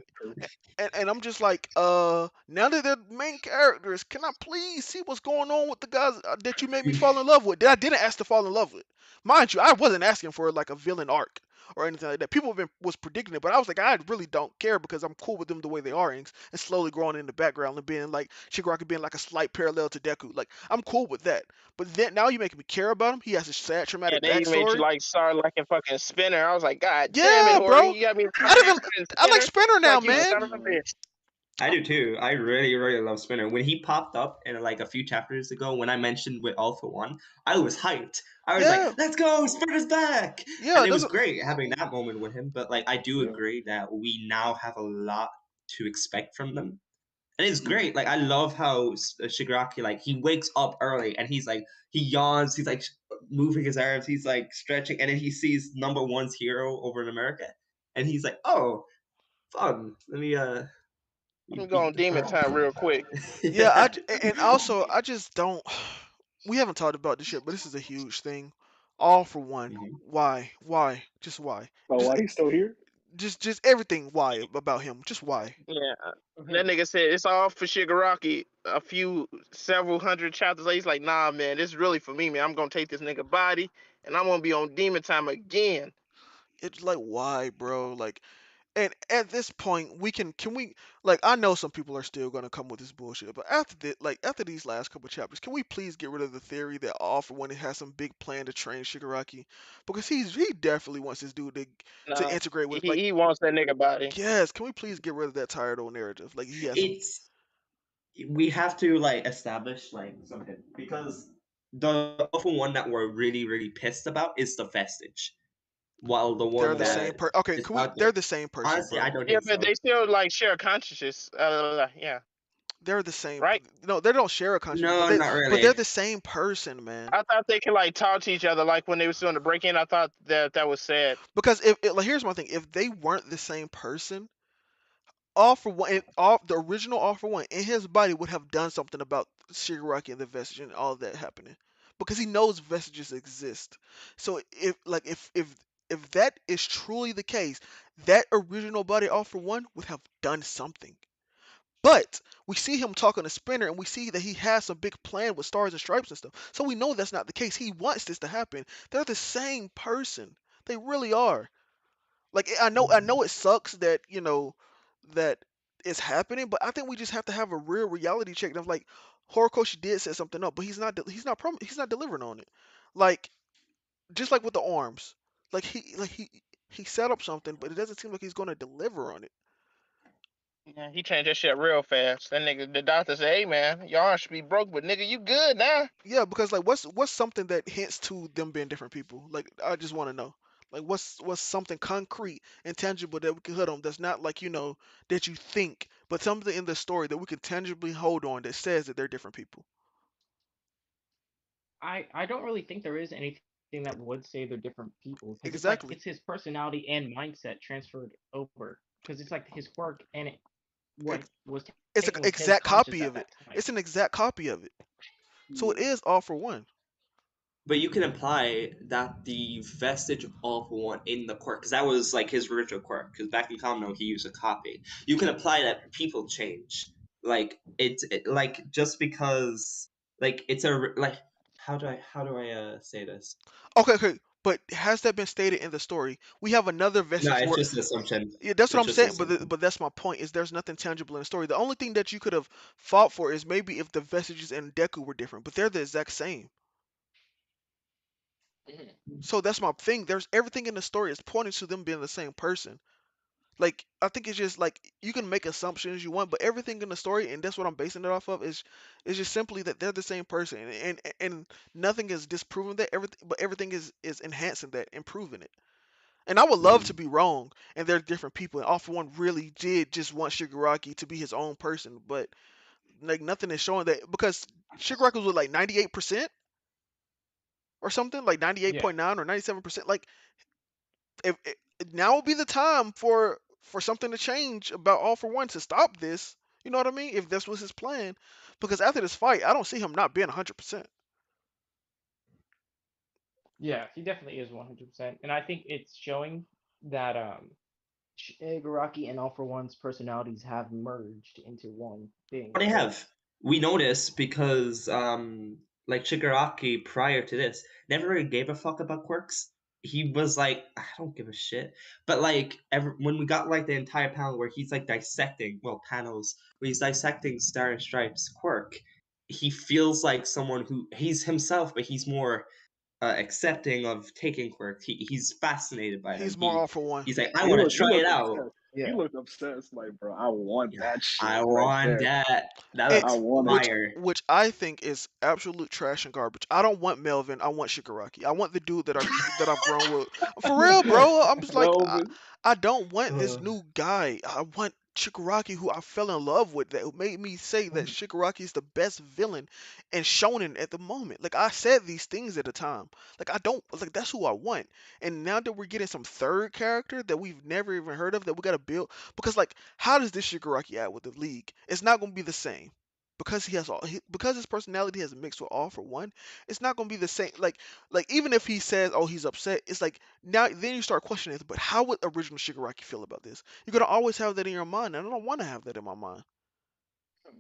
and I'm just like, now that they're main characters, can I please see what's going on with the guys that you made me fall in love with? That I didn't ask to fall in love with, mind you. I wasn't asking for like a villain arc or anything like that. People have been was predicting it, but I was like, I really don't care because I'm cool with them the way they are, and slowly growing in the background and being like Shigaraki being like a slight parallel to Deku. Like I'm cool with that. But then now you making me care about him. He has a sad Yeah, traumatic they even made you backstory. like start liking fucking Spinner. I was like, God damn it, Yeah, Hori, bro. you got me I fucking didn't. interested in I like Spinner. Spinner now, Like you man. son of a bitch. I do too. I really, really love Spinner. When he popped up in like a few chapters ago, when I mentioned with All for One, I was hyped. I was like, Yeah, "Let's go, Spinner's back!" yeah. And it That's was what, great having that moment with him. But like, I do Yeah. agree that we now have a lot to expect from them, and it's Mhm. great. Like, I love how Shigaraki, like, he wakes up early and he's like, he yawns, he's like moving his arms, he's like stretching, and then he sees number one's hero over in America, and he's like, "Oh, fun. Let me I'm beat going the demon crap out time of real quick. yeah. him." And also I just don't. We haven't talked about this yet, but this is a huge thing. All for one. Mhm. Why? Why? Just why? Oh, Just why he's still here? just everything. Why about him? Just why? Yeah, that Mhm. nigga said it's all for Shigaraki. Several hundred chapters later, he's like, nah, man, this is really for me, man. I'm gonna take this nigga body, and I'm gonna be on demon time again. It's like why, bro? Like, and at this point, can we like I know some people are still gonna come with this bullshit, but after these last couple chapters, can we please get rid of the theory that All for One has some big plan to train Shigaraki? Because he definitely wants this dude to Nah, integrate he with like he wants that nigga body. yes, can we please get rid of that tired old narrative? Like he has some It's we have to like establish like something because the awful one that we're really really pissed about is the vestige, while the they're one the Yeah, same that per okay, is can we out there, they're the same person, honestly, I bro. don't yeah, think but they so. still like share consciousness. Yeah, They're the same right. no, they don't share a consciousness, No, not but they're really. the same person, man. I thought they could like talk to each other like when they was doing the break in. I thought that was sad. Because if like here's my thing, if they weren't the same person, all for one, all the original All for One in his body would have done something about Shigaraki and the vestige and all that happening, because he knows vestiges exist. So if that is truly the case, that original body All for One would have done something. But we see him talking to Spinner, and we see that he has some big plan with stars and stripes and stuff. So we know that's not the case. He wants this to happen. They're the same person. They really are. Like I know it sucks that that it's happening, but I think we just have to have a real reality check of like Horikoshi did set something up, but he's not delivering on it. Like just like with the arms, he set up something, but it doesn't seem like he's going to deliver on it. Yeah, he changed that shit real fast. That nigga, the doctor said, "Hey man, y'all should be broke, but nigga, you good now." Yeah, because like what's something that hints to them being different people? Like I just want to know. Like what's something concrete and tangible that we can hit on that's not like, that you think, but something in the story that we can tangibly hold on that says that they're different people. I don't really think there is anything that would say they're different people because it's like it's Exactly. his personality and mindset transferred over because it's like his quirk and what Ex- was taken It's with an his exact conscious at copy that of it. time. It's an exact copy of it. So it Yeah. is all for one. But you can imply that the vestige of one in the quirk, because that was like his original quirk. Because back in Kamino, he used a copy. You can apply that people change. Like like just because like it's a like how do I say this? Okay, okay. But has that been stated in the story? We have another No, vestige it's where. just an assumption. Yeah, that's what It's I'm just an saying. But assumption. but that's my point. Is there's nothing tangible in the story. The only thing that you could have fought for is maybe if the vestiges in Deku were different, but they're the exact same. Mhm. So that's my thing. There's everything in the story is pointing to them being the same person. Like I think it's just like you can make assumptions you want, but everything in the story, and that's what I'm basing it off of, is just simply that they're the same person, and nothing is disproving that. Everything, but everything is enhancing that, improving it. And I would love to Mm. be wrong, and they're different people. And All For One really did just want Shigaraki to be his own person, but like nothing is showing that because Shigaraki was like 98% or something, like Yeah, 98.9 or 97%. Like if now would be the time for something to change about All For One to stop this. You know what I mean? If this was his plan, because after this fight, I don't see him not being 100%. yeah, he definitely is 100%, and I think it's showing that Shigaraki and All For One's personalities have merged into one thing But they because have. We noticed because like Shigaraki prior to this never really gave a fuck about quirks. He was like, I don't give a shit. But like when we got like the entire panel where he's like dissecting, well, panels where he's dissecting Star and Stripes quirk, he feels like someone who he's himself, but he's more accepting of taking quirk. He's fascinated by them. He's more All For One. He's like, I He want to looked he try it looked out. obsessed. He yeah, looked obsessed, like, bro, I want Yeah, that shit I right want there. that. That And I looks want it. which fire. which I think is absolute trash and garbage. I don't want Melvin. I want Shigaraki. I want the dude that I've grown with. For real, bro. I'm just like Melvin. I don't want this Uh, new guy. I want Shigaraki, who I fell in love with, that made me say that Shigaraki is the best villain and shonen at the moment. Like I said these things at the time. Like I don't like that's who I want. And now that we're getting some third character that we've never even heard of that we gotta build because like how does this Shigaraki act with the league? It's not gonna be the same because because his personality has mixed with All For One. It's not gonna be the same. Like even if he says, "Oh, he's upset," it's like now then you start questioning it. But how would original Shigaraki feel about this? You're gonna always have that in your mind, and I don't want to have that in my mind.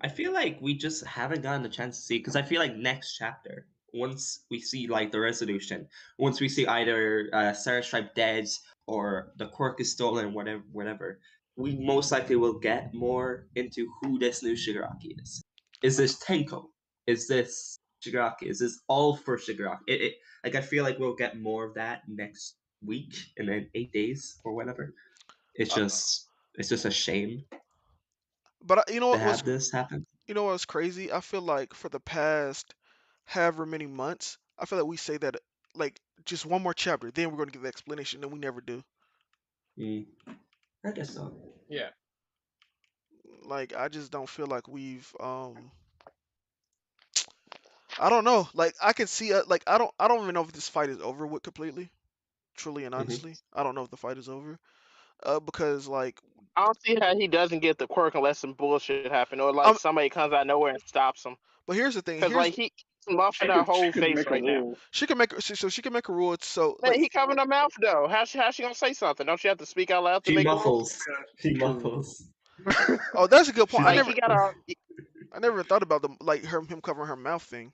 I feel like we just haven't gotten the chance to see because I feel like next chapter, once we see like the resolution, once we see either Sarah Stripe dead or the quirk is stolen, whatever, we most likely will get more into who this new Shigaraki is. Is this Tenko? Is this Shigaraki? Is this all for Shigaraki? Like I feel like we'll get more of that next week and then 8 days or whatever. It's Uh, just it's just a shame but you know to what was have this happen. crazy? I feel like for the past however many months, I feel like we say that like just one more chapter, then we're gonna give the explanation, and we never do. Mm, I guess so. yeah. Like I just don't feel like we've I don't know. Like I can see like I don't even know if this fight is over with completely. Truly and Hmm. honestly, I don't know if the fight is over. Because like I don't see how he doesn't get the quirk unless some bullshit happen or like um, somebody comes out of nowhere and stops him. but here's the thing. Cause like he's muffing her She whole could face make a right now. rule. she can make so she can make a rule. So Man, like he covering her mouth though. How she gonna say something? Don't you have to speak out loud to She make a rule? muffles. She True. muffles. oh that's a good point. She's I Like like, never he got a I never thought about the like him covering her mouth thing.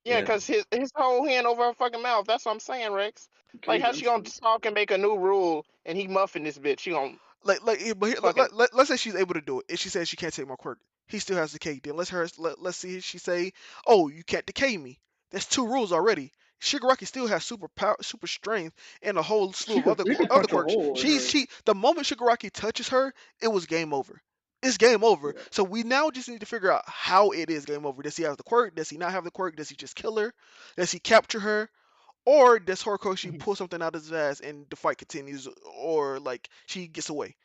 yeah, yeah. cause his whole hand over her fucking mouth. That's what I'm saying, Rex. Like Cage how she gonna instinct. talk and make a new rule and he muffing this bitch? She gonna But here, fucking let's say she's able to do it. If she says she can't take my quirk, he still has decay. Then let's see she say, oh you can't decay me. That's two rules already. Shigaraki still has super power, super strength, and a whole slew of He could other punch a quirks. hole in her. She the moment Shigaraki touches her, it was game over. It's game over. Yeah. So we now just need to figure out how it is game over. Does he have the quirk? Does he not have the quirk? Does he just kill her? Does he capture her? Or does Horikoshi pull something out of his ass and the fight continues, or like she gets away?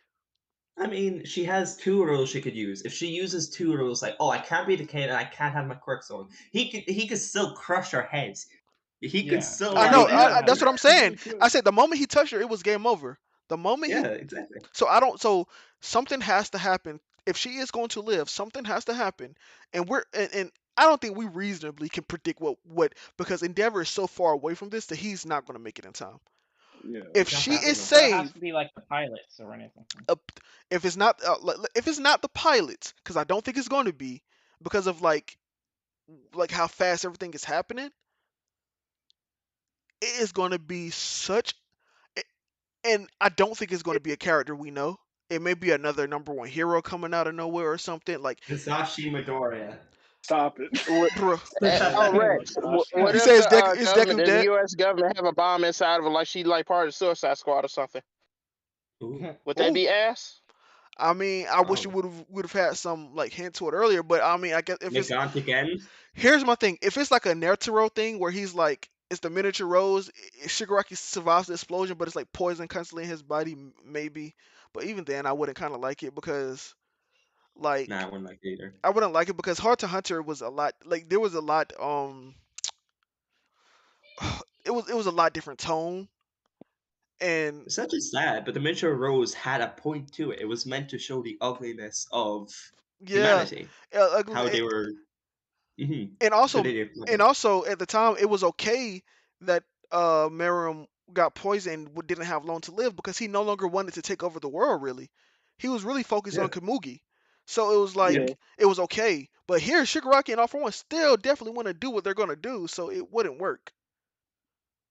I mean, she has two rules she could use. If she uses two rules, like, oh, I can't be decayed and I can't have my quirks on, he could still crush her head. He could Yeah, still I that know. makes like sense. That's what I'm He saying. really could. I said the moment he touched her, it was game over. The moment he yeah, exactly. So I don't. So something has to happen if she is going to live. Something has to happen, and I don't think we reasonably can predict what because Endeavor is so far away from this that he's not going to make it in time. Yeah. If Not she fast is enough. So it has saved, to be like the pilots or anything. uh, if it's not the pilots, because I don't think it's going to be because of like how fast everything is happening. It is going to be such, and I don't think it's going to be a character we know. It may be another number one hero coming out of nowhere or something like, Hisashi Midoriya. Stop it. bro. Oh, Not Rex, Sasha. what You if say the it's government, Deku the dead? U.S. government, have a bomb inside of her, like she like part of the Suicide Squad or something? Ooh. Would that Oh, be ass? I mean, I wish you Oh. would have had some like hint to it earlier, but I mean, I guess if it's Megantic End? here's my thing, if it's like a Netero thing where he's like it's the miniature rose, Shigaraki survives the explosion, but it's like poison constantly in his body, maybe. But even then, I wouldn't kind of like it because Nah, I like wouldn't like it either. I wouldn't like it because Hunter x Hunter was a lot like there was a lot it was a lot different tone and It's such a sad, but the miniature rose had a point to it. It was meant to show the ugliness of yeah, humanity. ugly, How they were. and So also they did. and also at the time it was okay that Miriam got poisoned didn't have long to live because he no longer wanted to take over the world really. He was really focused Yeah. on Kamugi. So it was Yeah. like it was okay. But here Shigaraki and All For One still definitely want to do what they're gonna do, so it wouldn't work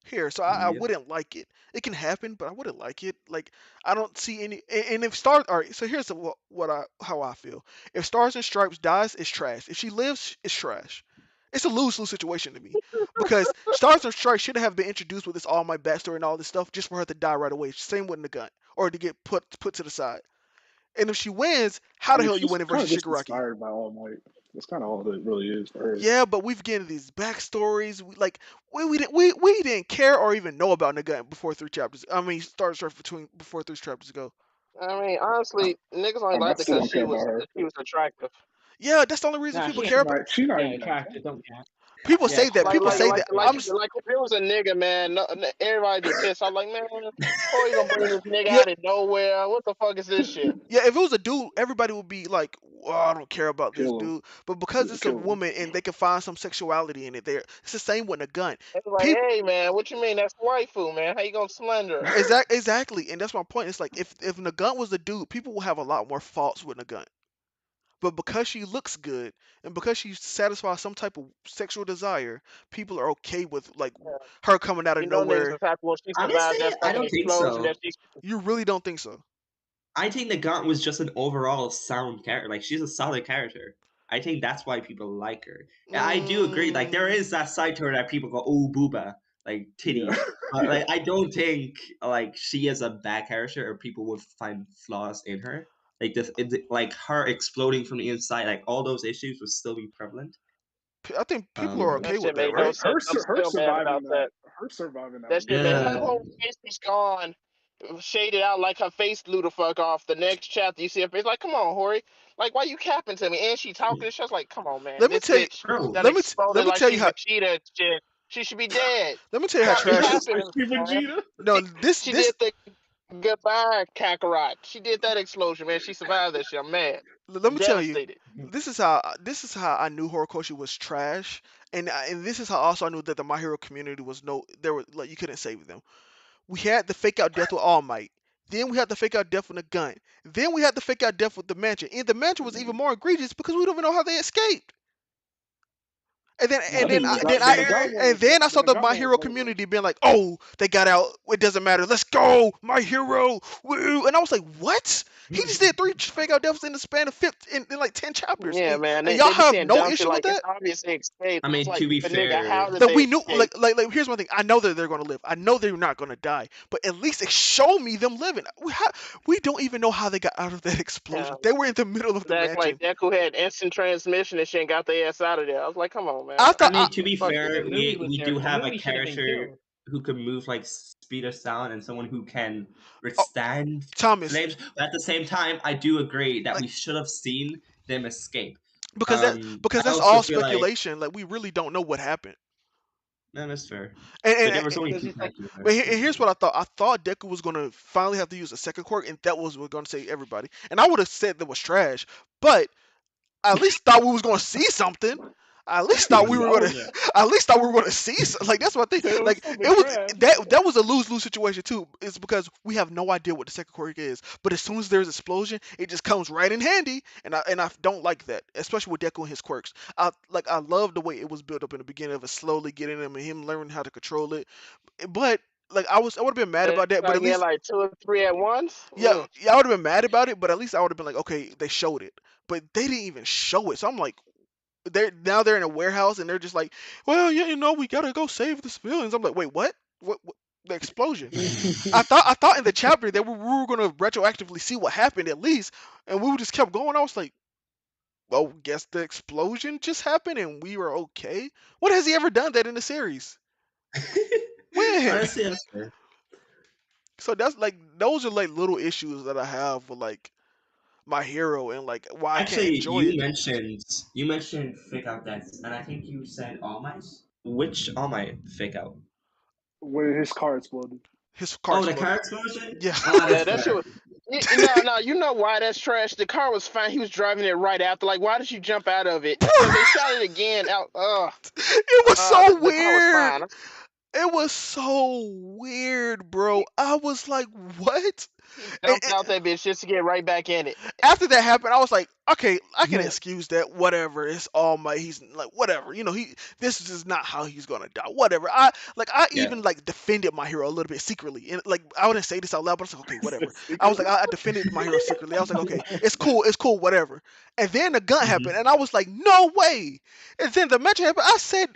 here. So I Yep. wouldn't like it. It can happen, but I wouldn't like it. Like I don't see any. And if Stars, all right. So here's what I how I feel. If Stars and Stripes dies, it's trash. If she lives, it's trash. It's a lose-lose situation to me because Stars and Stripes shouldn't have been introduced with this All Might backstory and all this stuff just for her to die right away. Same with the gun or to get put to the side. And if she wins, how I the mean, hell you she's winning kind of versus just Shigaraki? inspired by All Might. That's kind of all that really is for her. Yeah, but we've getting these backstories. We didn't care or even know about Nagant before 3 chapters. I mean, start between before 3 chapters ago. I mean, honestly, niggas only I mean, I liked her still because don't care about her. she was attractive. Yeah, that's the only reason Nah, people she care about. She's not ain't even that attractive. attractive. Don't count. People Yeah, say that. Like, People like, say like, that. like, like, if it was a nigga, man, everybody be pissed. I'm like, man, how you gonna bring this nigga Yeah, out of nowhere? What the fuck is this shit? yeah. If it was a dude, everybody would be like, "Well, I don't care about this Kill him. dude." But because Yeah, it's a kill him. woman and they can find some sexuality in it, there. It's the same with a gun. It's like, People, hey, man, what you mean? That's waifu, man. How you gonna slender her? exactly, and that's my point. It's like if Nagant was a dude, people will have a lot more faults with Nagant. But because she looks good and because she satisfies some type of sexual desire, people are okay with like her coming out of You know, niggas is nowhere. happy when she Honestly, survived that I fucking don't think explosion so. that she. You really don't think so? I think the Gaunt was just an overall sound character. Like she's a solid character. I think that's why people like her. Yeah, I do agree. Like there Mm, is that side to her that people go, "Oh, booba," like Yeah. titties. But Yeah. like I don't think like she is a bad character or people would find flaws in her. Like like her exploding from the inside, like all those issues would still be prevalent. I think people are Um, That okay shit with that, made no right? sense. I'm Her still mad about surviving that. that. Her surviving that That was shit made crazy. her yeah. whole face was gone, shaded out like her face blew the fuck off. The next chapter, you see her face, like, come on, Hori, like, why you capping to me? And she talking to shit, like, come on, man, Let me this tell you. bitch Bro, that Let exploded me like tell you she's how. Vegeta and shit. She should be dead. Let me tell you how Stop trash. Like capping, she man. Vegeta. No, She this she this. did the goodbye Kakarot. She did that explosion, man. She survived that shit. I'm mad, Let me tell you. devastated. This is how I knew Horikoshi was trash, and this is how also I knew that the My Hero community was no. There were like you couldn't save them. We had the fake out death with All Might. Then we had the fake out death with the gun. Then we had the fake out death with the mansion. And the mansion was even more egregious because we don't even know how they escaped. And then I and think then the I, that's then Nagat, the I fair. Nagat one and was then I the saw the Nagat My one was Hero better though. community being like, "Oh, they got out. It doesn't matter. Let's go, My Hero." Woo! And I was like, "What? He just did three fake out deaths in the span of in like 10 chapters, Yeah, and, man. and They, y'all they be have saying no dumb shit issue with like it's that." obviously escape. I I was mean, like, to be but nigga, fair, how did That they we knew, escape? here's one thing. I know that they're gonna live. I know they're not gonna die. But at least show me them living. We don't even know how they got out of that explosion. They were in the middle of the Act like mansion. Deku had instant transmission and shit and got their ass out of there. I was like, come on, I man. thought I I, mean, to be Fuck fair, this. If Rui we was we there, do have a Rui should have been character killed. who can move like speed of sound and someone who can Oh, withstand Thomas, flames. But at the same time, I do agree that like we should have seen them escape. because I that's also all feel like speculation. Like we really don't know what happened. no, that's fair. And, But and, there was only Because two it's like characters but there. here's what I thought. I thought Deku was gonna finally have to use a second quirk, and that was going to save everybody. And I would have said that was trash, but I at least thought we was gonna see something. I at least thought we were gonna. No, yeah. I at least thought we were gonna see. Like that's what I think. it was Like fucking it was trash. that was a lose situation too. It's because we have no idea what the second quirk is. But as soon as there's an explosion, it just comes right in handy. And I don't like that, especially with Deku and his quirks. I love the way it was built up in the beginning of it, slowly getting him and him learning how to control it. But like I would have been mad They about that. But start at getting least like two or three at once. yeah, Mm. yeah, I would have been mad about it. But at least I would have been like, okay, they showed it. But they didn't even show it. So I'm like, they're in a warehouse and they're just like, well, yeah, we gotta go save the civilians. I'm like, wait, what? What? The explosion? I thought in the chapter that we were gonna retroactively see what happened at least, and we just kept going. I was like, well, guess the explosion just happened and we were okay. When has he ever done that in the series? When? Honestly, that's fair. So that's like those are like little issues that I have with like my hero and like why I can't Actually, enjoy it. you mentioned fake out deaths, and I think you said All Might. Which All Might fake out? When his car exploded. His car Oh, the exploded. car explosion. Yeah. Oh, Yeah, that's that shit fair. was. No, no, you know why that's trash? The car was fine. He was driving it right after. Like, why did you jump out of it? Because they shot it again out. It was so The car was weird. fine. It was so weird, bro. I was like, what? He And, jumped out that bitch just to get right back in it. after that happened, I was like, okay, I can excuse that. Whatever. It's all my. He's like, whatever. This is not how he's gonna die. Whatever. I Yeah. even like defended my hero a little bit secretly, and like I wouldn't say this out loud, but I was like, okay, whatever. I was like, Secretly? I defended my hero secretly. I was like, okay, it's cool, whatever. And then the gun happened, Hmm. and I was like, no way. And then the mention happened. I said,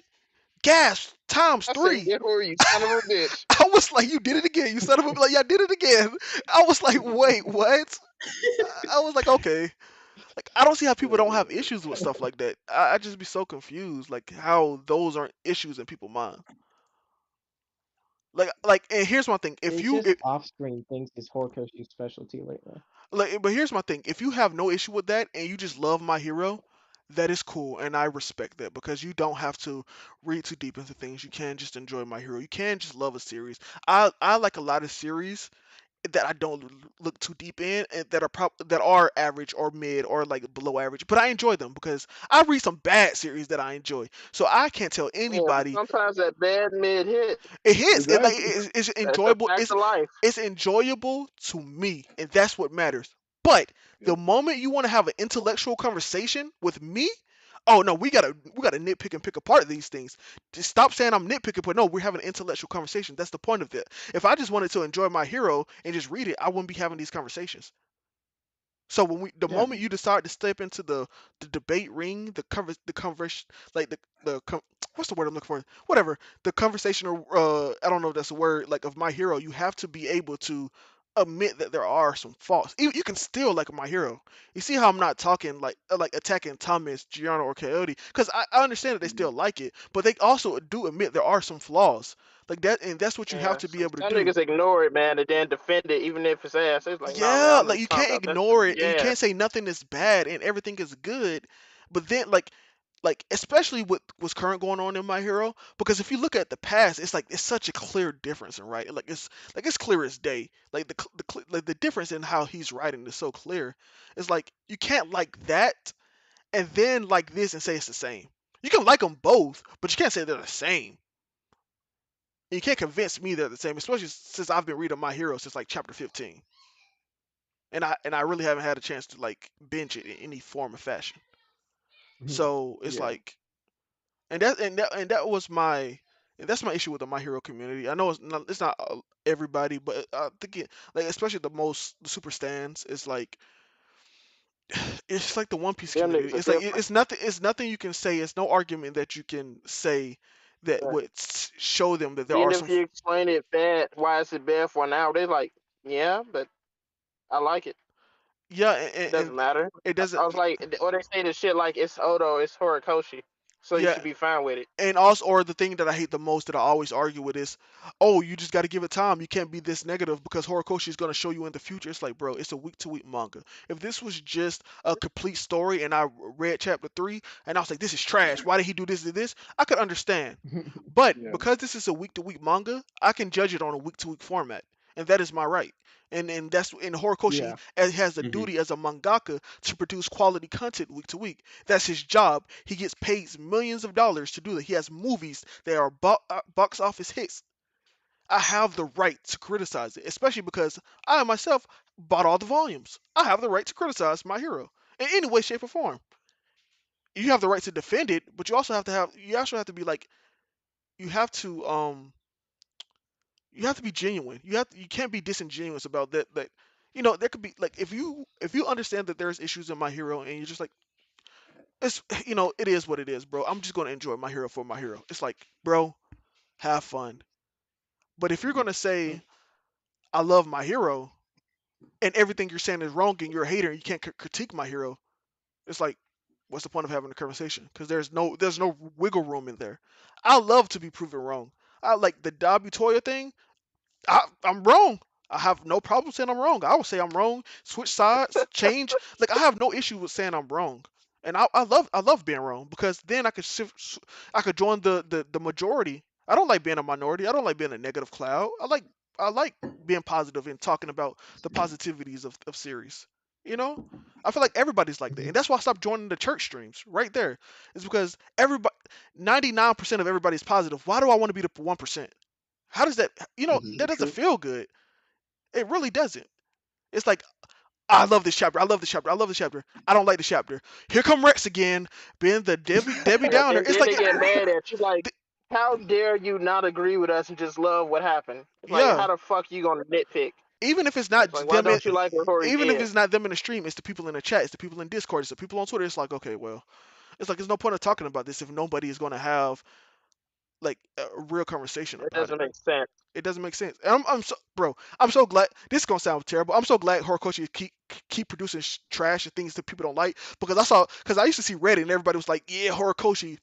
gas times I said, three. "Yeah, who are you, son of a bitch?" I was like, you did it again, you son of a like, yeah, I did it again. I was like, wait, what? I was like, okay. Like, I don't see how people don't have issues with stuff like that. I just be so confused, like how those aren't issues in people's mind. And here's my thing: if It's you, just off-screen things is Horikoshi's specialty lately. but here's my thing: if you have no issue with that and you just love my hero, that is cool, and I respect that because you don't have to read too deep into things. You can just enjoy my hero. You can just love a series. I like a lot of series that I don't look too deep in, and that are average or mid or like below average. But I enjoy them because I read some bad series that I enjoy. So I can't tell Yeah, but anybody sometimes that bad mid hit. it hits. Exactly. It's That's a enjoyable. fact of life. It's enjoyable to me, and that's what matters. But the Yep. moment you want to have an intellectual conversation with me, oh no, we gotta nitpick and pick apart these things. Just stop saying I'm nitpicking, but no, we're having an intellectual conversation. That's the point of it. If I just wanted to enjoy my hero and just read it, I wouldn't be having these conversations. So the Yeah. moment you decide to step into the debate ring, the converse, like what's the word I'm looking for? Whatever the conversational, I don't know if that's a word like of my hero. You have to be able to admit that there are some faults. You can still like my hero. You see how I'm not talking like attacking Thomas, Gianna, or Coyote because I understand that they still like it, but they also do admit there are some flaws like that, and that's what you have Yeah, to be able to some do. niggas ignore it, man, and then defend it, even if it's ass. It's like, nah, man, I Yeah, don't know like what you you're talking can't about. That's ignore just it and you yeah. can't say nothing is bad and everything is good. But then like especially with what's current going on in My Hero, because if you look at the past, it's like it's such a clear difference, right? It's clear as day. Like like the difference in how he's writing is so clear. It's like you can't like that and then like this and say it's the same. You can like them both, but you can't say they're the same. And you can't convince me they're the same, especially since I've been reading My Hero since like chapter 15. And I really haven't had a chance to like binge it in any form or fashion. So it's Yeah. like, and that was my, and that's my issue with the My Hero community. I know it's not everybody, but I think like especially the super stands. It's like it's like the One Piece Them community. niggas are It's like different. it's nothing you can say. It's no argument that you can say that But would show them that there even are if some. you explain it bad, why is it bad for an hour? They're like, yeah, but I like it. Yeah, It and doesn't matter. it doesn't. I was like, or they say the shit like it's Odo, it's Horikoshi. so you Yeah, should be fine with it. and also, or the thing that I hate the most that I always argue with is, oh, you just got to give it time. You can't be this negative because Horikoshi is going to show you in the future. It's like, bro, it's a week to week manga. If this was just a complete story and I read chapter 3 and I was like, this is trash. Why did he do this to this? I could understand. But Yeah. because this is a week to week manga, I can judge it on a week to week format. And that is my right. And that's in Horikoshi Yeah. has a Hmm. duty as a mangaka to produce quality content week to week. That's his job. He gets paid millions of dollars to do that. He has movies that are box office hits. I have the right to criticize it, especially because I myself bought all the volumes. I have the right to criticize my hero in any way, shape, or form. You have the right to defend it, but you also have to be like you have to you have to be genuine. You can't be disingenuous about that there could be like if you understand that there's issues in my hero and you're just like it's it is what it is, bro. I'm just gonna enjoy my hero for my hero. It's like, bro, have fun. But if you're gonna say I love my hero and everything you're saying is wrong and you're a hater and you can't critique my hero, it's like, what's the point of having a conversation? Because there's no wiggle room in there. I love to be proven wrong. I like the Dabi Toya thing. I'm wrong. I have no problem saying I'm wrong. I will say I'm wrong. Switch sides, change. Like I have no issue with saying I'm wrong, and I love being wrong because then I could join the majority. I don't like being a minority. I don't like being a negative cloud. I like being positive and talking about the positivities of series. You know, I feel like everybody's like that, and Mhm. that's why I stopped joining the church streams. Right there, is because everybody, 99% of everybody's positive. Why do I want to be the 1%? How does that, Hmm. that doesn't True. feel good. It really doesn't. It's like, I love this chapter. I love this chapter. I love this chapter. I don't like the chapter. Here come Rex again, being the Debbie Downer. And It's then like, they get mad at you like, how dare you not agree with us and just love what happened? It's like, yeah. how the fuck you gonna nitpick? Even if it's not It's like, why them, don't you like what Hori even if did? it's not them in the stream, it's the people in the chat, it's the people in Discord, it's the people on Twitter. It's like, okay, well, it's like there's no point of talking about this if nobody is going to have like a real conversation It about it. doesn't make sense. It doesn't make sense. And I'm so, bro. I'm so glad. This is gonna sound terrible. I'm so glad Horikoshi keep producing trash and things that people don't like because I used to see Reddit and everybody was like, yeah, Horikoshi,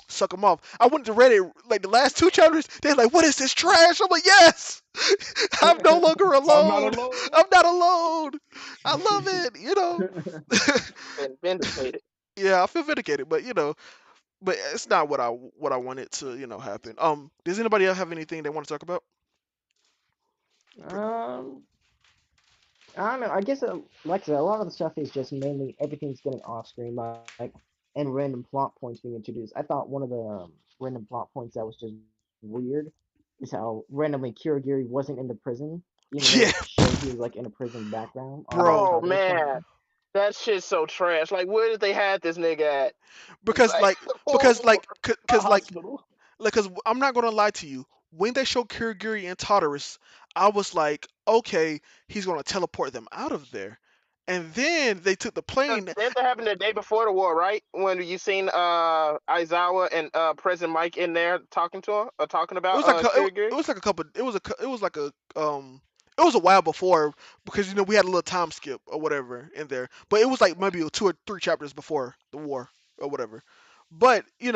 suck him off. I went to Reddit like the last two chapters. They're like, what is this trash? I'm like, yes, I'm no longer I'm not alone. alone. I'm not alone. I love it. Been vindicated. Yeah, I feel vindicated, but but it's not what I wanted to happen. Does anybody else have anything they want to talk about? um, I don't know. I guess, like I said, a lot of the stuff is just mainly everything's getting off screen, like, and random plot points being introduced. I thought one of the random plot points that was just weird is how randomly Kirigiri wasn't in the prison, even though it Yeah, showed he was like in a prison background on bro. Oh Tadato's man, timeline. that shit's so trash. Like, where did they have this nigga at? It's because like, like because like A because hospital. because I'm not gonna lie to you. When they showed Kirigiri and Tartarus, I was like, okay, he's gonna teleport them out of there. And then they took the plane. didn't that happen the day before the war, right? When you seen Aizawa and President Mike in there talking to him, or talking It about was like it Kirigiri? was like a couple. It was like a It was a while before because we had a little time skip or whatever in there. But it was like maybe 2 or 3 chapters before the war or whatever. But in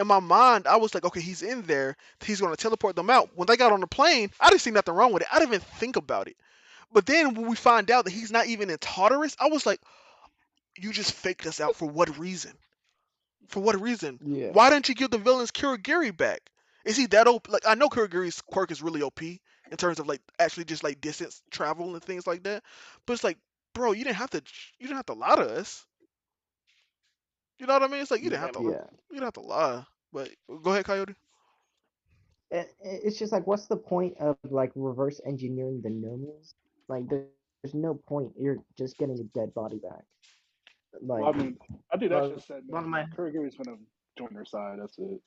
my mind, I was like, okay, he's in there. He's gonna teleport them out. When they got on the plane, I didn't see nothing wrong with it. I didn't even think about it. But then when we find out that he's not even in Tartarus, I was like, you just faked us out for what reason? For what reason? Yeah. Why didn't you give the villains Kurogiri back? Is he that OP? Like I know Kurogiri's quirk is really OP in terms of like actually just like distance travel and things like that. But it's like, bro, you didn't have to lie to us. You know what I mean? It's like Yeah, Yeah. you didn't have to lie. But go ahead, Coyote. It's just like, what's the point of like reverse engineering the nomes? Like, there's no point. You're just getting a dead body back. Like, Well, I mean, I think that's well, just said one of that my Kurogiri's gonna join their side. That's it.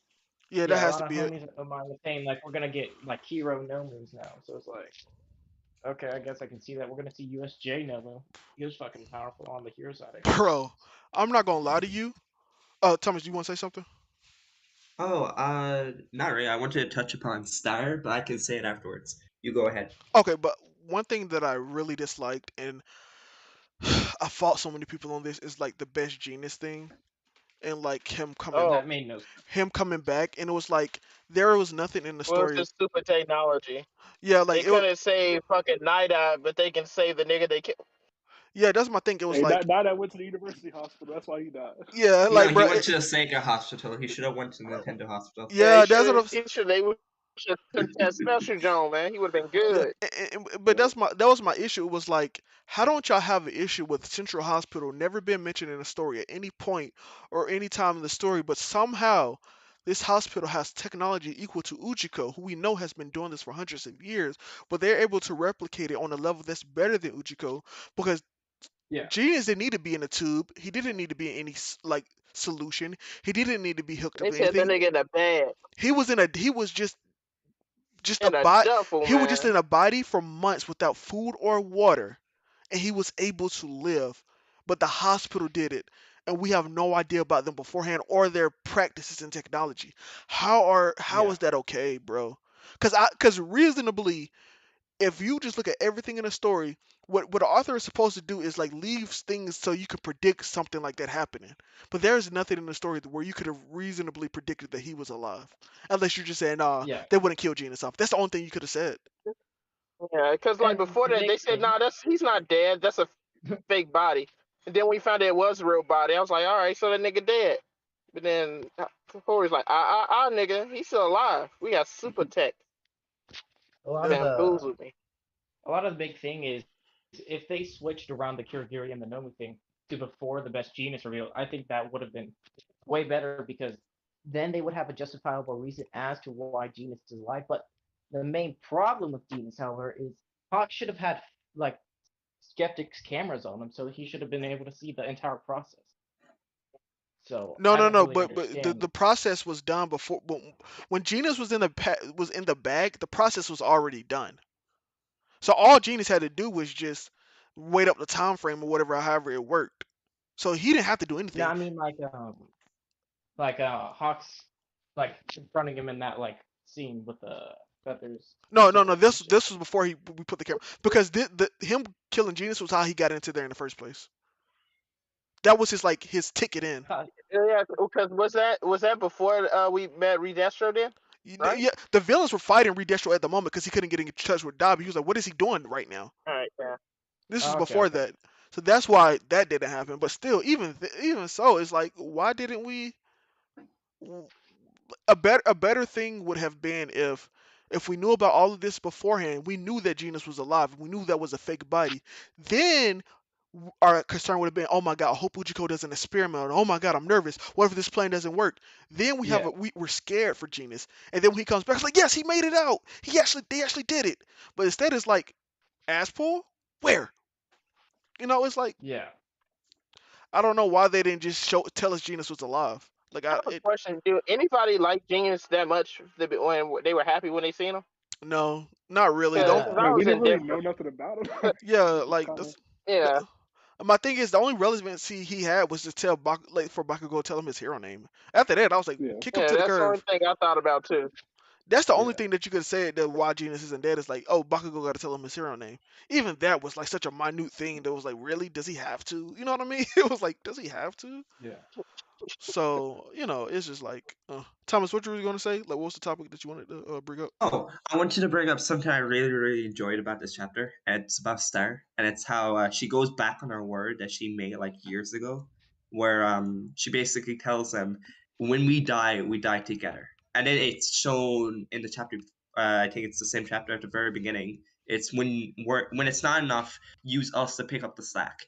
Yeah, that yeah, a has lot to of be it. homies of mine were saying like we're gonna get like hero nomes now. So it's like, okay, I guess I can see that we're gonna see USJ Nomu. He was fucking powerful on the hero side, I guess. Bro, I'm not gonna lie to you. Thomas, do you want to say something? Oh, not really. I wanted to touch upon Star, but I can say it afterwards. You go ahead. Okay, but one thing that I really disliked, and I fought so many people on this, is like the best genius thing. and like Oh, That made no sense. him coming back, and it was like there was nothing in the what was story. this super technology? Yeah, like They it was, couldn't save fucking Night Eye, but they can save the nigga they killed. yeah, that's my thing. It was Hey, like, that went to the university hospital. That's why he died. yeah, No, like he bro, went to the Sega hospital. He should have went to Nintendo Hospital. Yeah, yeah, that's what I'm. they should took that special John, man. He would have been Yeah, good. but that was my issue. It was like, how don't y'all have an issue with Central Hospital never been mentioned in the story at any point or any time in the story, but somehow this hospital has technology equal to Ujiko, who we know has been doing this for hundreds of years, but they're able to replicate it on a level that's better than Ujiko because Yeah. Genius didn't need to be in a tube. He didn't need to be in any like solution. He didn't need to be hooked up They to said that anything. nigga in a bag, He was just a in a body. duffel, He was just man. in a body for months without food or water, and he was able to live. But the hospital did it, and we have no idea about them beforehand or their practices in technology. How Yeah. is that okay, bro? Because reasonably, if you just look at everything in a story, what the author is supposed to do is like leave things so you can predict something like that happening. But there's nothing in the story where you could have reasonably predicted that he was alive, unless you're just saying, nah, Yeah. they wouldn't kill Genius off. That's the only thing you could have said. Yeah, because like And before the that, big they said, thing. nah, he's not dead. That's a fake body. And then we found out it was a real body. I was like, all right, so that nigga dead. But then Corey's like, nigga, he's still alive. We got super tech. A lot of the Bamboozled me. a lot of the big thing is if they switched around the Kirigiri and the Nomu thing to before the best genius reveal, I think that would have been way better because then they would have a justifiable reason as to why Genius is alive. But the main problem with Genius, however, is Hawk should have had like skeptics cameras on him, so he should have been able to see the entire process. So No, I no, don't no. really But the, understand. the process was done before when Genius was in was in the bag. The process was already done. So all Genius had to do was just wait up the time frame or whatever, however it worked. So he didn't have to do No, anything. I mean like Hawks like confronting him in that like scene with the feathers No, no, no. swords and shit. This was before we put the camera because him killing Genius was how he got into there in the first place. That was his ticket in. Yeah, because was that before we met Redestro then? Right? Yeah, the villains were fighting Redestro at the moment because he couldn't get in touch with Dobby. He was like, "What is he doing right now?" All right, yeah. This was Okay, before okay. that, so that's why that didn't happen. But still, even so, it's like, why didn't we? A better thing would have been if we knew about all of this beforehand. We knew that Genus was alive. We knew that was a fake body. Then our concern would have been, oh my god, I hope Ujiko does an experiment. Oh my god, I'm nervous. What if this plan doesn't work? Then Yeah, we're scared for Genus. And then when he comes back, it's like, yes, he made it out. They actually did it. But instead, it's like, Aspull, where? It's like, yeah. I don't know why they didn't just tell us Genus was alive. Like I have a question. Do anybody like Genius that much when they were happy when they seen him? no, not really. Because Don't. I Uh, We was didn't really indifferent. know nothing about him. Yeah, It's like kind of that's. Yeah, The, my thing is the only relevancy he had was to tell like for Bakugo to tell him his hero name. After that, I was like, yeah. kick him yeah. to the That's the only curb. thing I thought about too. That's the only yeah, thing that you could say that why Genius isn't dead is like, oh, Bakugo got to tell him his hero name. Even that was like such a minute thing that was like, really, does he have to? You know what I mean? It was like, does he have to? yeah. So it's just like, Thomas, what you were gonna say? Like, what was the topic that you wanted to bring up? Oh, I wanted to bring up something I really, really enjoyed about this chapter. And it's about Star, and it's how she goes back on her word that she made like years ago, where she basically tells them, "When we die together." And then it's shown in the chapter. I think it's the same chapter at the very beginning. It's when it's not enough, use us to pick up the slack.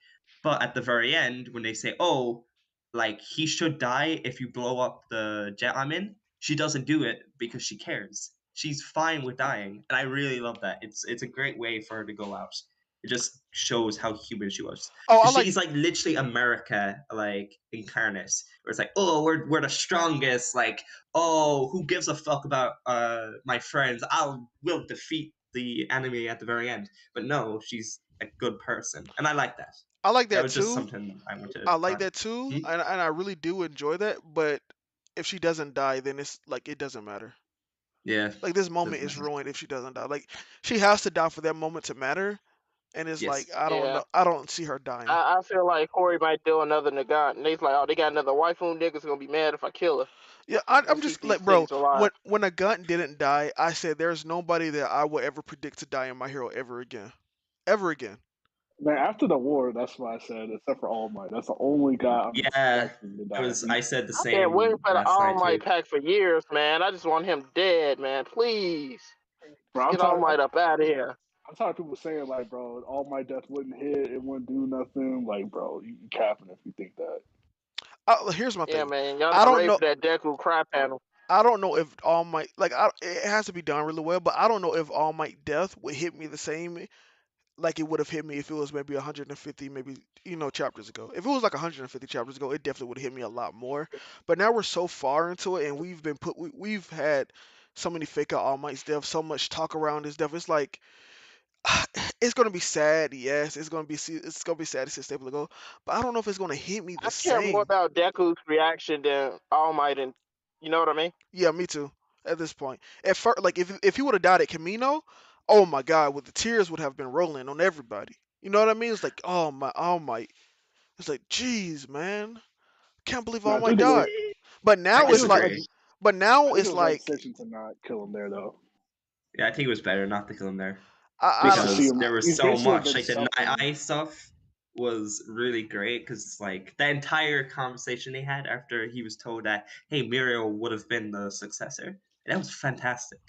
But at the very end, when they say, "Oh, like he should die if you blow up the jet I'm in," she doesn't do it because she cares. She's fine with dying, and I really love that. It's a great way for her to go out. It just shows how human she was. Oh, I like. She's like literally America, like incarnate. Where it's like, oh, we're the strongest. Like, oh, who gives a fuck about my friends? Will defeat the enemy at the very end. But no, she's a good person, and I like that. I like That that was just too. something I wanted to I like find. that too, Hmm? and I really do enjoy that. But if she doesn't die, then it's like it doesn't matter. Yeah, Like this moment doesn't is matter. ruined if she doesn't die. Like she has to die for that moment to matter. and it's like Yes. I don't Yeah. know. I don't see her dying. I feel like Corey might do another Nagat, and they's like, oh, they got another waifu niggas gonna be mad if I kill her. Yeah, Let's I'm keep just these like, bro. titties alive. When a gun didn't die, I said there's nobody that I would ever predict to die in My Hero ever again, ever again. Man, after the war, that's what I said. Except for All Might, that's the only guy I'm Yeah, expecting to it die. was. I said the I've been waiting same for the last All night Might too. pack for years, man. I just want him dead, man. Please. Bro, Let's get All Might up out of here. I'm tired of people saying like, bro, All Might death wouldn't hit, it wouldn't do nothing. Like, bro, you capping if you think that. Here's my Yeah, thing. man. Y'all I not don't ready know. for that Deku cry panel. I don't know if All Might it has to be done really well, but I don't know if All Might death would hit me the same like it would have hit me if it was maybe 150 maybe chapters ago. If it was like 150 chapters ago, it definitely would have hit me a lot more. But now we're so far into it, and we've had so many fake out All Might's death, so much talk around his death. It's like it's gonna be sad, yes. It's gonna be sad to see Staple go, but I don't know if it's gonna hit me I the care more same. about Deku's reaction than All Might, and you know what I mean? Yeah, me too. At this point, at first, like if he would have died at Camino, oh my God, with the tears would have been rolling on everybody. You know what I mean? It's like, oh my, it's like, jeez, man, can't believe No, All I Might think it was. died. But I I now think it it's was. like, disagree. but I now think it it's was the right like, decision to not kill him there, though. Yeah, I think it was better not to kill him there At least I to see because him. there was He's so basically much been like the Night suffering. Eye stuff was really great because like the entire conversation they had after he was told that hey Muriel would have been the successor, and that was fantastic.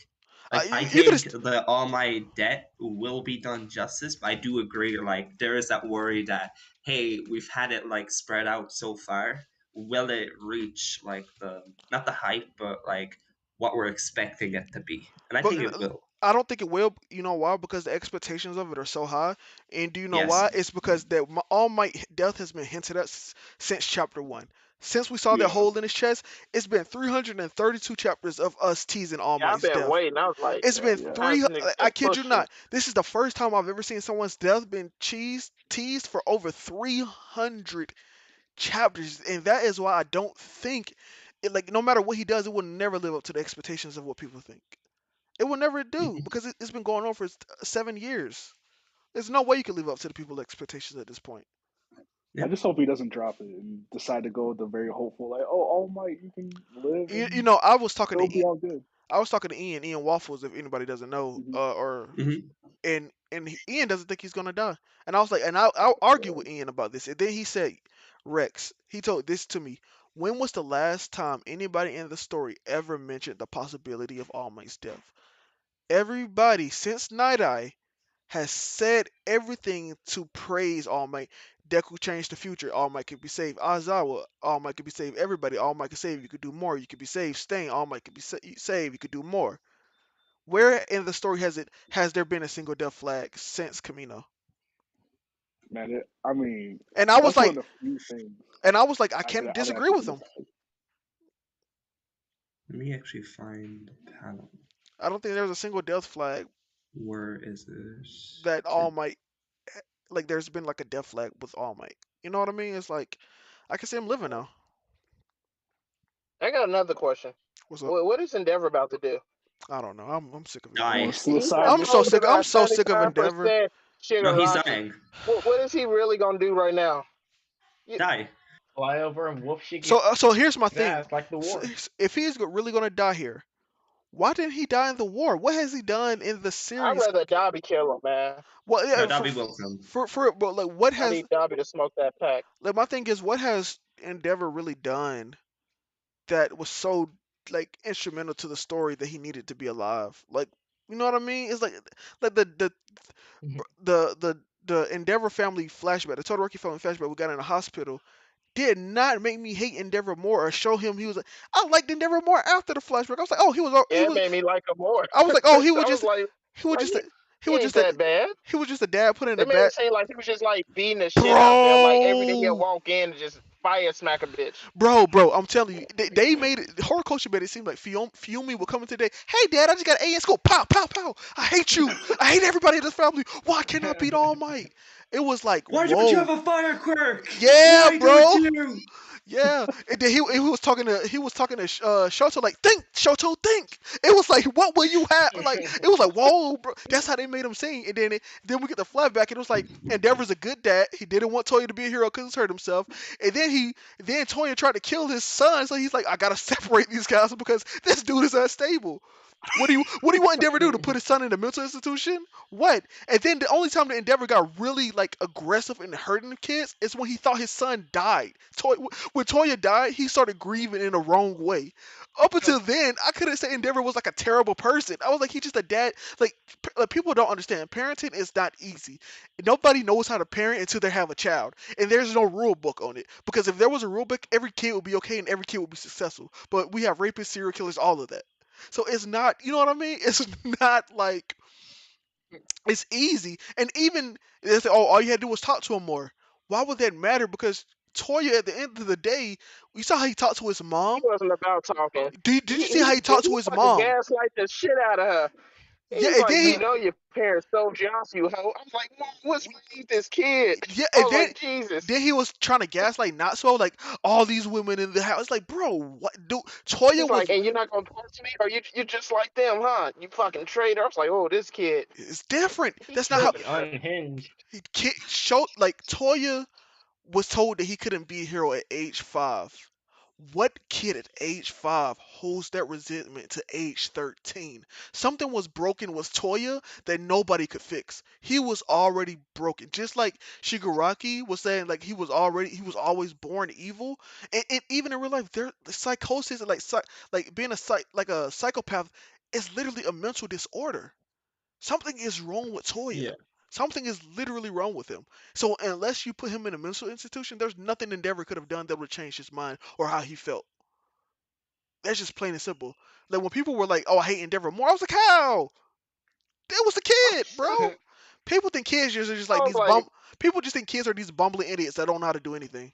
Like I even think the All Might debt will be done justice, but I do agree like there is that worry that hey we've had it like spread out so far, will it reach like the not the hype but like what we're expecting it to be, and I but think it will. I don't think it will. You know why? Because the expectations of it are so high. And do you know Yes. why? It's because that All Might death has been hinted at since chapter one. Since we saw that Yeah, hole in his chest, it's been 332 chapters of us teasing All Yeah, I've Might's been death. waiting. I was like, It's been yeah. how three. this nigga I been kid you pushing? not. This is the first time I've ever seen someone's death been teased for over 300 chapters, and that is why I don't think it. Like no matter what he does, it will never live up to the expectations of what people think. It will never do Mhm. because it's been going on for 7 years. There's no way you can live up to the people's expectations at this point. I Yeah. just hope he doesn't drop it and decide to go with the very hopeful, like, oh, All Might, you can live You and know, it'll be all good. I was talking to Ian Waffles, if anybody doesn't know, Hmm. or Hmm. Ian doesn't think he's gonna die, and I was like, and I'll argue Yeah. with Ian about this, and then he said, Rex, he told this to me. When was the last time anybody in the story ever mentioned the possibility of All Might's death? Everybody since Night Eye has said everything to praise All Might. Deku changed the future. All Might could be saved. Azawa, All Might could be saved. Everybody, All Might could save. You could do more. You could be saved. Stain, All Might could be saved. You could do more. Where in the story has there been a single death flag since Kamino? Man, I mean, And I was that's one like, of the few things I can't I would disagree actually with put him. aside. Let me actually find the panel. I don't think there's a single death flag Where is this? that All Might like. There's been like a death flag with All Might. You know what I mean? It's like I can see him living now. I got another question. What's up? What is Endeavor about to do? I don't know. I'm sick of On a Endeavor. Die. He said suicide I'm so mission? sick. I'm got so seventy sick of five Endeavor. percent No, he's Shigaraki. dying. What is he really gonna do right now? You, Die. Fly over and whoop So here's my Shigeru's thing. ass like the So, war. if he's really gonna die here, why didn't he die in the war? What has he done in the I'd series? rather Dobby kill him, man. Well, No, yeah, Dobby will come. but like what I has need Dobby to smoke that pack. like my thing is what has Endeavor really done that was so like instrumental to the story that he needed to be alive? Like you know what I mean? It's like the Endeavor family flashback, the Todoroki family flashback we got in the hospital did not make me hate Endeavor more or show him he was like I liked Endeavor more after the flashback. I was like, oh, he Yeah, it was. made me like him more. I was like, oh, I was he was like just he, a, he he was ain't just a, that bad. he was just a dad put in They a made bad it seem like he was just like beating the shit out of them. Like every day he'll bro. walk in and just fire smack a bitch. Bro, I'm telling you, they made it. The horror culture made it seem like Fiumi will come in today. Hey, Dad, I just got an A in school. Pow, pow, pow. I hate you. I hate everybody in this family. Why can't I beat All Might? It was like, Why don't you whoa, have a fire quirk? yeah, Why don't bro. you? Yeah, and then he was talking to Shoto like think Shoto think. It was like what will you have like it was like whoa bro. That's how they made him sing. And then we get the flashback and it was like Endeavor's a good dad. He didn't want Toya to be a hero because he hurt himself. And then Toya tried to kill his son. So he's like I gotta separate these guys because this dude is unstable. What do you want Endeavor to do? To put his son in a mental institution? What? And then the only time the Endeavor got really like aggressive and hurting the kids is when he thought his son died. When Toya died, he started grieving in the wrong way. Up until then, I couldn't say Endeavor was like a terrible person. I was like, he's just a dad. Like people don't understand. Parenting is not easy. Nobody knows how to parent until they have a child, and there's no rule book on it. Because if there was a rule book, every kid would be okay and every kid would be successful. But we have rapists, serial killers, all of that. So it's not, you know what I mean? It's not like it's easy. And even they say, oh, all you had to do was talk to him more. Why would that matter? Because Toya, at the end of the day, you saw how he talked to his He mom. wasn't about talking. Did you see how he talked to He his fucking mom? gaslight the shit out of her. Yeah, He's and like, then you he, know your parents sold you off, you hoe. I was like, Mom, what's wrong with this kid? yeah, I and was like, Jesus. then he was trying to gaslight not so like all these women in the house. Like, bro, what, dude? Toya He's was like, and you're not gonna talk to me, or you just like them, huh? You fucking traitor. I was like, oh, this kid, it's different. he's That's not how tripping. Really unhinged. he showed like Toya was told that he couldn't be a hero at age 5. What kid at age 5 holds that resentment to age 13? Something was broken with Toya that nobody could fix. He was already broken. Just like Shigaraki was saying, like he was always born evil. And even in real life, there the psychosis and like being like a psychopath is literally a mental disorder. Something is wrong with Toya. Yeah. Something is literally wrong with him. So unless you put him in a mental institution, there's nothing Endeavor could have done that would change his mind or how he felt. That's just plain and simple. Like when people were like, "Oh, I hate Endeavor more," I was like, "How? That was a kid, bro." People think kids just are just I like was these like, bum. People just think kids are these bumbling idiots that don't know how to do anything.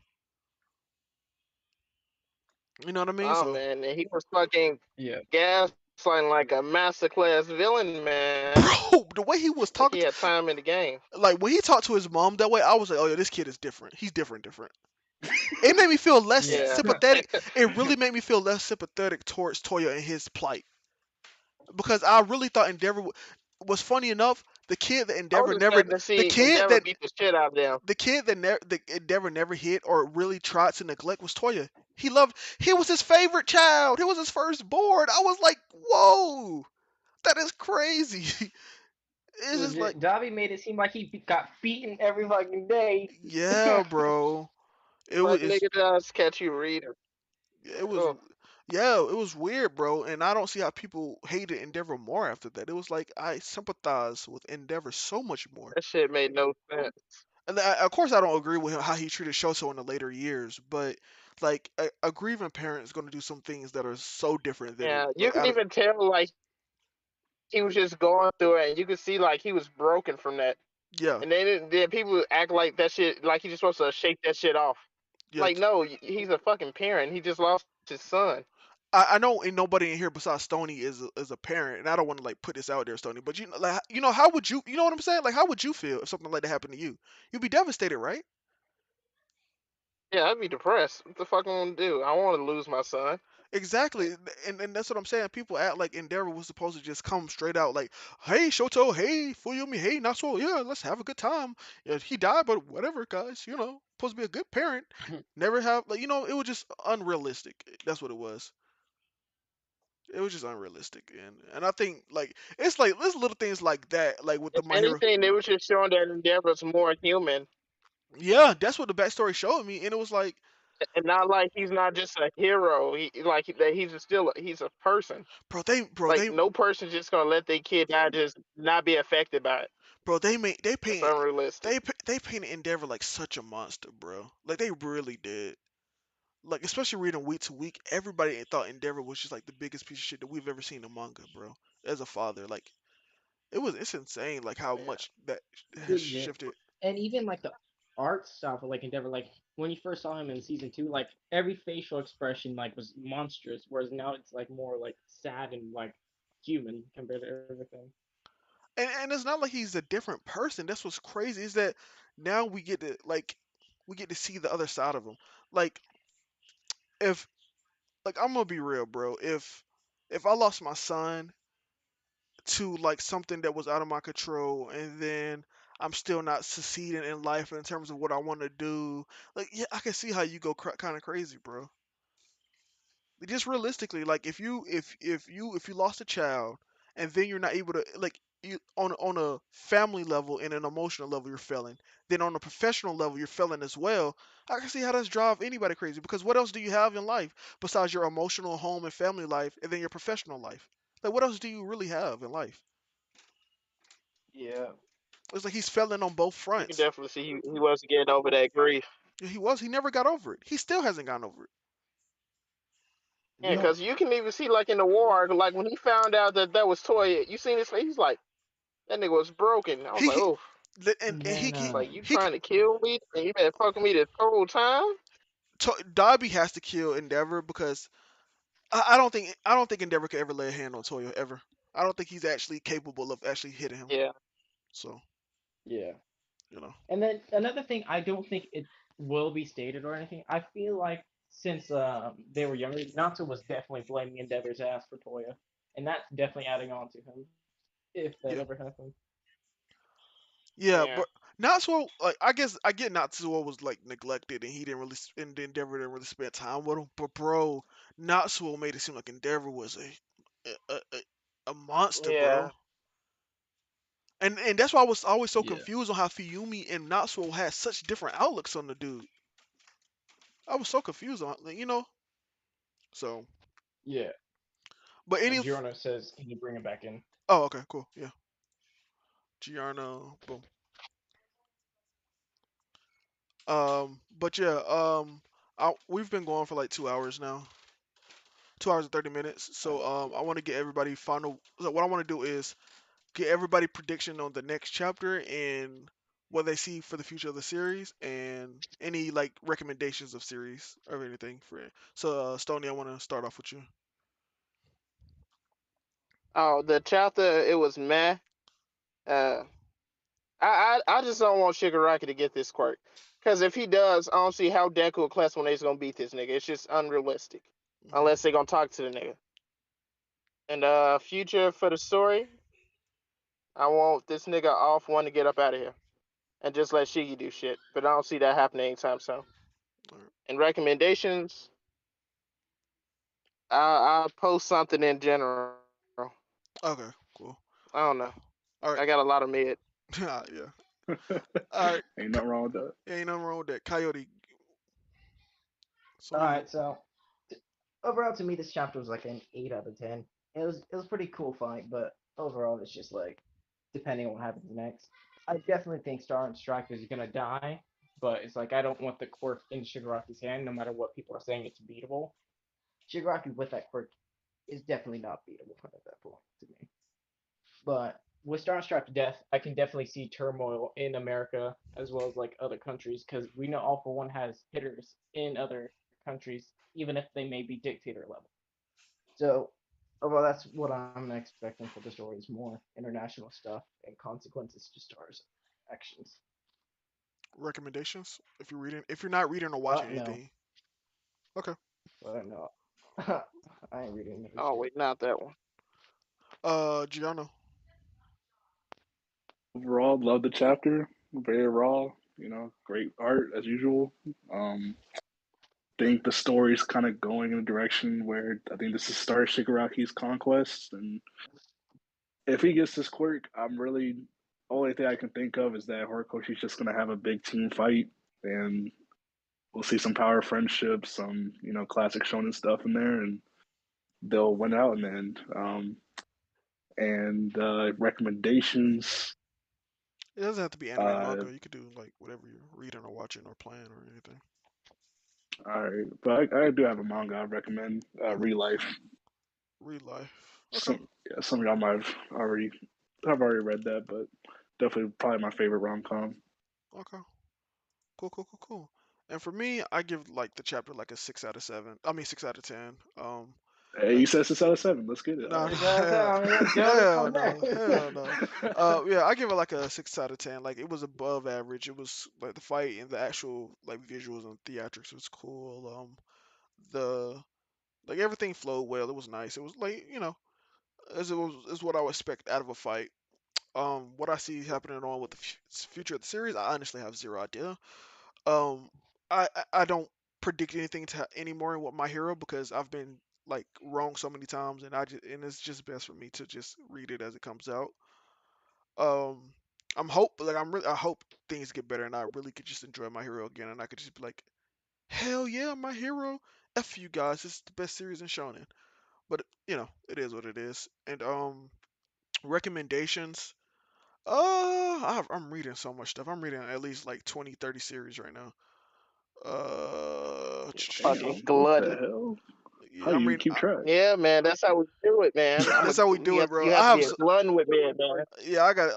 You know what I mean? oh So, man, and he was fucking Yeah. gaslighting like a masterclass villain, man. bro, the way he was Like he talking, had time in the game. like when he talked to his mom that way, I was like, "Oh yeah, this kid is different. He's different, different." It made me feel less Yeah. Yeah. sympathetic. It really made me feel less sympathetic towards Toya and his plight because I really thought Endeavor was funny enough. The kid that I was Endeavor never, expecting to the see kid Endeavor that beat the shit out of them. the kid that the Endeavor never hit or really tried to neglect was Toya. He loved. He was his favorite child. He was his firstborn. I was like, whoa, that is crazy. It's just like, Davi made it seem like he got beaten every fucking day. yeah, bro. It Like was. nigga, just catch you reading. It was. Oh, Yeah, it was weird, bro, and I don't see how people hated Endeavor more after that. It was like I sympathize with Endeavor so much more. that shit made no sense. And of course, I don't agree with him how he treated Shoto in the later years, but like a grieving parent is going to do some things that are so different than it Yeah, you like could out of even tell like he was just going through it, and you could see like he was broken from that. yeah, And then people act like that shit, like he just supposed to shake that shit off. yeah. Like no, he's a fucking parent. He just lost his son. I know ain't nobody in here besides Stony is a parent, and I don't want to like put this out there, Stony, but you know how would you know what I'm saying? Like how would you feel if something like that happened to you? You'd be devastated, right? Yeah, I'd be depressed. What the fuck am I gonna do? I want to lose my son. Exactly, and that's what I'm saying. People act like Endeavor was supposed to just come straight out like, "Hey, Shoto, hey, Fuyumi, hey, Natsuo, yeah, let's have a good time." Yeah, he died, but whatever, guys. You know, supposed to be a good parent. Never have like it was just unrealistic. That's what it was. It was just unrealistic, and I think like it's like there's little things like that, like with the If My Hero. anything, they was just showing that Endeavor's more human, Yeah, that's what the backstory showed me, and it was like, and not like he's not just a hero. He like that he's a person. bro, Like no person's just gonna let their kid die just not be affected by it. they That's painted unrealistic. they painted Endeavor like such a monster, bro. Like they really did. Like especially reading week to week, everybody thought Endeavor was just like the biggest piece of shit that we've ever seen in manga, bro. As a father, like it's insane, like how Yeah. much that has Dude, yeah. shifted. And even like the art style for like Endeavor. Like when you first saw him in season two, like every facial expression like was monstrous, whereas now it's like more like sad and like human compared to everything. And it's not like he's a different person. That's what's crazy is that now we get to see the other side of him. Like if like I'm gonna be real, bro. If I lost my son to like something that was out of my control, and then I'm still not succeeding in life in terms of what I want to do, like yeah, I can see how you go kind of crazy, bro. Just realistically, like if you lost a child and then you're not able to like you on a family level and an emotional level you're failing, then on a professional level you're failing as well. I can see how that's drive anybody crazy because what else do you have in life besides your emotional home and family life and then your professional life? Like what else do you really have in life? Yeah. It's like he's failing on both You can fronts. definitely see he wasn't getting over that grief. He never got over it. He still hasn't gotten over it. Yeah, Yeah. because you can even see like in the war, like when he found out that that was Toya, you seen his face. He's like, that nigga was broken. I was like, He oh, And and then it's like you he trying to kill me and you been fucking me this whole time. Dobby has to kill Endeavor because I don't think Endeavor could ever lay a hand on Toya ever. I don't think he's actually capable of actually hitting him. Yeah, So yeah. you know, And then another thing, I don't think it will be stated or anything. I feel like since they were younger, Natsu was definitely blaming Endeavor's ass for Toya, and that's definitely adding on to him if that yeah, ever happened. yeah, yeah, but Natsuo, like I guess I get Natsuo was like neglected and he didn't really and Endeavor didn't really spend time with him. But bro, Natsuo made it seem like Endeavor was a monster, bro. yeah, And that's why I was always so Yeah. confused on how Fiyumi and Natsuo had such different outlooks on the dude. I was so confused on like, so. Yeah. But any Giorno says, "Can you bring him back in?" oh okay cool yeah Giarno boom but yeah we've been going for like 2 hours now, 2 hours and 30 minutes. So I want to get everybody final. So what I want to do is get everybody prediction on the next chapter and what they see for the future of the series and any like recommendations of series or anything for it. So Stony, I want to start off with you. Oh, the chapter it was meh. Uh, I just don't want Shigaraki to get this quirk. Because if he does, I don't see how Deku or Class 1A is going to beat this nigga. It's just unrealistic. Unless Hmm. they going to talk to the nigga. And future for the story, I want this nigga off one to get up out of here. And just let Shiggy do shit. But I don't see that happening anytime soon. All right. And recommendations, I'll post something in general. Okay, cool. I don't know. All I right. got a lot of mid. Yeah. All right. Ain't nothing wrong with that. Ain't nothing wrong with that. Coyote. So All what do you? right. So overall, to me, this chapter was like an 8 out of 10. It was pretty cool fight, but overall, it's just like depending on what happens next. I definitely think Star and Striker is gonna die, but it's like I don't want the quirk in Shigaraki's hand, no matter what people are saying it's beatable. Shigaraki with that quirk is definitely not beatable at that point to me. But with Star Stripe to death, I can definitely see turmoil in America as well as like other countries because we know All for One has hitters in other countries, even if they may be dictator level. So, well, that's what I'm expecting for the story is more international stuff and consequences to Star's actions. Recommendations? If you're not reading or watching No, anything. Okay. no, I ain't reading another Oh, shit. wait, not that one. Gianno. Overall, love the chapter. Very raw. Great art as usual. Think the story's kind of going in a direction where I think this is start Shigaraki's conquest, and if he gets this quirk, I'm really only thing I can think of is that Horikoshi's just gonna have a big team fight, and we'll see some power friendships, some classic shonen stuff in there, and they'll win out in the end. And recommendations. It doesn't have to be anime and Uh, manga. You could do like whatever you're reading or watching or playing or anything. all right, but I do have a manga I recommend. Okay. Real Life. Read life. Okay. Some of y'all might have already read that, but definitely probably my favorite rom com. Okay. Cool, cool, cool, cool. And for me, I give like the chapter like a 6 out of 7. I mean 6 out of 10. Hey, you Like said 6 out of 7. Let's get it. All no, no, right. Six out of 10. hell, I mean, that's good. It's hell not no, hell bad. no. Yeah, I give it like a 6 out of 10. Like it was above average. It was like the fight and the actual like visuals and theatrics was cool. The like everything flowed well. It was nice. It was like as it was is what I would expect out of a fight. What I see happening on with the future of the series, I honestly have zero idea. Um, I don't predict anything to anymore with my hero because I've been like wrong so many times, and it's just best for me to just read it as it comes out. Um, I hope things get better, and I really could just enjoy my hero again, and I could just be like, hell yeah, my hero. F you guys, this is the best series in Shonen. But it is what it is. And recommendations. I'm reading so much stuff. I'm reading at least like 20, 30 series right now. Fucking Damn, what the glutton. hell? How Yeah, do I'm you reading. keep track? Yeah, man, that's how we do it, man. That's how we do it, bro. You have I to have be a glutton with me, man. yeah, I got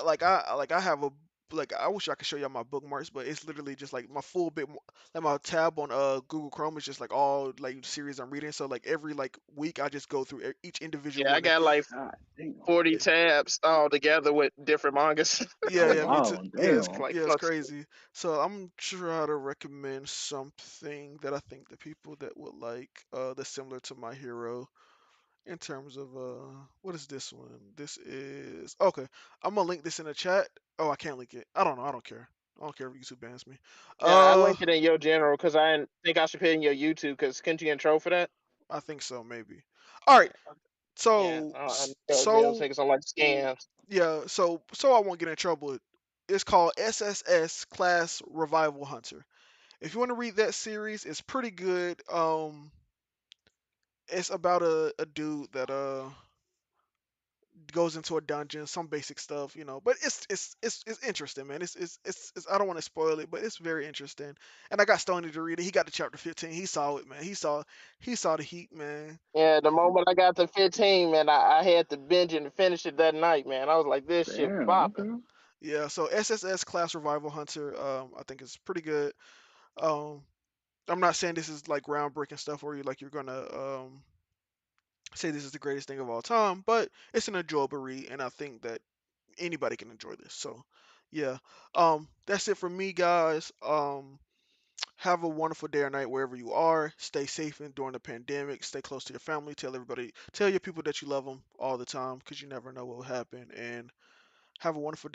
I have a like I wish I could show y'all my bookmarks, but it's literally just like my full like my tab on Google Chrome is just like all like series I'm reading. So like every like week I just go through each individual Yeah, I one. got like God damn. 40 Yeah, tabs all together with different mangas. yeah, Oh yeah, me too. wow, Yeah, damn. Like it's fuck. crazy. So I'm trying to recommend something that I think the people that would like that's similar to my hero in terms of what is this one? This is okay. I'm gonna link this in the chat. Oh, I can't link it. I don't know. I don't care. I don't care if YouTube bans me. Yeah, I Uh, linked it in your general because I didn't think I should put it in your YouTube because couldn't you intro for that? I think so, maybe. All right. Yeah, yeah. So I know those so niggas don't like scams. yeah. So I won't get in trouble. It's called SSS Class Revival Hunter. If you want to read that series, it's pretty good. It's about a dude that goes into a dungeon, some basic stuff, but it's interesting, man. It's I don't want to spoil it, but it's very interesting. And I got Stoney to read it. He got to chapter 15. He saw it, man. He saw the heat, man. Yeah, the moment I got to 15, man, I had to binge it and finish it that night, man. I was like, this shit Damn, bopping. okay. Yeah, so SSS Class Revival Hunter, I think it's pretty good. Um, I'm not saying this is like groundbreaking stuff where you're gonna say this is the greatest thing of all time, but it's an enjoyable read, and I think that anybody can enjoy this. So, yeah, that's it for me, guys. Have a wonderful day or night wherever you are. Stay safe and during the pandemic. Stay close to your family. Tell your people that you love them all the time because you never know what will happen. And have a wonderful day.